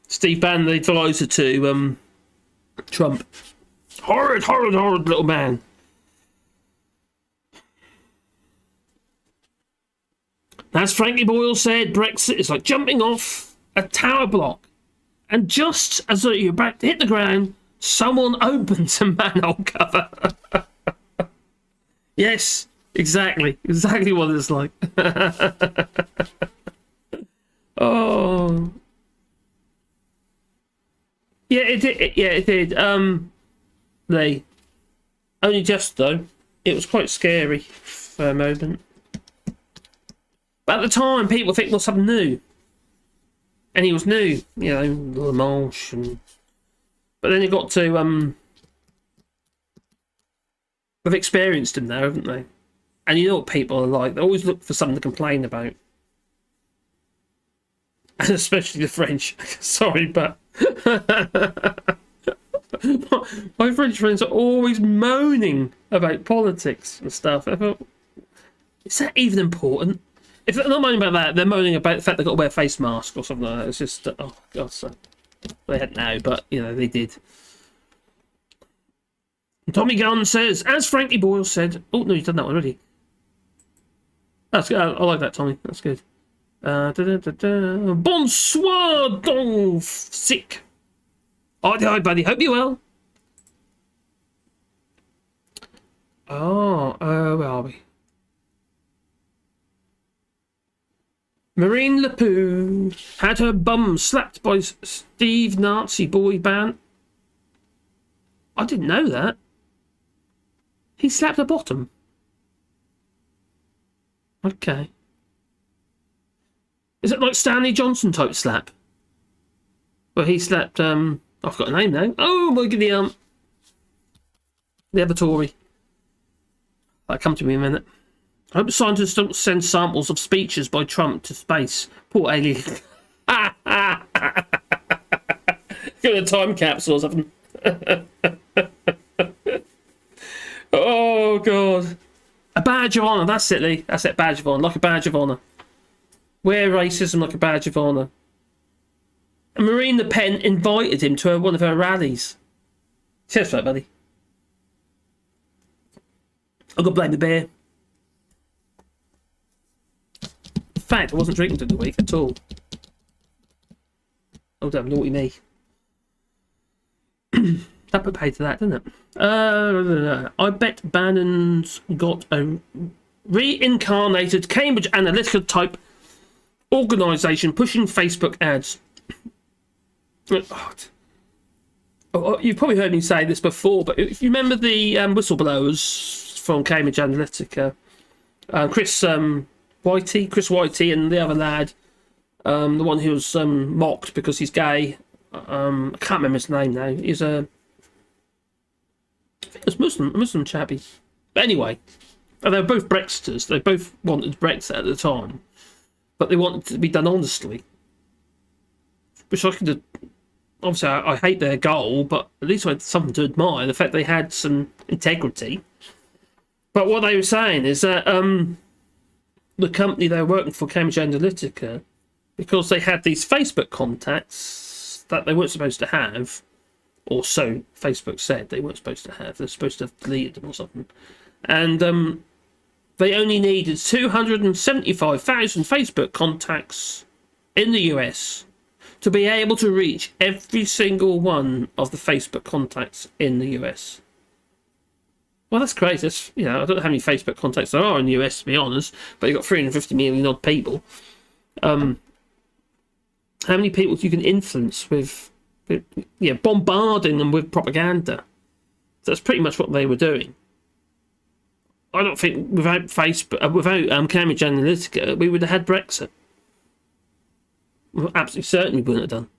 Steve Bannon, the advisor to Trump. Horrid, horrid, horrid little man. As Frankie Boyle said, Brexit is like jumping off a tower block. And just as you're about to hit the ground, someone opens a manhole cover. Yes, exactly what it's like. Oh, yeah, it did. Yeah, it did. Lee, only just though. It was quite scary for a moment. But at the time, people think, well, something new, and he was new, you know, La Manche, and but then it got to they've experienced him now, haven't they? And you know what people are like. They always look for something to complain about. And especially the French. Sorry, but... my French friends are always moaning about politics and stuff. I thought, is that even important? If they're not moaning about that, they're moaning about the fact they've got to wear a face mask or something like that. It's just... oh, God, so... They hadn't now, but, you know, they did. Tommy Gunn says, as Frankie Boyle said... Oh, no, you've done that one already. That's good. I like that, Tommy. That's good. Bonsoir, donc sick. Hi, buddy. Hope you're well. Where are we? Marine Le Pen had her bum slapped by Steve Nazi boy band. I didn't know that. He slapped her bottom. Okay. Is it like Stanley Johnson type slap? Well, he slapped, I've got a name now. Oh, my goodness, the other Tory. That'll come to me in a minute. I hope scientists don't send samples of speeches by Trump to space. Poor alien. Got a time capsule or something. Oh, God. A badge of honour, that's it, Lee. That's it, badge of honour. Like a badge of honour. Wear racism like a badge of honour. And Marine Le Pen invited him to one of her rallies. Cheers for that, buddy. I've got to blame the beer. In fact, I wasn't drinking through the week at all. Oh, damn, naughty me. That put pay to that, didn't it? I bet Bannon's got a reincarnated Cambridge Analytica type organisation pushing Facebook ads. Oh, you've probably heard me say this before, but if you remember the whistleblowers from Cambridge Analytica, Chris Whitey and the other lad, the one who was mocked because he's gay. I can't remember his name now. He's I think it was a Muslim chappie. But anyway, they were both Brexiters. They both wanted Brexit at the time, but they wanted it to be done honestly. Which I could, obviously, I hate their goal, but at least I had something to admire. The fact they had some integrity. But what they were saying is that the company they were working for, Cambridge Analytica, because they had these Facebook contacts that they weren't supposed to have, or so Facebook said they weren't supposed to have. They're supposed to have deleted them or something. And they only needed 275,000 Facebook contacts in the US to be able to reach every single one of the Facebook contacts in the US. Well, that's crazy. That's, I don't know how many Facebook contacts there are in the US, to be honest, but you've got 350 million odd people. How many people you can influence with bombarding them with propaganda? So that's pretty much what they were doing. I don't think without Facebook, without Cambridge Analytica, we would have had Brexit. Absolutely certainly wouldn't have done.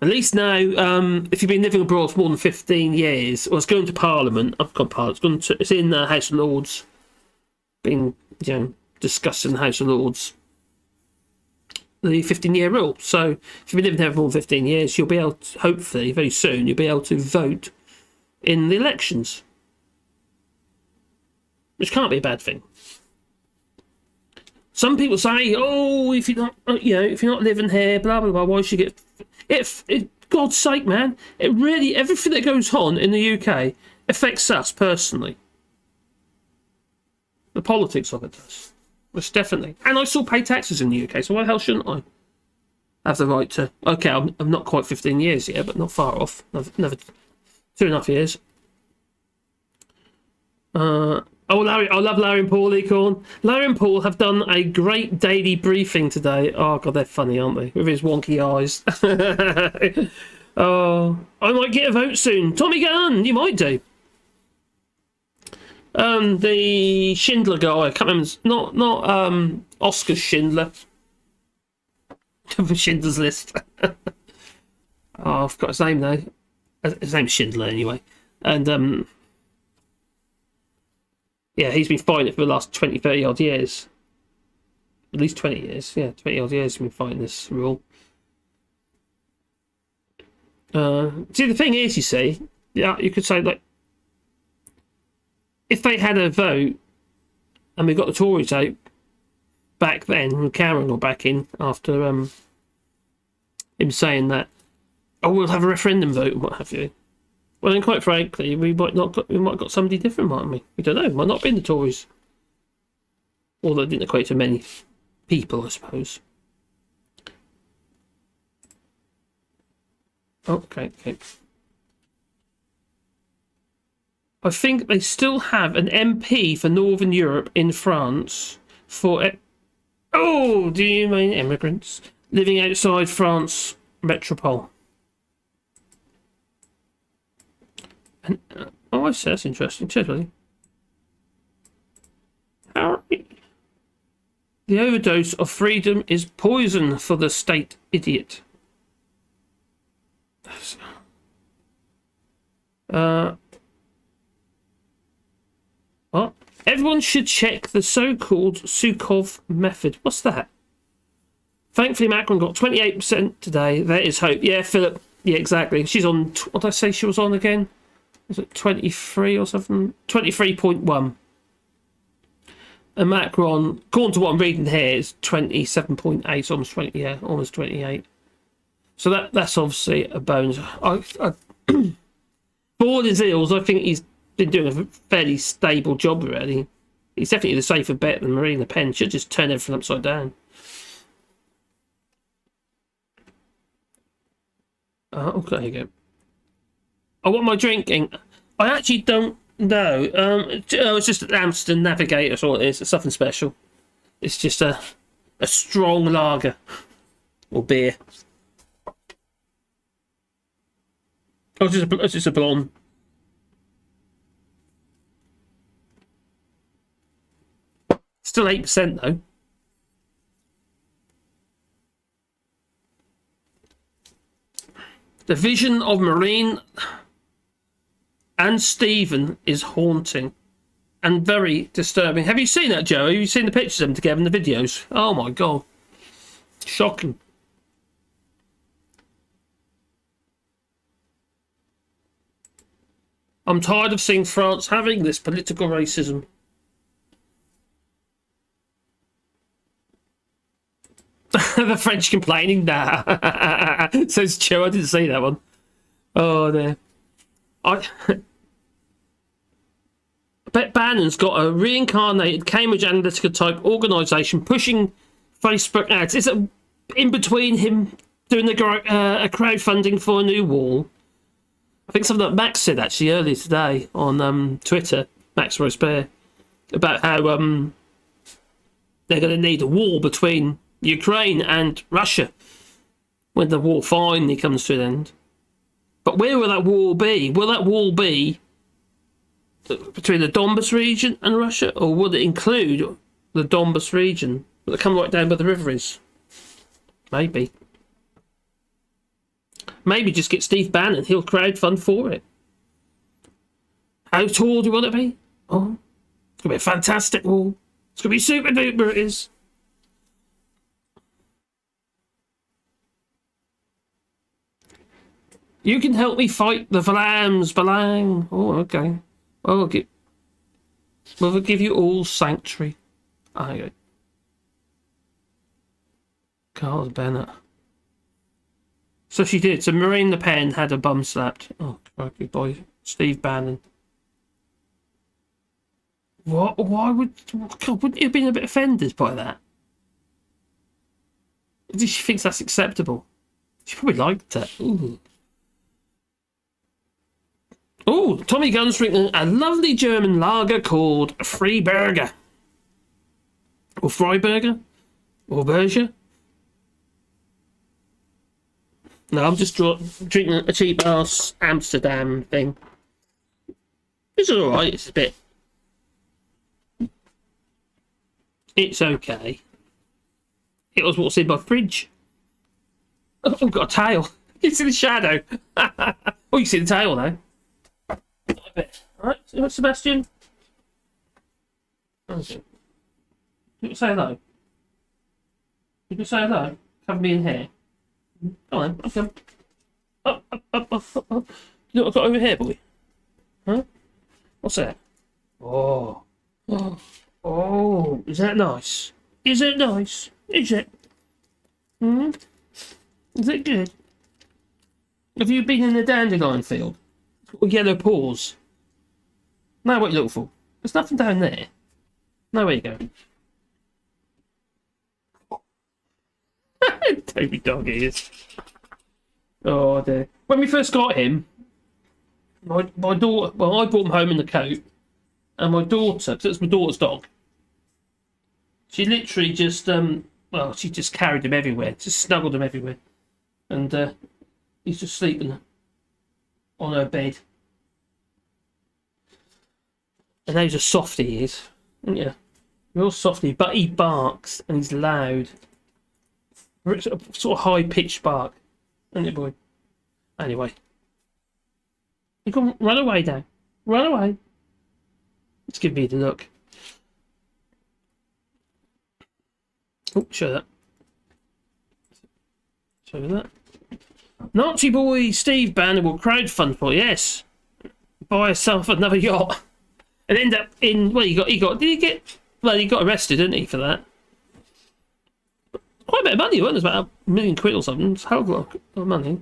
At least now, if you've been living abroad for more than 15 years, or it's going to Parliament, it's in the House of Lords, being discussed in the House of Lords, the 15-year rule. So if you've been living there for more than 15 years, you'll be able to, hopefully, very soon, you'll be able to vote in the elections. Which can't be a bad thing. Some people say, "Oh, if you're not, if you're not living here, blah blah blah, why should you get?" God's sake, man! It really, everything that goes on in the UK affects us personally. The politics of it does, most definitely. And I still pay taxes in the UK, so why the hell shouldn't I have the right to? Okay, I'm not quite 15 years yet, but not far off. Another 2.5 years. Larry, I love Larry and Paul Ecorn. Larry and Paul have done a great daily briefing today. Oh, God, they're funny, aren't they? With his wonky eyes. Oh, I might get a vote soon. Tommy Gunn, you might do. The Schindler guy, I can't remember. Not Oscar Schindler. Schindler's List. Oh, I forgot his name now. His name's Schindler, anyway. And, yeah, he's been fighting it for the last 20, 30 odd years. At least 20 years. Yeah, 20 odd years he's been fighting this rule. See, the thing is, you see, yeah, you could say, like, if they had a vote and we got the Tories out back then, and Cameron got back in after him saying that, oh, we'll have a referendum vote and what have you. Well, then, quite frankly, we might have got somebody different, mightn't we? We don't know. Might not be the Tories. Although it didn't equate to many people, I suppose. Okay. I think they still have an MP for Northern Europe in France for... Oh, do you mean immigrants living outside France metropole? And, I see, that's interesting. Cheers, buddy. Harry. The overdose of freedom is poison for the state, idiot. What? Everyone should check the so-called Sukov method. What's that? Thankfully, Macron got 28% today. There is hope. Yeah, Philip. Yeah, exactly. She's on... What did I say she was on again? Was it 23 or something? 23.1. And Macron, according to what I'm reading here, is 27.8, almost 20. Yeah, almost 28. So that's obviously a bonus. For all his ills, I think he's been doing a fairly stable job already. He's definitely the safer bet than Marine Le Pen. Should just turn everything upside down. Okay, here you go. Oh, what am I drinking? I actually don't know. It's just an Amstel Navigator, that's all it is. It's nothing special. It's just a strong lager. Or beer. Oh, it's just a blonde. Still 8% though. The vision of Marine and Stephen is haunting and very disturbing. Have you seen that, Joe? Have you seen the pictures of them together in the videos? Oh my God. Shocking. I'm tired of seeing France having this political racism. The French complaining? Nah. Says Joe, I didn't see that one. Oh, there. I bet Bannon's got a reincarnated Cambridge Analytica type organisation pushing Facebook ads. Is it in between him doing the crowdfunding for a new wall? I think something that Max said actually earlier today on Twitter, Max Rosebear, about how they're going to need a wall between Ukraine and Russia when the war finally comes to an end. But where will that wall be? Will that wall be between the Donbas region and Russia, or will it include the Donbas region? Will it come right down where the river is? Maybe. Maybe just get Steve Bannon. He'll crowdfund for it. How tall do you want it to be? Oh, it's going to be a fantastic wall. It's going to be super duper, it is. You can help me fight the Valams, Balang. Oh, okay. Well, we'll give you all sanctuary. Okay. Carl Bennett. So she did. So Marine Le Pen had her bum slapped. Oh, crikey boy. Steve Bannon. What? Why would... God, wouldn't you have been a bit offended by that? She thinks that's acceptable. She probably liked it. Ooh. Oh, Tommy Gunn's drinking a lovely German lager called Freiburger. Or Freiburger? Or Berger? No, I'm just drinking a cheap ass Amsterdam thing. It's alright, it's a bit... It's okay. It was what's in my fridge. Oh, I've got a tail. You see the shadow. Oh, you see the tail though. Alright, Sebastian. Okay. You can say hello. You can say hello. Cover me in hair. Come on, I'll come. Up. You know what I've got over here, boy? Huh? What's that? Oh. Oh, is that nice? Is it nice? Is it? Is it good? Have you been in the dandelion field? Or yellow paws? Now what you look for? There's nothing down there. Now where you go? Toby dog ears. Oh dear. When we first got him, my daughter, well, I brought him home in the coat, and my daughter, because it's my daughter's dog, she literally just, she just carried him everywhere, just snuggled him everywhere, and he's just sleeping on her bed. And now he's a softie, he is, isn't you? Real softie, but he barks, and he's loud. It's a sort of high-pitched bark, isn't it, boy? Anyway. You can run away, Dan. Run away. Let's give me the look. Oh, show that. Show that. Nazi boy Steve Bannon will crowdfund for, yes. Buy yourself another yacht. And end up in, well, he got arrested, didn't he, for that? Quite a bit of money, wasn't it? It was about £1 million or something. It's a hell of a lot of money.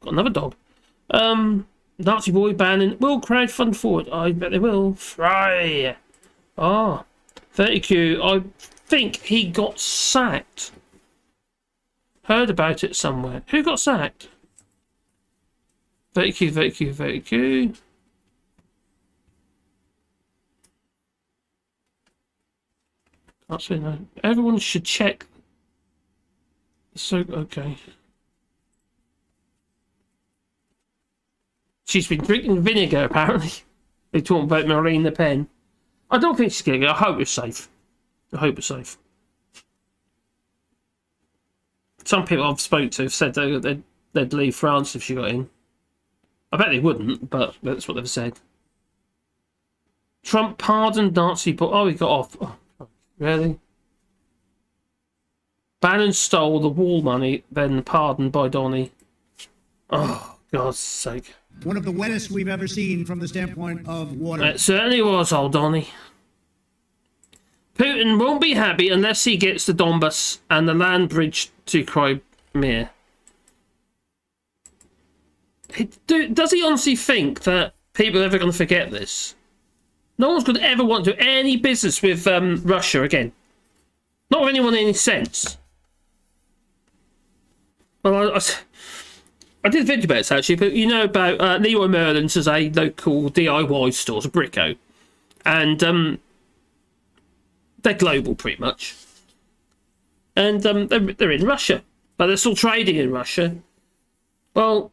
Got another dog. Nazi boy Bannon will crowdfund for it. I bet they will. Fry. Ah. 30Q. I think he got sacked. Heard about it somewhere. Who got sacked? 30Q. Can't say no. Everyone should check. So, okay. She's been drinking vinegar, apparently. They're talking about Marine Le Pen. I don't think she's going to go. I hope it's safe. Some people I've spoken to have said they'd leave France if she got in. I bet they wouldn't, but that's what they've said. Trump pardoned Nazi, but he got off. Oh, really? Bannon stole the wall money, then pardoned by Donny. Oh, God's sake. One of the wettest we've ever seen from the standpoint of water. It certainly was, old Donny. Putin won't be happy unless he gets the Donbass and the land bridge to Crimea. Does he honestly think that people are ever going to forget this? No one's going to ever want to do any business with Russia again. Not with anyone in any sense. Well, I did a video about this actually, but you know about Leroy Merlin's as a local DIY store, a Bricko. And they're global pretty much. And they're in Russia, but they're still trading in Russia. Well,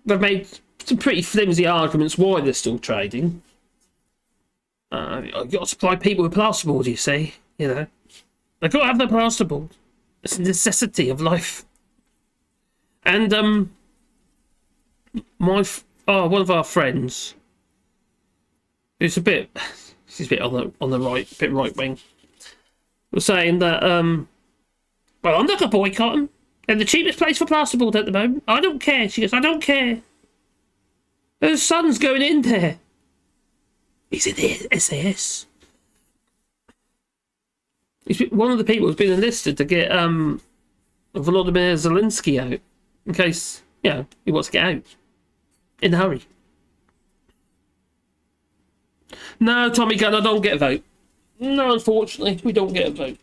they've made some pretty flimsy arguments why they're still trading. You've got to supply people with plasterboard, you see. You know, they've got to have their plasterboard. It's a necessity of life. And one of our friends, who's a bit on the right, bit right wing, was saying that well, I'm not gonna boycott them. They're the cheapest place for plasterboard at the moment. I don't care. She goes, I don't care. There's son's going in there. He's in the SAS. He's one of the people who's been enlisted to get Volodymyr Zelensky out in case, he wants to get out in a hurry. No, Tommy Gunn, I don't get a vote. No, unfortunately, we don't get a vote.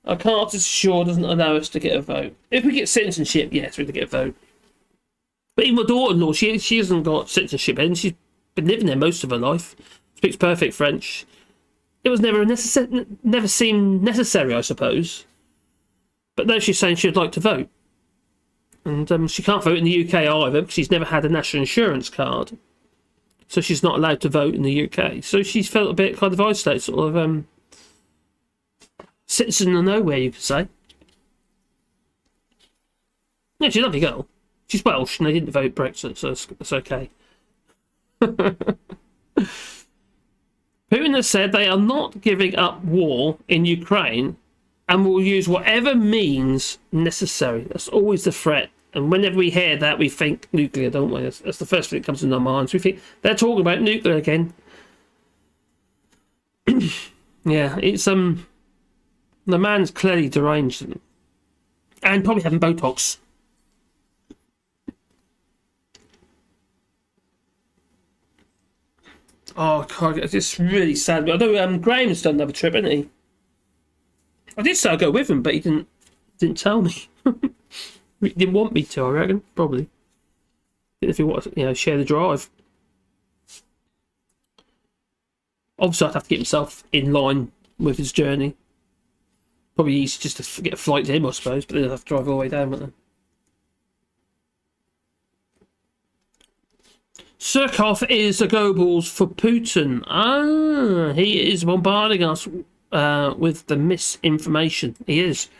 Our Carter's sure doesn't allow us to get a vote. If we get citizenship, yes, we can get a vote. But even my daughter-in-law, she hasn't got citizenship, and she's been living there most of her life. Speaks perfect French. It was never seemed necessary, I suppose. But now she's saying she'd like to vote. And she can't vote in the UK either, because she's never had a national insurance card. So she's not allowed to vote in the UK. So she's felt a bit kind of isolated, sort of citizen of nowhere, you could say. Yeah, she's a lovely girl. She's Welsh, and they didn't vote Brexit, so it's okay. Putin has said they are not giving up war in Ukraine and will use whatever means necessary. That's always the threat. And whenever we hear that, we think nuclear, don't we? That's the first thing that comes in our minds. We think they're talking about nuclear again. Yeah, it's the man's clearly deranged and probably having Botox. Oh God, it's just really sad. I know Graham's done another trip, hasn't he? I did say I'd go with him, but he didn't tell me. He didn't want me to, I reckon. Probably. If he wants, share the drive. Obviously, I'd have to get himself in line with his journey. Probably easy just to get a flight to him, I suppose, but then I'd have to drive all the way down, wouldn't I? Surkov is a Goebbels for Putin. Ah, he is bombarding us with the misinformation. He is.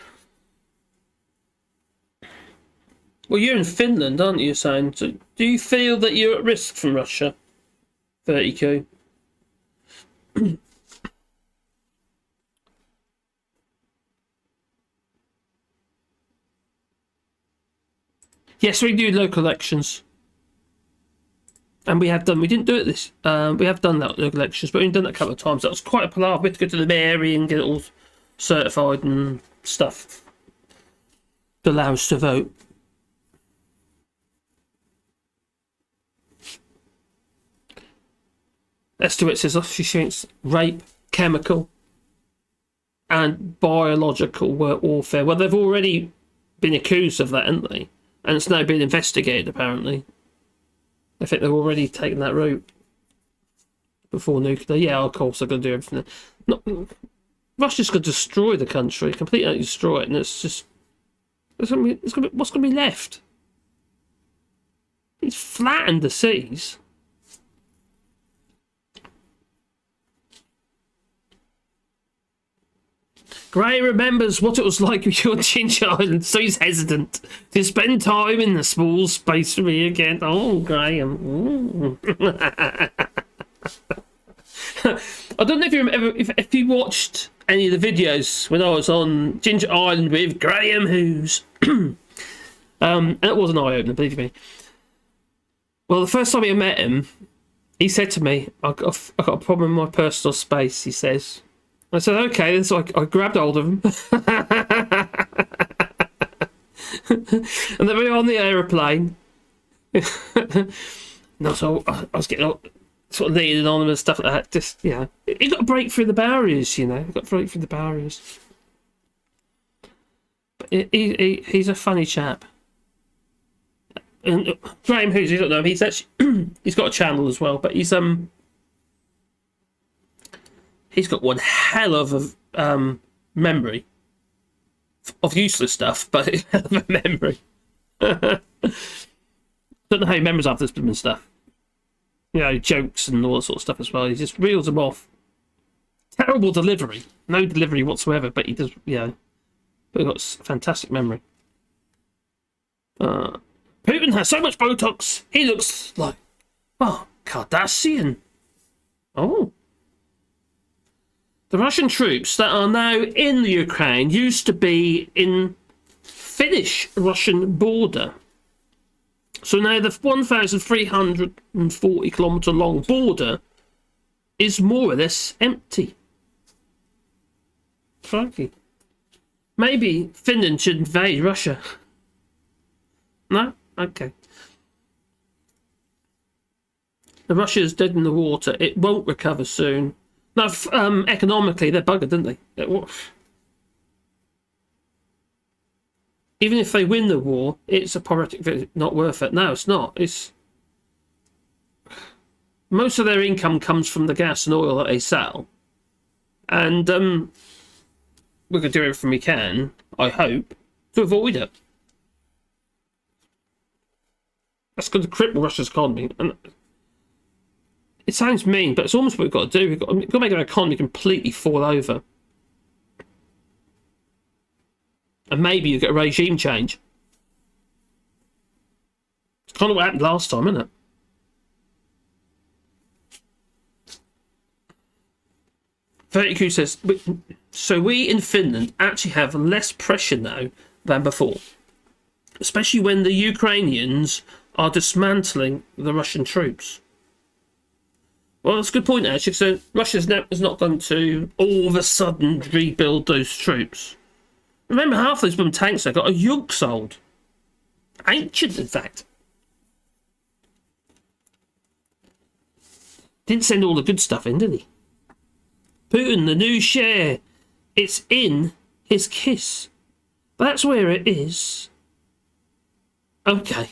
Well, you're in Finland, aren't you, saying? So do you feel that you're at risk from Russia? 30Q. Yes, we do local elections. And we didn't do it this, we have done that local elections, but we've done that a couple of times. That was quite a palaver. We had to go to the mairie and get it all certified and stuff to allow us to vote. Estewit says she thinks rape, chemical and biological warfare. Well, they've already been accused of that, haven't they? And it's now been investigated, apparently. I think they've already taken that route before nuclear. Yeah, of course, they're going to do everything. Russia's going to destroy the country, completely destroy it, and it's just... what's going to be left? It's flattened the seas. Gray remembers what it was like with your Ginger Island, so he's hesitant to spend time in the small space for me again. Oh, Graham. I don't know if you remember, if you watched any of the videos when I was on Ginger Island with Graham Hughes. And it was an eye-opener, believe me. Well, the first time I met him, he said to me, I've got a problem in my personal space, he says. I said, okay, so I grabbed hold of him. And then we were on the aeroplane. And so I was getting sort of leaning on him and stuff like that. Just, he got to break through the barriers, He got to break through the barriers. But he's a funny chap. And Graham Hughes, you don't know him, he's actually he's got a channel as well, but he's got one hell of a memory of useless stuff, but a hell of a memory. Don't know how he remembers after this and stuff. Jokes and all that sort of stuff as well. He just reels them off. Terrible delivery. No delivery whatsoever, but he does, but he's got fantastic memory. Putin has so much Botox, he looks like, Kardashian. Oh. The Russian troops that are now in the Ukraine used to be in Finnish-Russian border. So now the 1,340 kilometre long border is more or less empty. Crikey. Maybe Finland should invade Russia. No? Okay. The Russia's dead in the water. It won't recover soon. No, economically, they're buggered, didn't they? Even if they win the war, it's a politic victory, not worth it. No, it's not. It's most of their income comes from the gas and oil that they sell, and we're going to do everything we can, I hope, to avoid it. That's going to cripple Russia's economy, and it sounds mean, but it's almost what we've got to do. We've got to make our economy completely fall over. And maybe you get a regime change. It's kind of what happened last time, isn't it? Verticu says, so we in Finland actually have less pressure now than before. Especially when the Ukrainians are dismantling the Russian troops. Well, that's a good point, actually. So Russia is not going to all of a sudden rebuild those troops. Remember, half those bomb tanks they got are yonks old. Ancient, in fact. Didn't send all the good stuff in, did he? Putin, the new share. It's in his kiss. That's where it is. Okay.